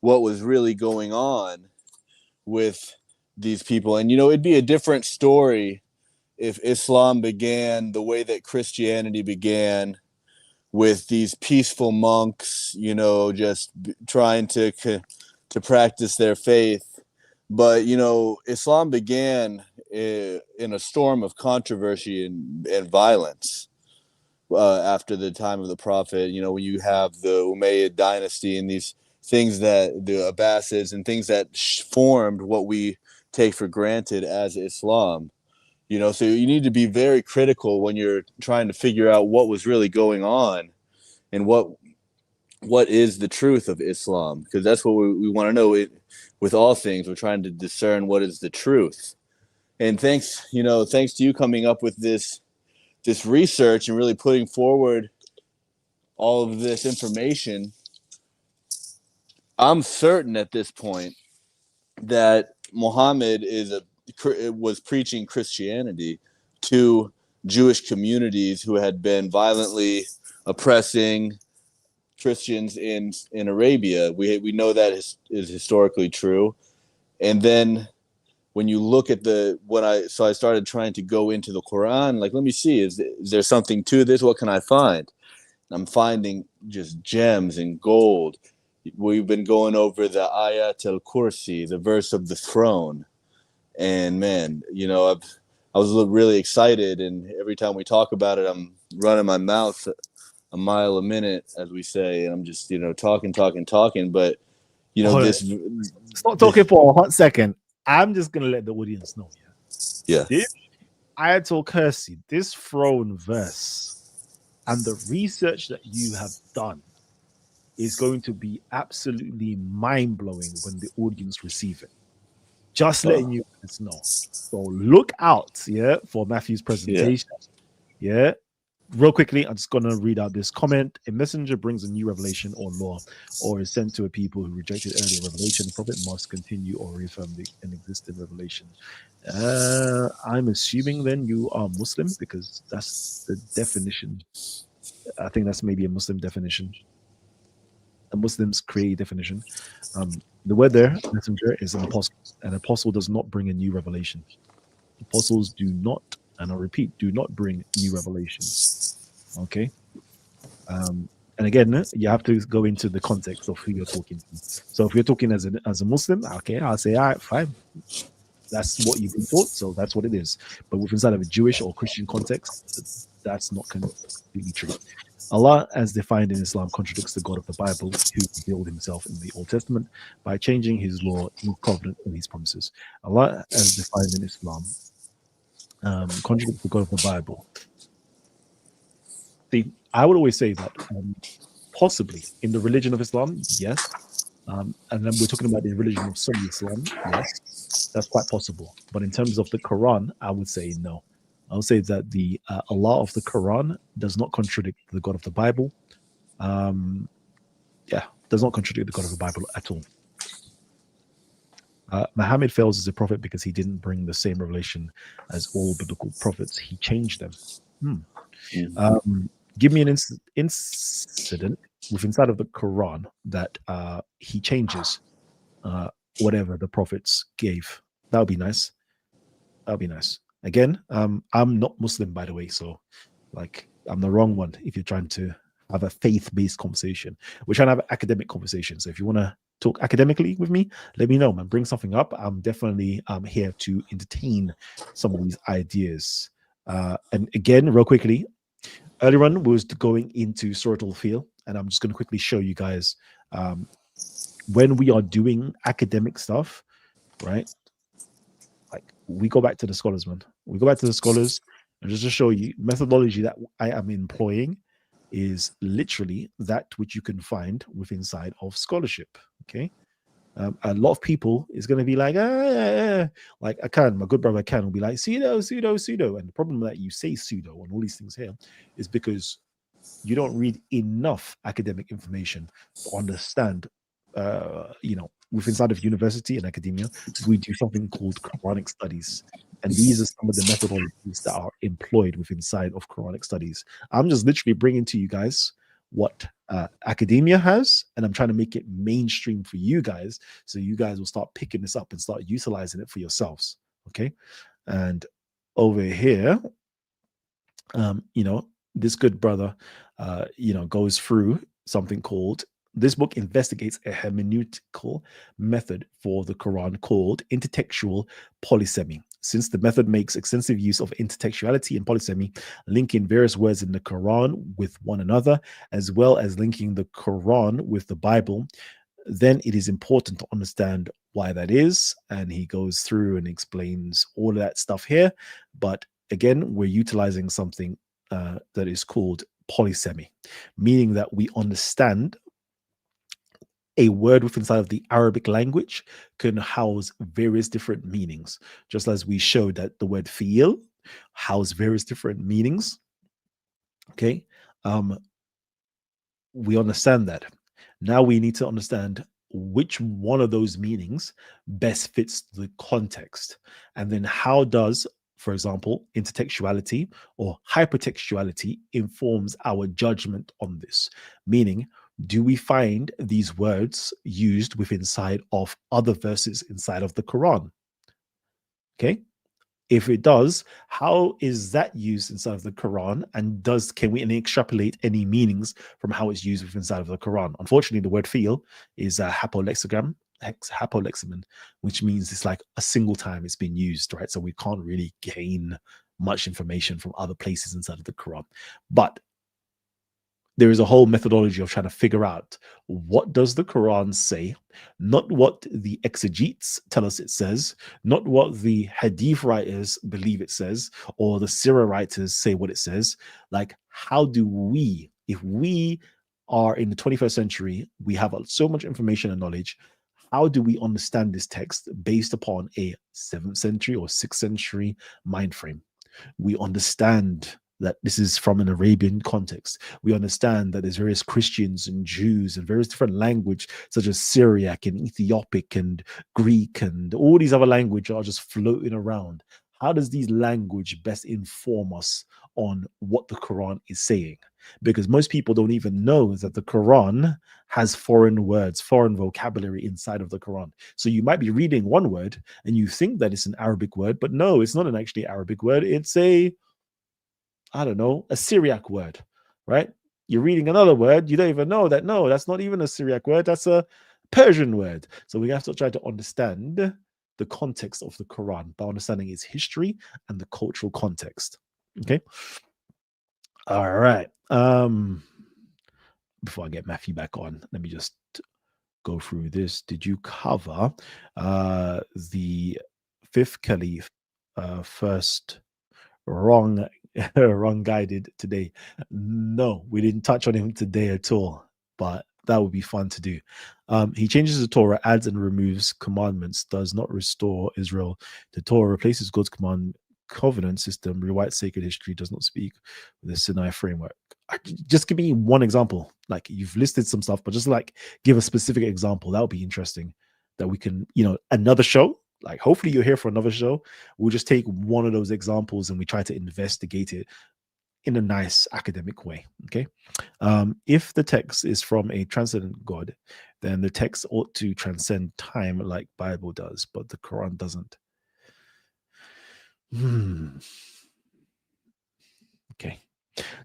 what was really going on with these people. And, it'd be a different story if Islam began the way that Christianity began, with these peaceful monks, just trying to practice their faith. But, Islam began in a storm of controversy and violence after the time of the Prophet. When you have the Umayyad dynasty and these things that the Abbasids and things that formed what we take for granted as Islam. So you need to be very critical when you're trying to figure out what was really going on and what is the truth of Islam, because that's what we want to know. With all things, we're trying to discern what is the truth. And thanks to you coming up with this research and really putting forward all of this information, I'm certain at this point that Muhammad was preaching Christianity to Jewish communities who had been violently oppressing Christians in Arabia. We know that is historically true. And then when you look at I started trying to go into the Quran, like, let me see, is there something to this? What can I find? I'm finding just gems and gold. We've been going over the Ayat al-Kursi, the verse of the throne. And man, I was really excited. And every time we talk about it, I'm running my mouth a mile a minute, as we say. And I'm just, talking. But, Stop talking for a hot second. I'm just going to let the audience know. Yeah. Ayatul Kursi, this throne verse and the research that you have done is going to be absolutely mind-blowing when the audience receive it. Just letting you guys know. So look out, yeah, for Matthew's presentation. Yeah. Real quickly, I'm just gonna read out this comment. A messenger brings a new revelation or law, or is sent to a people who rejected earlier revelation. The prophet must continue or reaffirm an existing revelation. I'm assuming then you are Muslim because that's the definition. I think that's maybe a Muslim definition. A Muslim's created definition. The word there, messenger, is an apostle. An apostle does not bring a new revelation. Apostles do not, and I repeat, do not bring new revelations. Okay. And again, you have to go into the context of who you're talking to. So if you're talking as a Muslim, okay, I'll say, all right, fine. That's what you've been taught, so that's what it is. But with inside of a Jewish or Christian context, that's not completely true. Allah, as defined in Islam, contradicts the God of the Bible, who revealed himself in the Old Testament by changing his law, in covenant, and his promises. Allah, as defined in Islam, contradicts the God of the Bible. See, I would always say that possibly in the religion of Islam, yes. And then we're talking about the religion of Sunni Islam, yes, that's quite possible. But in terms of the Quran, I would say no. I would say that the Allah of the Quran does not contradict the God of the Bible. Does not contradict the God of the Bible at all. Muhammad fails as a prophet because he didn't bring the same revelation as all biblical prophets. He changed them. Give me an incident with inside of the Quran that he changes whatever the prophets gave. That would be nice. That would be nice. Again, I'm not Muslim, by the way, so like I'm the wrong one if you're trying to have a faith-based conversation. We're trying to have an academic conversation. So if you want to talk academically with me, let me know, man. Bring something up. I'm definitely here to entertain some of these ideas. And again, real quickly, earlier on was going into Surah Al-Fil, and I'm just going to quickly show you guys when we are doing academic stuff, right? Like we go back to the scholars, man. We go back to the scholars, and just to show you methodology that I am employing is literally that which you can find within inside of scholarship. Okay. A lot of people is going to be like, like my good brother Akan will be like, pseudo. And the problem that you say pseudo and all these things here is because you don't read enough academic information to understand, within inside of university and academia, we do something called Quranic studies. And these are some of the methodologies that are employed within inside of Quranic studies. I'm just literally bringing to you guys what academia has, and I'm trying to make it mainstream for you guys, so you guys will start picking this up and start utilizing it for yourselves. Okay. And over here, this good brother goes through something called, this book investigates a hermeneutical method for the Quran called intertextual polysemy. Since the method makes extensive use of intertextuality and polysemy, linking various words in the Quran with one another, as well as linking the Quran with the Bible, then it is important to understand why that is. And he goes through and explains all of that stuff here. But again, we're utilizing something that is called polysemy, meaning that we understand a word within inside of the Arabic language can house various different meanings, just as we showed that the word feel house various different meanings. Okay. We understand that. Now we need to understand which one of those meanings best fits the context. And then how does, for example, intertextuality or hypertextuality informs our judgment on this? Meaning, do we find these words used within inside of other verses inside of the Quran? Okay. If it does, how is that used inside of the Quran? And can we extrapolate any meanings from how it's used within inside of the Quran? Unfortunately, the word feel is a hapolexicon, which means it's like a single time it's been used, right? So we can't really gain much information from other places inside of the Quran. But there is a whole methodology of trying to figure out what does the Quran say, not what the exegetes tell us it says, not what the hadith writers believe it says, or the Sirah writers say what it says. Like, how do we, if we are in the 21st century, we have so much information and knowledge, how do we understand this text based upon a 7th century or 6th century mind frame? We understand that this is from an Arabian context. We understand that there's various Christians and Jews and various different language, such as Syriac and Ethiopic and Greek and all these other languages are just floating around. How does these language best inform us on what the Quran is saying? Because most people don't even know that the Quran has foreign words, foreign vocabulary inside of the Quran. So you might be reading one word and you think that it's an Arabic word, but no, it's not an actually Arabic word. It's I don't know, a Syriac word, right? You're reading another word, you don't even know that, no, that's not even a Syriac word, that's a Persian word. So we have to try to understand the context of the Quran by understanding its history and the cultural context. Okay. All right. Before I get Matthew back on, let me just go through this. Did you cover the fifth caliph first wrong wrong guided today? No, we didn't touch on him today at all, but that would be fun to do. He changes the Torah, adds and removes commandments, does not restore Israel. The Torah replaces God's covenant system, rewrites sacred history, does not speak with the Sinai framework. Just give me one example. Like, you've listed some stuff, but just like give a specific example. That would be interesting, that we can, another show, like hopefully you're here for another show. We'll just take one of those examples and we try to investigate it in a nice academic way. Okay. If the text is from a transcendent God, then the text ought to transcend time like Bible does, but the Quran doesn't. Okay.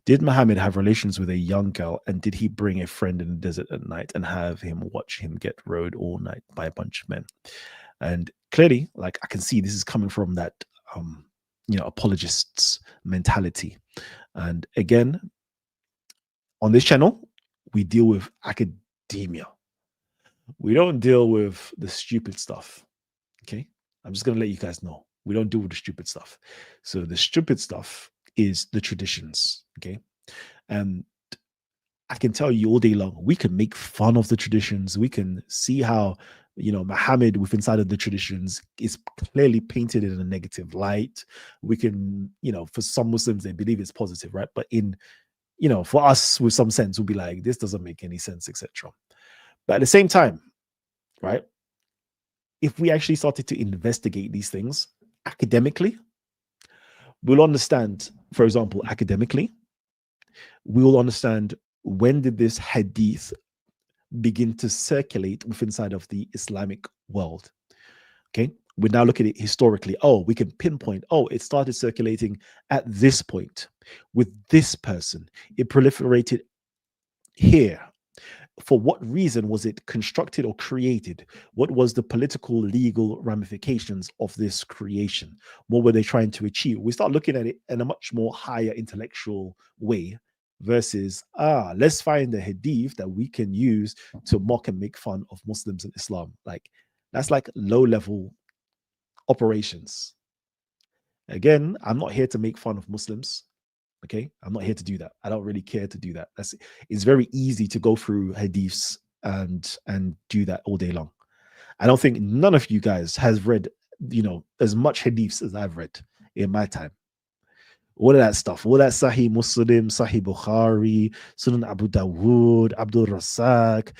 Did Muhammad have relations with a young girl, and did he bring a friend in the desert at night and have him watch him get rode all night by a bunch of men? And clearly, like, I can see this is coming from that apologists mentality. And again, on this channel, we deal with academia. We don't deal with the stupid stuff. Okay. I'm just gonna let you guys know. We don't deal with the stupid stuff. So the stupid stuff is the traditions. Okay. And I can tell you all day long, we can make fun of the traditions. We can see how, Muhammad within inside of the traditions is clearly painted in a negative light. We can, for some Muslims, they believe it's positive, right? But for us with some sense, we'll be like, this doesn't make any sense, etc. But at the same time, right, if we actually started to investigate these things academically, we'll understand, for example, academically, we will understand, when did this hadith begin to circulate within inside of the Islamic world? Okay. We now look at it historically. Oh, we can pinpoint, it started circulating at this point with this person. It proliferated here. For what reason was it constructed or created? What was the political, legal ramifications of this creation? What were they trying to achieve? We start looking at it in a much more higher intellectual way versus, let's find a hadith that we can use to mock and make fun of Muslims and Islam. Like, that's like low level operations. Again, I'm not here to make fun of Muslims. Okay, I'm not here to do that. I don't really care to do that. It's very easy to go through hadiths and do that all day long. I don't think none of you guys has read, as much hadiths as I've read in my time. All of that stuff, all that Sahih Muslim, Sahih Bukhari, Sunan Abu Dawood, Abdul Razzaq,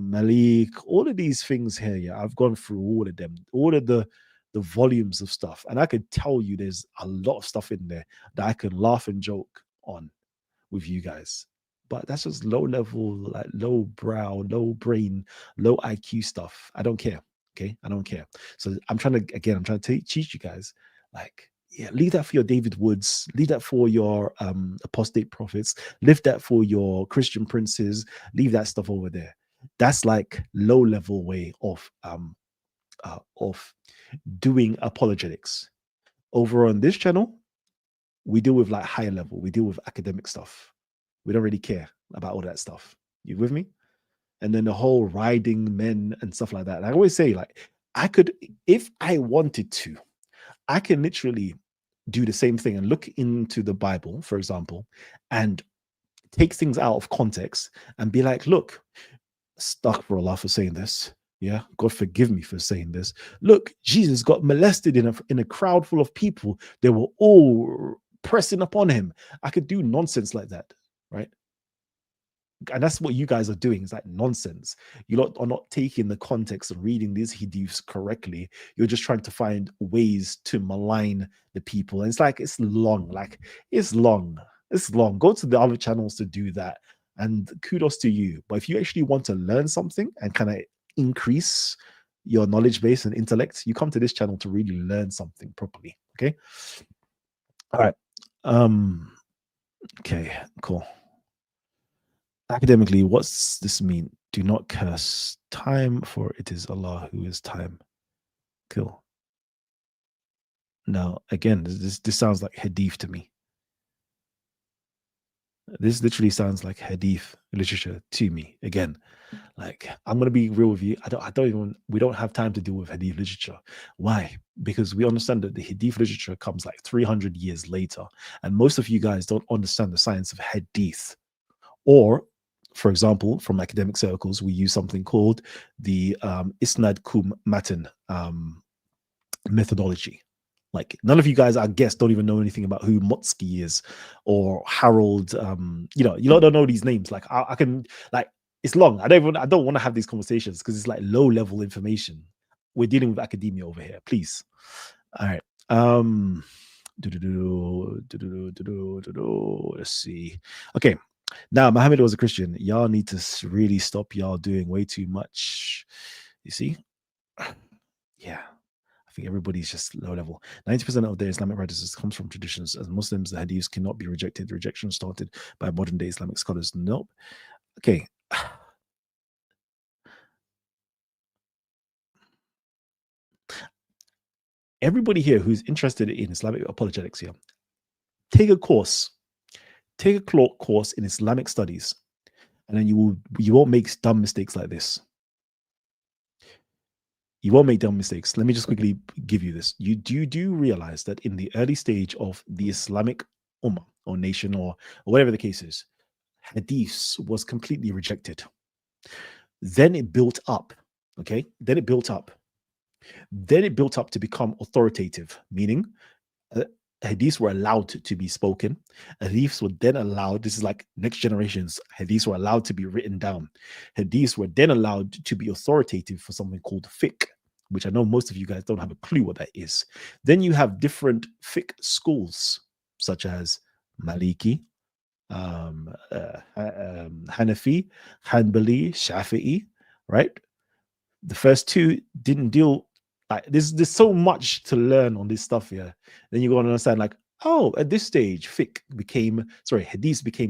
Malik, all of these things here. Yeah, I've gone through all of them, all of the volumes of stuff, and I could tell you there's a lot of stuff in there that I can laugh and joke on with you guys. But that's just low level, like low brow, low brain, low IQ stuff. I don't care. Okay, I don't care. So I'm trying to teach you guys, like, yeah, leave that for your David Woods, leave that for your apostate prophets, leave that for your Christian princes, leave that stuff over there. That's like low level way of doing apologetics. Over on this channel, we deal with like higher level, we deal with academic stuff. We don't really care about all that stuff. You with me? And then the whole riding men and stuff like that. And I always say, like, I could, if I wanted to, I can literally do the same thing and look into the Bible, for example, and take things out of context and be like, look, astaghfirullah for saying this. Yeah, God forgive me for saying this. Look, Jesus got molested in a crowd full of people. They were all pressing upon him. I could do nonsense like that, right? And that's what you guys are doing. It's like nonsense. You lot are not taking the context and reading these hadiths correctly. You're just trying to find ways to malign the people. And it's like, it's long. Like, it's long. It's long. Go to the other channels to do that. And kudos to you. But if you actually want to learn something and kind of increase your knowledge base and intellect, you come to this channel to really learn something properly. Okay. All right. Okay, cool. Academically, what's this mean? Do not curse time, for it is Allah who is time. Cool. Now, again, this sounds like hadith to me. This literally sounds like hadith literature to me. Again, like, I'm gonna be real with you. We don't have time to deal with hadith literature. Why? Because we understand that the hadith literature comes like 300 years later, and most of you guys don't understand the science of hadith. Or, for example, from academic circles, we use something called the Isnad Kum Matan methodology. Like, none of you guys, I guess, don't even know anything about who Motsky is or Harold. You don't know these names. Like, I can, like, it's long. I don't want to have these conversations because it's like low level information. We're dealing with academia over here, please. All right. Let's see. Okay. Now, Muhammad was a Christian. Y'all need to really stop y'all doing way too much. You see? Yeah. I think everybody's just low level. 90% of their Islamic practices comes from traditions. As Muslims, the hadiths cannot be rejected. The rejection started by modern day Islamic scholars. Nope. Okay. Everybody here who's interested in Islamic apologetics here, take a course. Take a course in Islamic studies, and then you won't make dumb mistakes like this. You won't make dumb mistakes. Let me just quickly give you this. You do realize that in the early stage of the Islamic ummah or nation or whatever the case is, hadiths was completely rejected. Then it built up. Okay. Then it built up to become authoritative, meaning hadiths were allowed to be spoken. Hadiths were then allowed, this is like next generations, hadiths were allowed to be written down. Hadiths were then allowed to be authoritative for something called fiqh, which I know most of you guys don't have a clue what that is. Then you have different fiqh schools, such as Maliki, Hanafi, Hanbali, Shafi'i, right? The first two didn't deal, like, there's so much to learn on this stuff here. Then you go on and understand, like, oh, at this stage, hadith became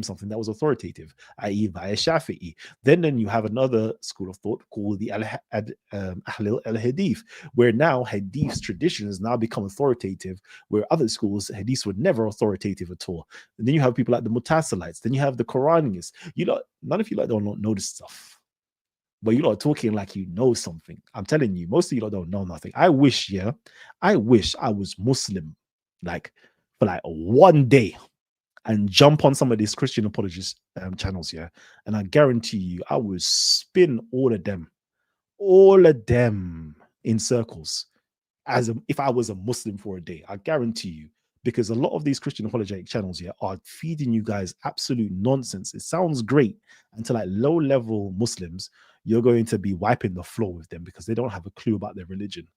something that was authoritative, i.e. via Shafi'i. Then you have another school of thought called the Ahlul al-Hadith, where now hadith's traditions now become authoritative, where other schools, hadiths were never authoritative at all. And then you have people like the Mutasilites, then you have the Quranists. None of you like don't know this stuff. But you lot are talking like you know something. I'm telling you, most of you lot don't know nothing. I wish I was Muslim, like, for like one day, and jump on some of these Christian apologist channels here, and I guarantee you, I would spin all of them in circles, if I was a Muslim for a day. I guarantee you, because a lot of these Christian apologetic channels here are feeding you guys absolute nonsense. It sounds great until, like, low-level Muslims, you're going to be wiping the floor with them because they don't have a clue about their religion.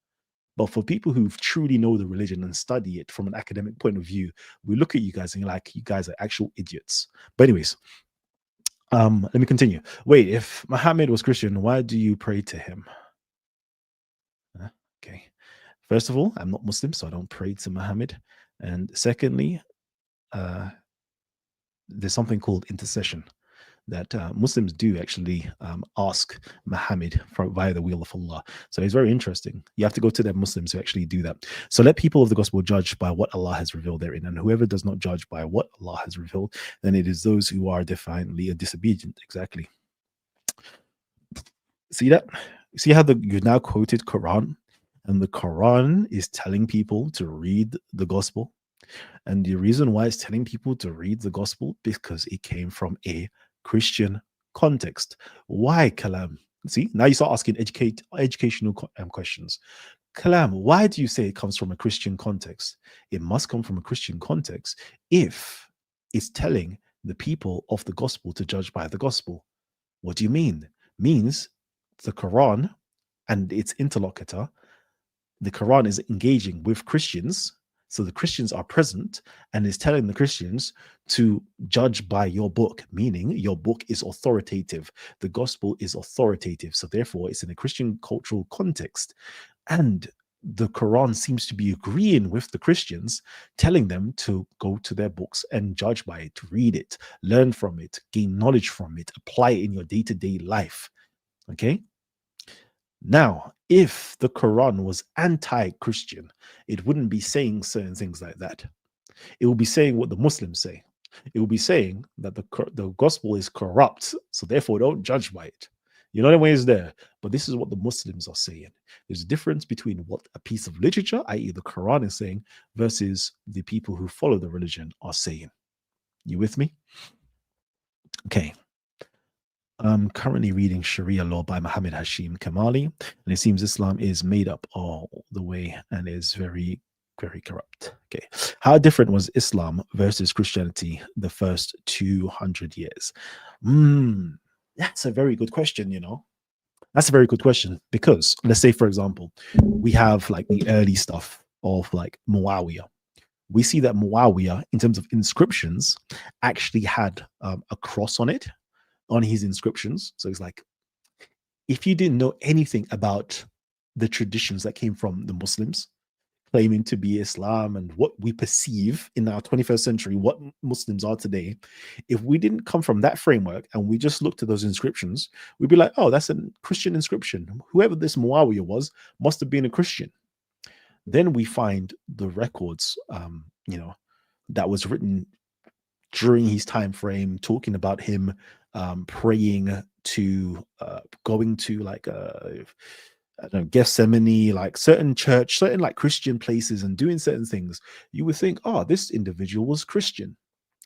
But for people who truly know the religion and study it from an academic point of view, we look at you guys and you're like, you guys are actual idiots. But anyways, let me continue. Wait, if Muhammad was Christian, why do you pray to him? Okay. First of all, I'm not Muslim, so I don't pray to Muhammad. And secondly, there's something called intercession. that Muslims do actually ask Muhammad via the wheel of Allah. So it's very interesting. You have to go to the Muslims who actually do that. So let people of the gospel judge by what Allah has revealed therein. And whoever does not judge by what Allah has revealed, then it is those who are defiantly disobedient. Exactly. See that? See how you now quoted Quran, and the Quran is telling people to read the gospel. And the reason why it's telling people to read the gospel because it came from a Christian context. Why, Kalam? See, now you start asking educational questions. Kalam, why do you say it comes from a Christian context? It must come from a Christian context if it's telling the people of the gospel to judge by the gospel. What do you mean? Means the Quran and its interlocutor, the Quran is engaging with Christians. So the Christians are present and is telling the Christians to judge by your book, meaning your book is authoritative. The gospel is authoritative. So therefore, it's in a Christian cultural context. And the Quran seems to be agreeing with the Christians, telling them to go to their books and judge by it, read it, learn from it, gain knowledge from it, apply it in your day-to-day life. Okay? Now, if the Quran was anti-Christian, it wouldn't be saying certain things like that. It will be saying what the Muslims say. It will be saying that the gospel is corrupt, so therefore don't judge by it. You know the way is there. But this is what the Muslims are saying. There's a difference between what a piece of literature, i.e. the Quran, is saying versus the people who follow the religion are saying. You with me? Okay. I'm currently reading Sharia law by Muhammad Hashim Kamali, and it seems Islam is made up all the way and is very, very corrupt. Okay. How different was Islam versus Christianity the first 200 years? That's a very good question, you know. That's a very good question because let's say, for example, we have like the early stuff of like Muawiyah. We see that Muawiyah, in terms of inscriptions, actually had a cross on it, on his inscriptions. So it's like, if you didn't know anything about the traditions that came from the Muslims, claiming to be Islam and what we perceive in our 21st century, what Muslims are today, if we didn't come from that framework and we just looked at those inscriptions, we'd be like, oh, that's a Christian inscription. Whoever this Muawiyah was must have been a Christian. Then we find the records, that was written during his time frame, talking about him praying to going to like I don't know, Gethsemane, like certain church, certain like Christian places and doing certain things. You would think, oh, this individual was Christian,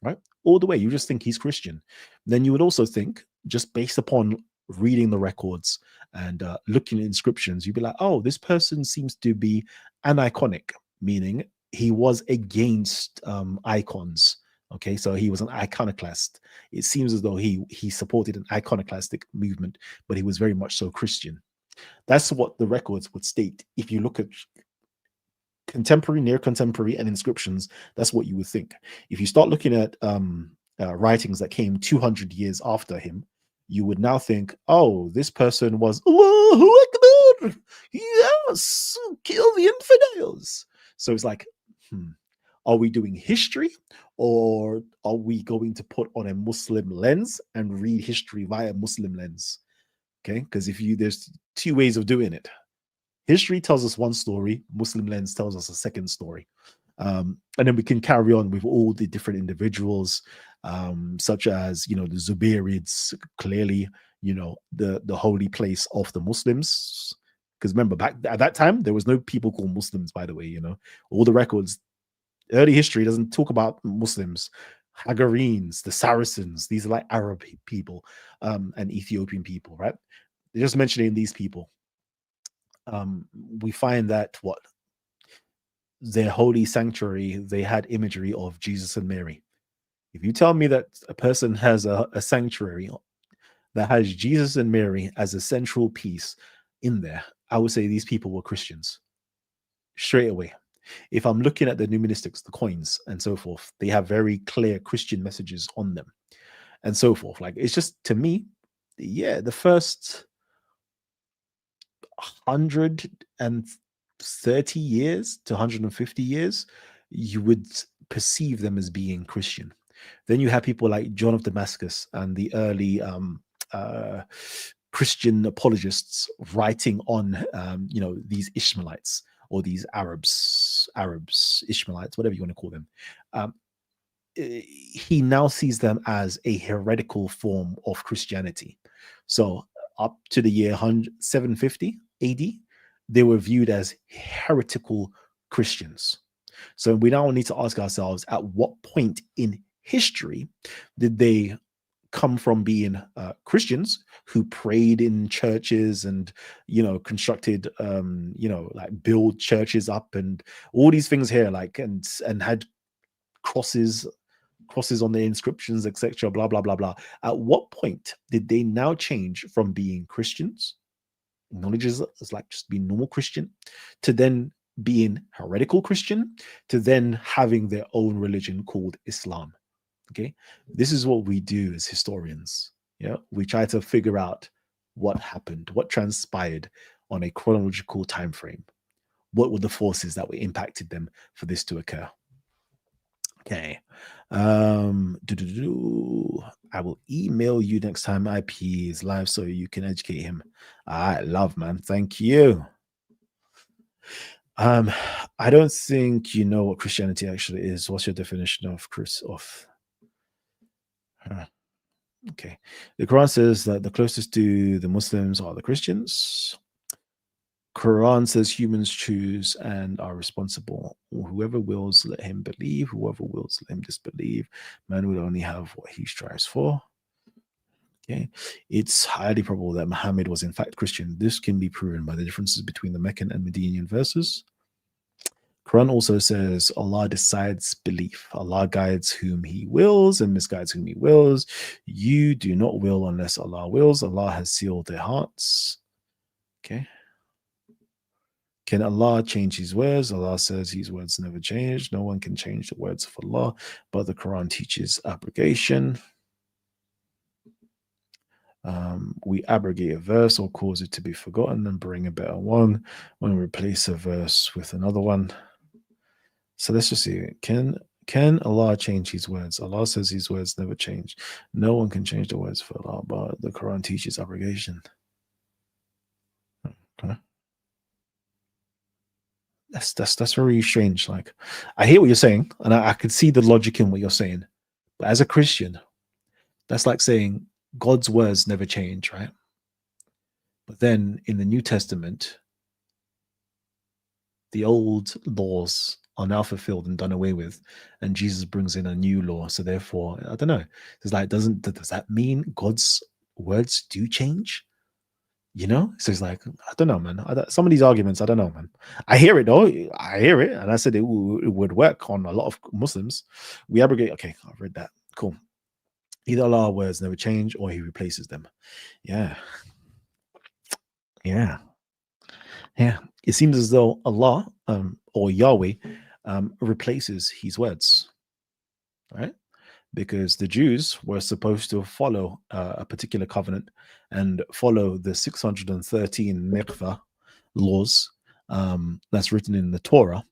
right? All the way. You just think he's Christian. Then you would also think, just based upon reading the records and looking at inscriptions, you'd be like, oh, this person seems to be aniconic, meaning he was against icons. Okay, so he was an iconoclast. It seems as though he supported an iconoclastic movement, but he was very much so Christian. That's what the records would state. If you look at contemporary, near contemporary, and inscriptions, that's what you would think. If you start looking at writings that came 200 years after him, you would now think, oh, this person was Allahu Akbar, yes, kill the infidels. So it's like, are we doing history, or are we going to put on a Muslim lens and read history via Muslim lens? Okay, because there's two ways of doing it. History tells us one story, Muslim lens tells us a second story. And then we can carry on with all the different individuals, such as, the Zubairids, clearly, the holy place of the Muslims. Because remember, back at that time, there was no people called Muslims, by the way, all the records, early history doesn't talk about Muslims. Hagarenes, the Saracens, these are like Arab people and Ethiopian people, right? They're just mentioning these people. We find that their holy sanctuary, they had imagery of Jesus and Mary. If you tell me that a person has a sanctuary that has Jesus and Mary as a central piece in there, I would say these people were Christians straight away. If I'm looking at the numismatics, the coins and so forth, they have very clear Christian messages on them and so forth. Like, it's just, to me, the first 130 years to 150 years, you would perceive them as being Christian. Then you have people like John of Damascus and the early Christian apologists writing on, these Ishmaelites or these Arabs, Ishmaelites, whatever you want to call them. He now sees them as a heretical form of Christianity. So up to the year 750 AD, they were viewed as heretical Christians. So we now need to ask ourselves, at what point in history did they come from being Christians who prayed in churches and, constructed, like build churches up and all these things here, like, and had crosses on the inscriptions, etc., blah blah blah blah. At what point did they now change from being Christians, knowledge is like just being normal Christian, to then being heretical Christian, to then having their own religion called Islam? Okay, this is what we do as historians. Yeah, we try to figure out what happened, what transpired on a chronological time frame. What were the forces that were impacted them for this to occur? Okay. I will email you next time IP is live so you can educate him. I love, man. Thank you. I don't think you know what Christianity actually is. What's your definition of Okay. The Quran says that the closest to the Muslims are the Christians. Quran says humans choose and are responsible. Whoever wills, let him believe. Whoever wills, let him disbelieve. Man will only have what he strives for. Okay. It's highly probable that Muhammad was in fact Christian. This can be proven by the differences between the Meccan and Medinian verses. Quran also says Allah decides belief. Allah guides whom he wills and misguides whom he wills. You do not will unless Allah wills. Allah has sealed their hearts. Okay. Can Allah change his words? Allah says his words never change. No one can change the words of Allah, but the Quran teaches abrogation. We abrogate a verse or cause it to be forgotten and bring a better one when we replace a verse with another one. So let's just see. Can Allah change his words? Allah says his words never change. No one can change the words for Allah, but the Quran teaches abrogation. Okay. That's very strange. Like, I hear what you're saying, and I could see the logic in what you're saying. But as a Christian, that's like saying God's words never change, right? But then in the New Testament, the old laws are now fulfilled and done away with, and Jesus brings in a new law. So therefore, I don't know. It's like, does that mean God's words do change? So it's like, I don't know, man. Some of these arguments, I don't know, man. I hear it though. I hear it, and I said it would work on a lot of Muslims. We abrogate. Okay, I've read that. Cool. Either Allah's words never change, or He replaces them. Yeah. It seems as though Allah or Yahweh replaces His words, right? Because the Jews were supposed to follow a particular covenant and follow the 613 mikvah laws that's written in the Torah.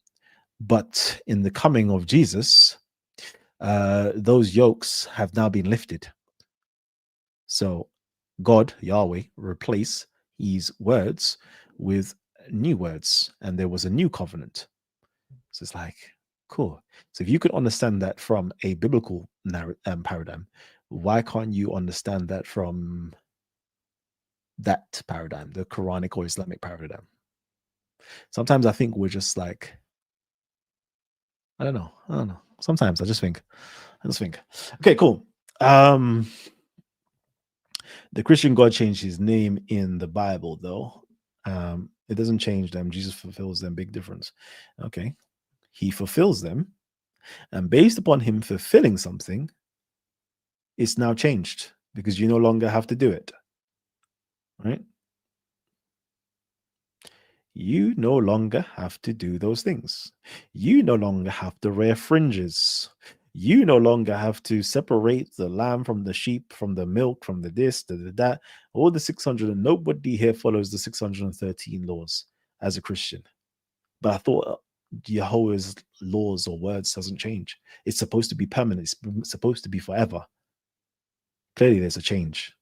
But in the coming of Jesus, those yokes have now been lifted. So God, Yahweh, replaced his words with new words, and there was a new covenant. So it's like, cool. So if you could understand that from a biblical paradigm, why can't you understand that from that paradigm, the Quranic or Islamic paradigm? Sometimes I think we're just like, I don't know. Sometimes I just think. Okay, cool. The Christian God changed his name in the Bible, though. It doesn't change them. Jesus fulfills them. Big difference. Okay. He fulfills them. And based upon him fulfilling something, it's now changed because you no longer have to do it. Right? You no longer have to do those things. You no longer have to wear fringes. You no longer have to separate the lamb from the sheep, from the milk, from the this, that. All the 600, and nobody here follows the 613 laws as a Christian. But I thought Jehovah's laws or words doesn't change. It's supposed to be permanent. It's supposed to be forever. Clearly, there's a change.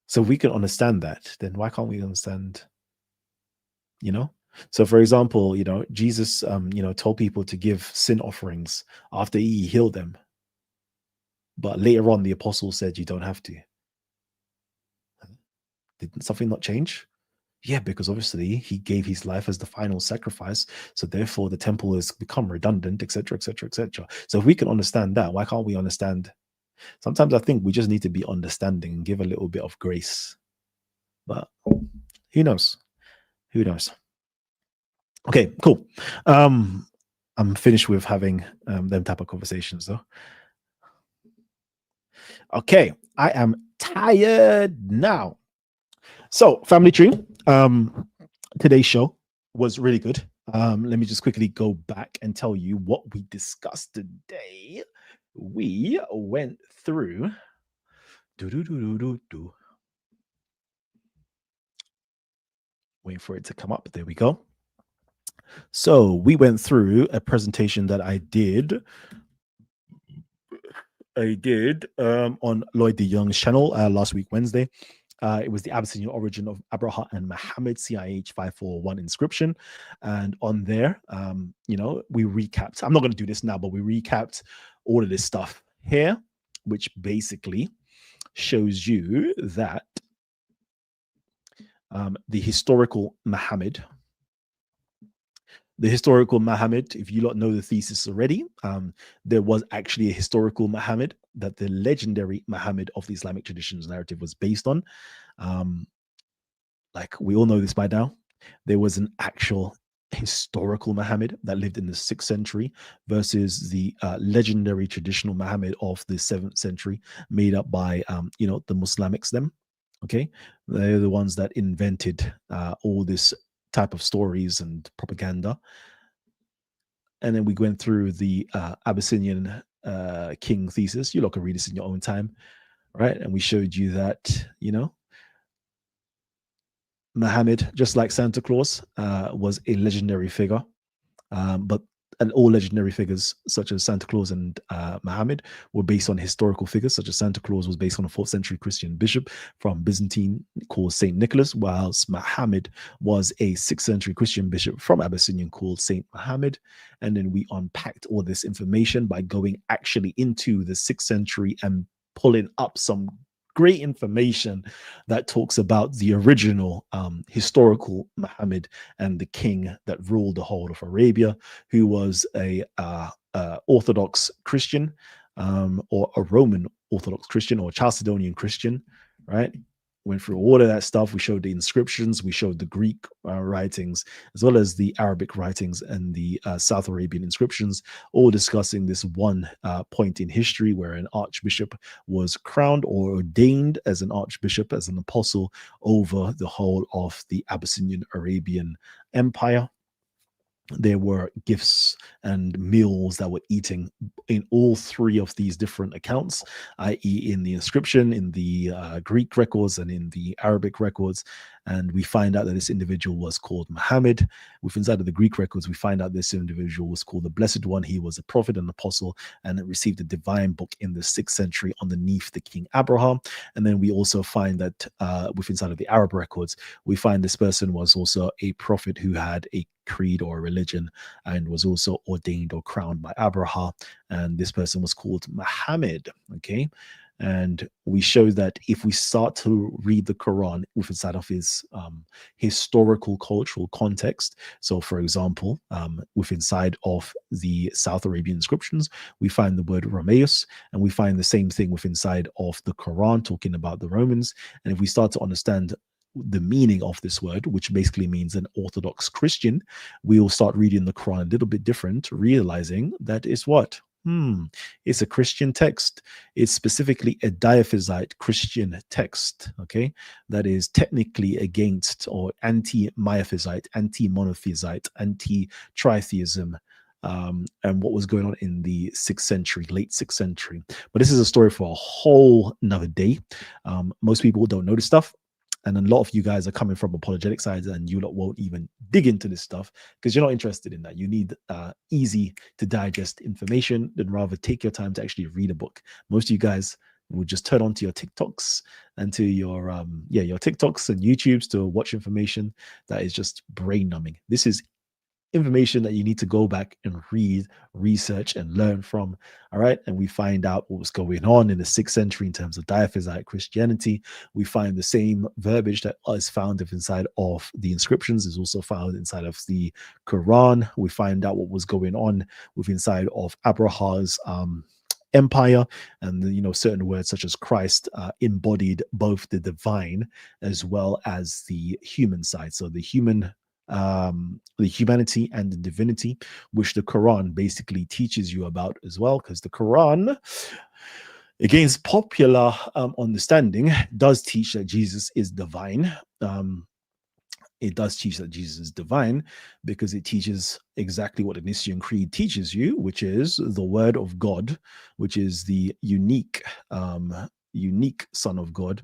So if we can understand that, then why can't we understand, you know? So for example, Jesus, told people to give sin offerings after he healed them. But later on, the apostle said you don't have to. Did something not change? Yeah, because obviously he gave his life as the final sacrifice. So therefore the temple has become redundant, etc., etc., etc. So if we can understand that, why can't we understand? Sometimes I think we just need to be understanding and give a little bit of grace. But who knows? Who knows? Okay, cool. I'm finished with having them type of conversations though. Okay, I am tired now. So, family tree. Today's show was really good. Let me just quickly go back and tell you what we discussed today. We went through. Wait for it to come up. There we go. So we went through a presentation that I did on Lloyd de Young's channel last week, Wednesday. It was the Abyssinian origin of Abraha and Muhammad, CIH 541 inscription. And on there, we recapped. I'm not going to do this now, but we recapped all of this stuff here, which basically shows you that the historical Muhammad, if you lot know the thesis already, there was actually a historical Muhammad that the legendary Muhammad of the Islamic traditions narrative was based on. Like we all know this by now, there was an actual historical Muhammad that lived in the 6th century versus the legendary traditional Muhammad of the 7th century made up by, the Muslimics them. Okay, they're the ones that invented all this type of stories and propaganda. And then we went through the Abyssinian king thesis. You lot can read this in your own time, right? And we showed you that, Muhammad, just like Santa Claus, was a legendary figure. And all legendary figures, such as Santa Claus and Muhammad, were based on historical figures, such as Santa Claus was based on a 4th century Christian bishop from Byzantine called Saint Nicholas, whilst Muhammad was a 6th century Christian bishop from Abyssinian called Saint Muhammad. And then we unpacked all this information by going actually into the 6th century and pulling up some great information that talks about the original historical Muhammad and the king that ruled the whole of Arabia, who was a Orthodox Christian, or a Roman Orthodox Christian, or Chalcedonian Christian, right? Went through all of that stuff. We showed the inscriptions, we showed the Greek writings, as well as the Arabic writings and the South Arabian inscriptions, all discussing this one point in history where an archbishop was crowned or ordained as an archbishop, as an apostle over the whole of the Abyssinian Arabian Empire. There were gifts and meals that were eating in all three of these different accounts, i.e. in the inscription, in the Greek records, and in the Arabic records. And we find out that this individual was called Muhammad. Inside of the Greek records, we find out this individual was called the Blessed One. He was a prophet and apostle, and received a divine book in the 6th century underneath the King Abraham. And then we also find that inside of the Arab records, we find this person was also a prophet who had a creed or religion and was also ordained or crowned by Abraham. And this person was called Muhammad. Okay. And we show that if we start to read the Quran inside of his historical cultural context, so for example, inside of the South Arabian inscriptions, we find the word Romaeus, and we find the same thing inside of the Quran talking about the Romans. And if we start to understand the meaning of this word, which basically means an Orthodox Christian, we will start reading the Quran a little bit different, realizing that it's what? It's a Christian text. It's specifically a diaphysite Christian text, okay? That is technically against or anti-miaphysite, anti-monophysite, anti-tritheism, and what was going on in the 6th century, late 6th century. But this is a story for a whole nother day. Most people don't know this stuff. And a lot of you guys are coming from apologetic sides, and you lot won't even dig into this stuff because you're not interested in that. You need easy to digest information, then rather take your time to actually read a book. Most of you guys will just turn on to your TikToks and to your your TikToks and YouTubes to watch information that is just brain numbing. This is information that you need to go back and read, research, and learn from. All right. And we find out what was going on in the 6th century in terms of diaphysite Christianity. We find the same verbiage that is found inside of the inscriptions is also found inside of the Quran. We find out what was going on with inside of Abraha's empire, and certain words such as Christ embodied both the divine as well as the human side. So the humanity and the divinity, which the Quran basically teaches you about as well, because the Quran, against popular understanding, does teach that Jesus is divine. It does teach that Jesus is divine because it teaches exactly what the Nicene Creed teaches you, which is the Word of God, which is the unique Son of God.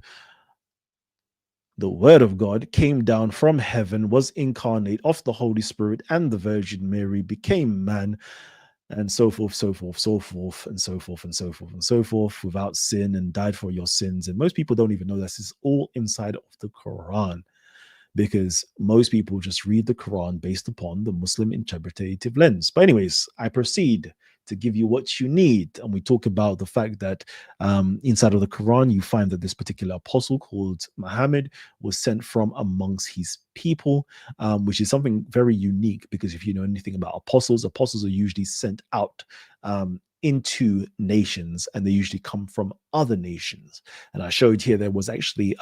The Word of God came down from heaven, was incarnate of the Holy Spirit and the Virgin Mary, became man, and so forth, so forth, so forth, and so forth, and so forth, and so forth, without sin, and died for your sins. And most people don't even know this is all inside of the Quran, because most people just read the Quran based upon the Muslim interpretative lens. But anyways, I proceed to give you what you need. And we talk about the fact that inside of the Quran, you find that this particular apostle called Muhammad was sent from amongst his people, which is something very unique, because if you know anything about apostles are usually sent out into nations, and they usually come from other nations. And I showed here there was actually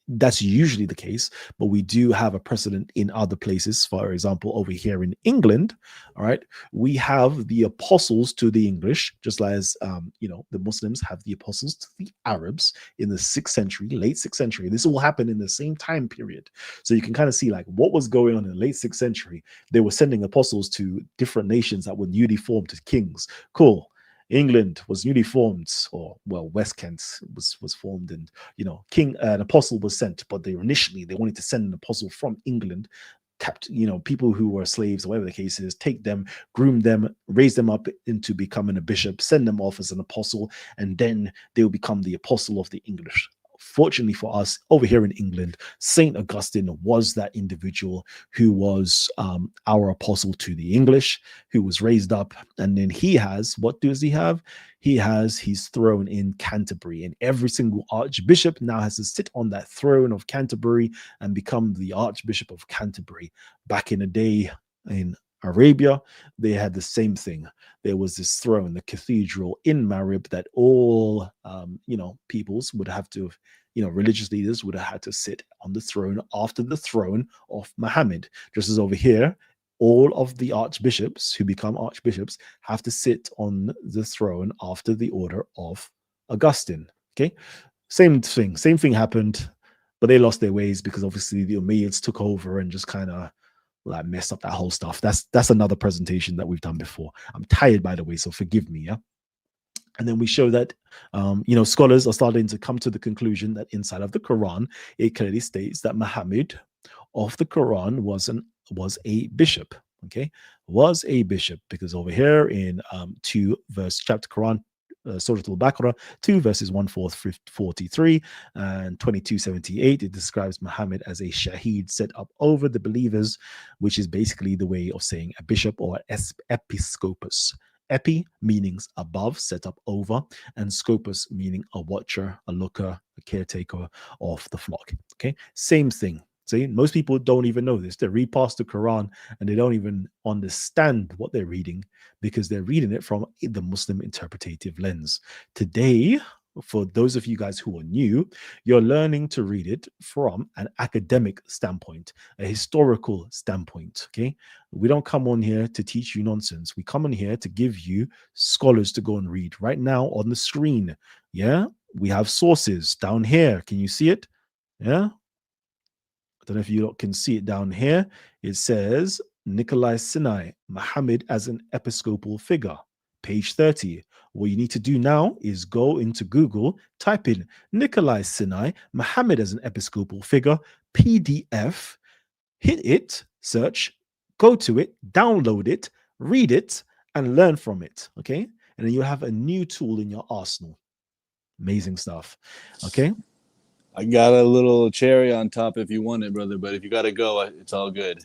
that's usually the case, but we do have a precedent in other places. For example, over here in England, all right, we have the apostles to the English, just as the Muslims have the apostles to the Arabs in the 6th century, late 6th century. This all happened in the same time period. So you can kind of see like what was going on in the late 6th century. They were sending apostles to different nations that were newly formed as kings. Cool. England was newly formed, or West Kent was formed, and an apostle was sent. But they wanted to send an apostle from England, kept people who were slaves or whatever the case is, take them, groom them, raise them up into becoming a bishop, send them off as an apostle, and then they will become the apostle of the English. Fortunately for us, over here in England, St. Augustine was that individual who was our apostle to the English, who was raised up. And then what does he have? He has his throne in Canterbury. And every single archbishop now has to sit on that throne of Canterbury and become the Archbishop of Canterbury. Back in the day in Arabia, they had the same thing. There was this throne, the cathedral in Marib, that all peoples would have to, religious leaders would have had to sit on the throne after the throne of Muhammad. Just as over here, all of the archbishops who become archbishops have to sit on the throne after the order of Augustine. Okay, same thing happened, but they lost their ways because obviously the Umayyads took over and just kind of mess up that whole stuff. That's another presentation that we've done before. I'm tired, by the way, so forgive me. Yeah. And then we show that scholars are starting to come to the conclusion that inside of the Quran, it clearly states that Muhammad of the Quran was a bishop. Okay, was a bishop, because over here in chapter Quran, Surah Al-Baqarah 2 verses 143 and 2278, it describes Muhammad as a shaheed set up over the believers, which is basically the way of saying a bishop or episcopus. Epi meaning above, set up over, and scopus meaning a watcher, a looker, a caretaker of the flock. Okay, same thing. See, most people don't even know this. They read past the Quran and they don't even understand what they're reading because they're reading it from the Muslim interpretative lens. Today, for those of you guys who are new, you're learning to read it from an academic standpoint, a historical standpoint. Okay, we don't come on here to teach you nonsense. We come on here to give you scholars to go and read. Right now on the screen, yeah, we have sources down here. Can you see it? Yeah. I don't know if you can see it down here. It says Nikolai Sinai, Muhammad as an episcopal figure. page 30. What you need to do now is go into Google, type in Nikolai Sinai, Muhammad as an episcopal figure, PDF, hit it, search, go to it, download it, read it, and learn from it. Okay. And then you have a new tool in your arsenal. Amazing stuff. Okay. I got a little cherry on top if you want it, brother. But if you got to go, it's all good.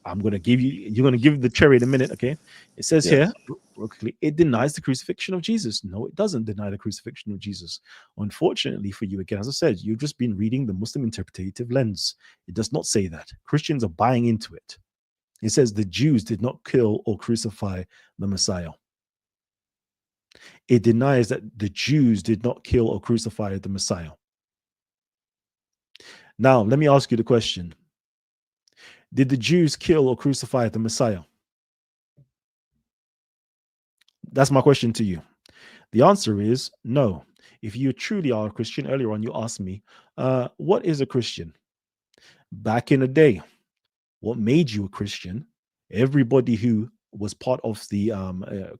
I'm going to give you, you're going to give the cherry in a minute. Okay. It says here, real quickly, it denies the crucifixion of Jesus. No, it doesn't deny the crucifixion of Jesus. Unfortunately for you, again, as I said, you've just been reading the Muslim interpretative lens. It does not say that. Christians are buying into it. It says the Jews did not kill or crucify the Messiah. It denies that the Jews did not kill or crucify the Messiah. Now, let me ask you the question. Did the Jews kill or crucify the Messiah? That's my question to you. The answer is no. If you truly are a Christian, earlier on you asked me, what is a Christian? Back in the day, what made you a Christian? Everybody who was part of the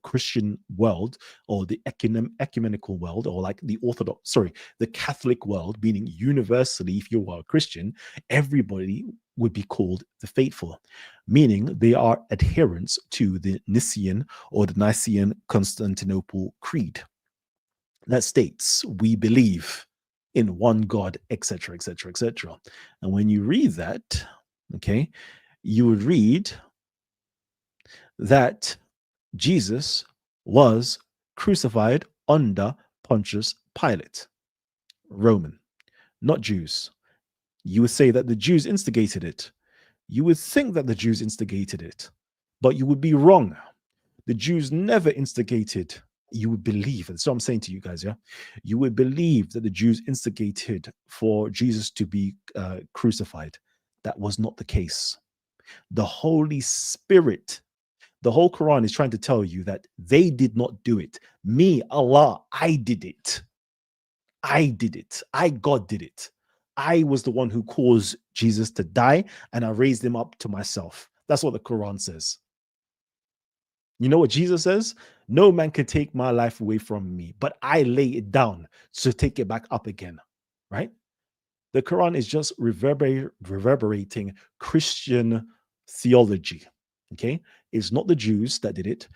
Christian world, or the ecumenical world, or like the Orthodox, the Catholic world, meaning universally, if you are a Christian, everybody would be called the faithful, meaning they are adherents to the Nicene or the Nicene Constantinople Creed that states we believe in one God, etc., etc., etc. And when you read that, okay, you would read that Jesus was crucified under Pontius Pilate, Roman, not Jews. You would say that the Jews instigated it. You would think that the Jews instigated it, but you would be wrong. The Jews never instigated. You would believe, and so I'm saying to you guys, yeah, you would believe that the Jews instigated for Jesus to be crucified. That was not the case. The Holy Spirit, the whole Quran is trying to tell you that they did not do it. Me, Allah, I did it. I did it. God did it. I was the one who caused Jesus to die, and I raised him up to myself. That's what the Quran says. You know what Jesus says? No man can take my life away from me, but I lay it down to take it back up again, right? The Quran is just reverberating Christian theology, okay? It's not the Jews that did it.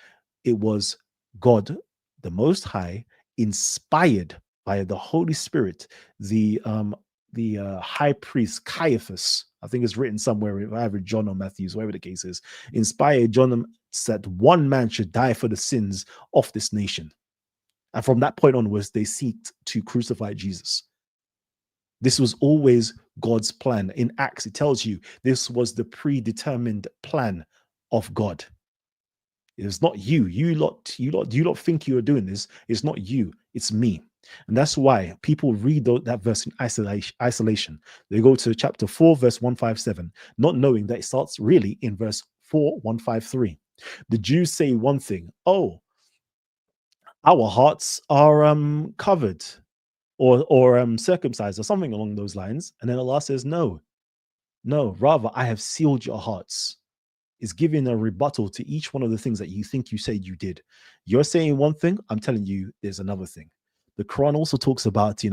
It was God, the Most High, inspired by the Holy Spirit, the high priest Caiaphas, I think it's written somewhere, either John or Matthews, whatever the case is, inspired John that one man should die for the sins of this nation. And from that point onwards, they seeked to crucify Jesus. This was always God's plan. In Acts, it tells you this was the predetermined plan of God. It's not you. You lot think you are doing this. It's not you. It's me. And that's why people read that verse in isolation. They go to chapter 4, verse 157, not knowing that it starts really in verse 4, 153. The Jews say one thing, oh, our hearts are covered or circumcised or something along those lines. And then Allah says, no, rather I have sealed your hearts. Is giving a rebuttal to each one of the things that you think you said you did. You're saying one thing, I'm telling you there's another thing. The Quran also talks about,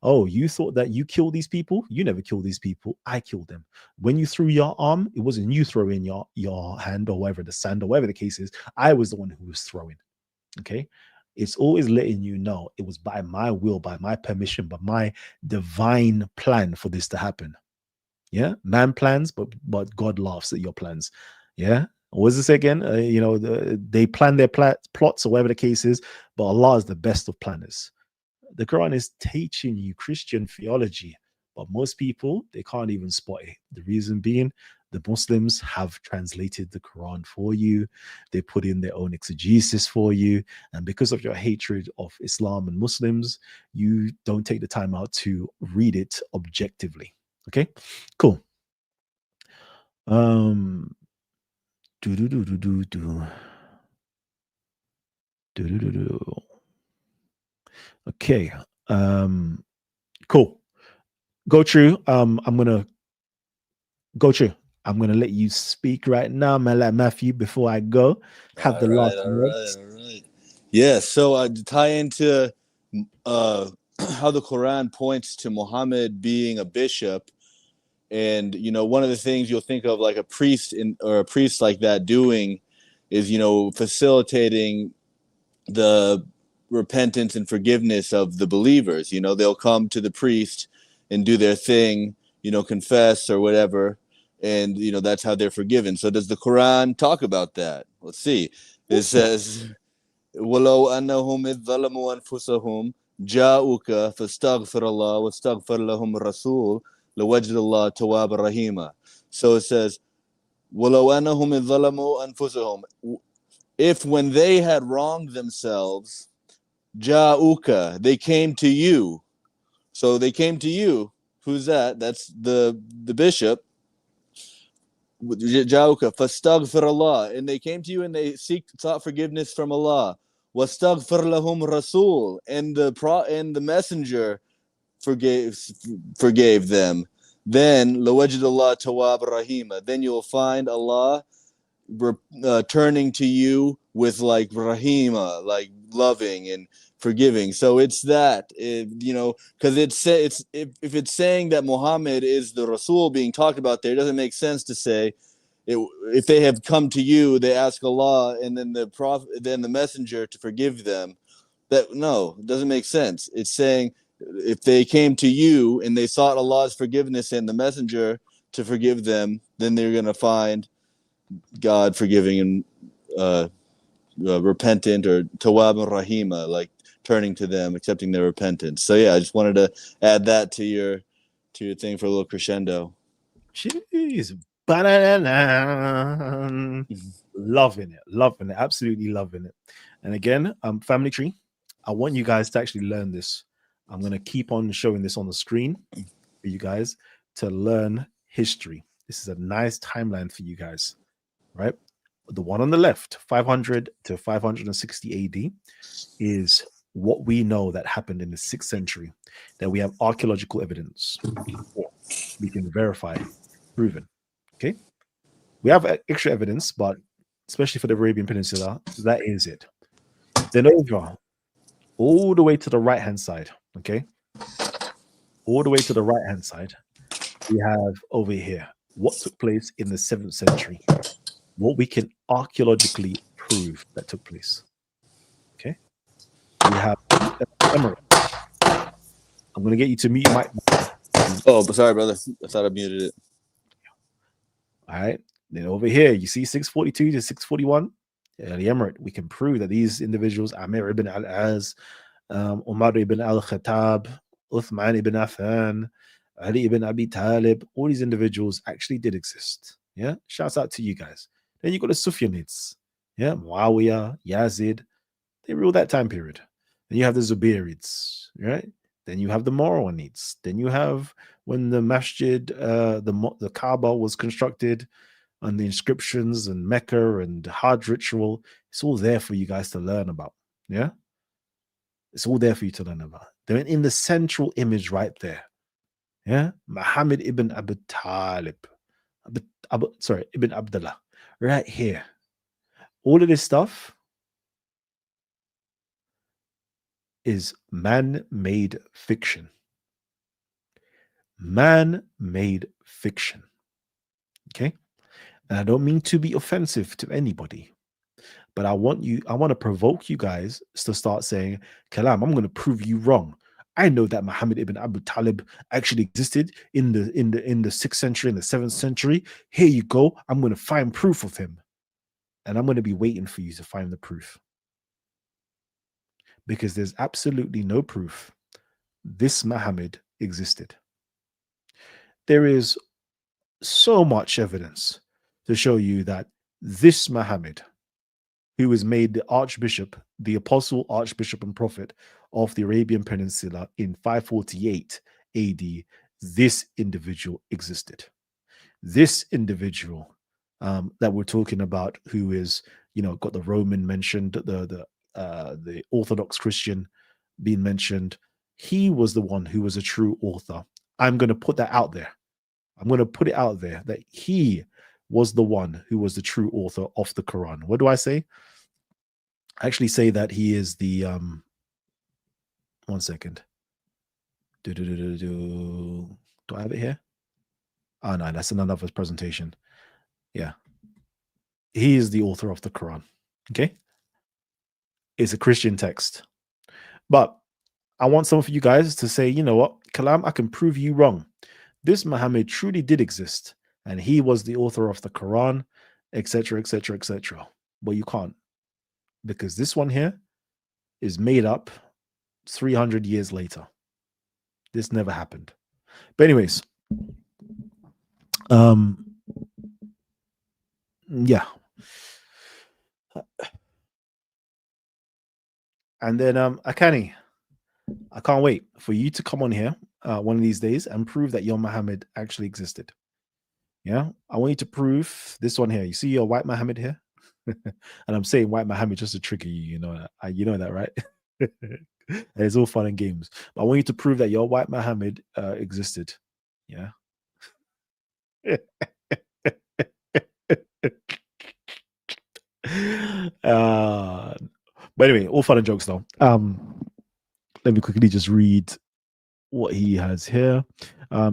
oh, you thought that you killed these people. You never killed these people. I killed them. When you threw your arm, it wasn't you throwing your hand or whatever, the sand or whatever the case is. I was the one who was throwing. Okay. It's always letting you know it was by my will, by my permission, by my divine plan for this to happen. Yeah. Man plans, but God laughs at your plans. Yeah. What does it say again? They plan their plots or whatever the case is, but Allah is the best of planners. The Quran is teaching you Christian theology, but most people, they can't even spot it. The reason being, the Muslims have translated the Quran for you. They put in their own exegesis for you. And because of your hatred of Islam and Muslims, you don't take the time out to read it objectively. Okay, cool. Okay. Cool. Go true. I'm gonna let you speak right now, man. Like Matthew, before I go, have the last words. All right. Yeah, so to tie into how the Quran points to Muhammad being a bishop, and one of the things you'll think of like a priest or a priest like that doing is facilitating the repentance and forgiveness of the believers. They'll come to the priest and do their thing, confess or whatever, and that's how they're forgiven. So does the Quran talk about that? Let's see. It says ولو أنهم إذ ظلموا أنفسهم جاءوك فاستغفر الله واستغفر لهم الرسول لوجد الله توابا رحيما. So it says ولو أنهم إذ ظلموا أنفسهم, if when they had wronged themselves, جاءوك, they came to you. So they came to you. Who's that? That's the bishop. جاءوك فاستغفر الله, and they came to you and they sought forgiveness from Allah. واستغفر لهم الرسول, and the messenger forgave them. Then لوجد الله تواب رحيما, then you'll find Allah turning to you with like rahima, like loving and forgiving. So it's that, because it's if it's saying that Muhammad is the Rasul being talked about there, it doesn't make sense to say if they have come to you, they ask Allah and then the prophet, then the messenger to forgive them. That no, it doesn't make sense. It's saying if they came to you and they sought Allah's forgiveness and the messenger to forgive them, then they're going to find God forgiving and repentant, or tawab and rahima, like turning to them, accepting their repentance. So yeah, I just wanted to add that to your thing for a little crescendo. Jeez, loving it, absolutely loving it. And again, family tree, I want you guys to actually learn this. I'm going to keep on showing this on the screen for you guys to learn history. This is a nice timeline for you guys, right? The one on the left, 500 to 560 AD, is what we know that happened in the 6th century, that we have archaeological evidence for. We can verify, proven. Okay, we have extra evidence, but especially for the Arabian Peninsula, that is it. Then over all the way to the right hand side, okay, all the way to the right hand side, we have over here what took place in the 7th century, what we can archaeologically prove that took place. Okay, we have Emirate. I'm going to get you to mute your mic. Oh, sorry, brother. I thought I muted it. All right. Then over here, you see 642 to 641, the Emirate. We can prove that these individuals, Amir ibn al-Az, Umar ibn al-Khattab, Uthman ibn Affan, Ali ibn Abi Talib, all these individuals actually did exist. Yeah. Shouts out to you guys. Then you got the Sufyanids. Yeah. Muawiyah, Yazid. They ruled that time period. Then you have the Zubairids, right? Then you have the Marwanids. Then you have when the Masjid, the Kaaba was constructed, and the inscriptions and Mecca and Hajj ritual. It's all there for you guys to learn about. Yeah, it's all there for you to learn about. They're in the central image right there. Yeah, Muhammad ibn Abi Talib, Ibn Abdullah, right here. All of this stuff is man-made fiction. Man-made fiction. Okay? And I don't mean to be offensive to anybody, but I want to provoke you guys to start saying, Kalam, I'm going to prove you wrong. I know that Muhammad ibn Abu Talib actually existed in the 6th century and the 7th century. Here you go. I'm going to find proof of him. And I'm going to be waiting for you to find the proof. Because there's absolutely no proof this Muhammad existed. There is so much evidence to show you that this Muhammad, who was made the archbishop, the apostle, archbishop, and prophet of the Arabian Peninsula in 548 AD, this individual existed. This individual that we're talking about, who is, got the Roman mentioned, the Orthodox Christian being mentioned, he was the one who was a true author. I'm going to put that out there. I'm going to put it out there that he was the one who was the true author of the Quran. What do I say? actually say that he is the 1 second. Do I have it here? Oh no, that's in another presentation. Yeah. He is the author of the Quran. Okay. It's a Christian text. But I want some of you guys to say, you know what, Kalam, I can prove you wrong. This Muhammad truly did exist, and he was the author of the Quran, etc., etc., etc. But you can't, because this one here is made up 300 years later. This never happened. But anyways, yeah. And then Akani, I can't wait for you to come on here one of these days and prove that your Muhammad actually existed. Yeah, I want you to prove this one here. You see your white Muhammad here? And I'm saying white Muhammad just to trigger you. You know that. You know that, right? It's all fun and games. But I want you to prove that your white Muhammad existed. Yeah. But anyway, all fun and jokes though. Let me quickly just read what he has here.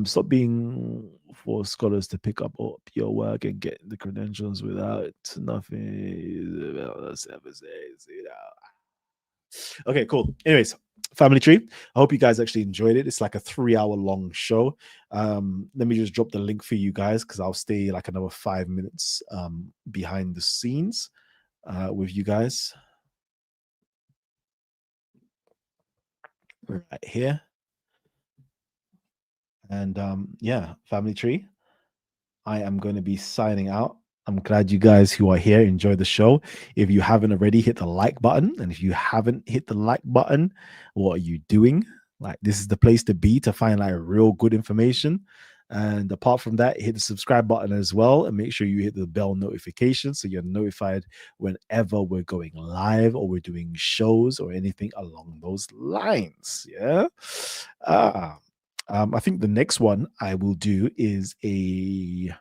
Stop being for scholars to pick up your work and get the credentials without nothing. Okay, cool. Anyways, Family Tree. I hope you guys actually enjoyed it. It's like a 3-hour long show. Let me just drop the link for you guys because I'll stay like another 5 minutes behind the scenes with you guys. Right here. And yeah, Family Tree, I am going to be signing out. I'm glad you guys who are here enjoy the show. If you haven't already, hit the like button. And if you haven't hit the like button, what are you doing? Like, this is the place to be to find like real good information. And apart from that, hit the subscribe button as well. And make sure you hit the bell notification so you're notified whenever we're going live or we're doing shows or anything along those lines. Yeah. I think the next one I will do is a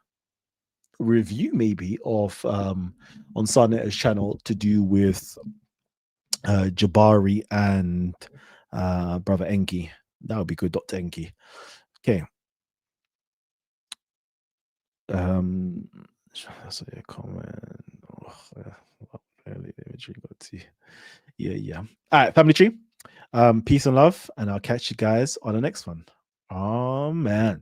review maybe of on Sarnet's channel to do with Jabari and Brother Enki. That would be good, Dr. Enki. Okay. That's a comment. Yeah. All right, Family Tree. Peace and love, and I'll catch you guys on the next one. Amen.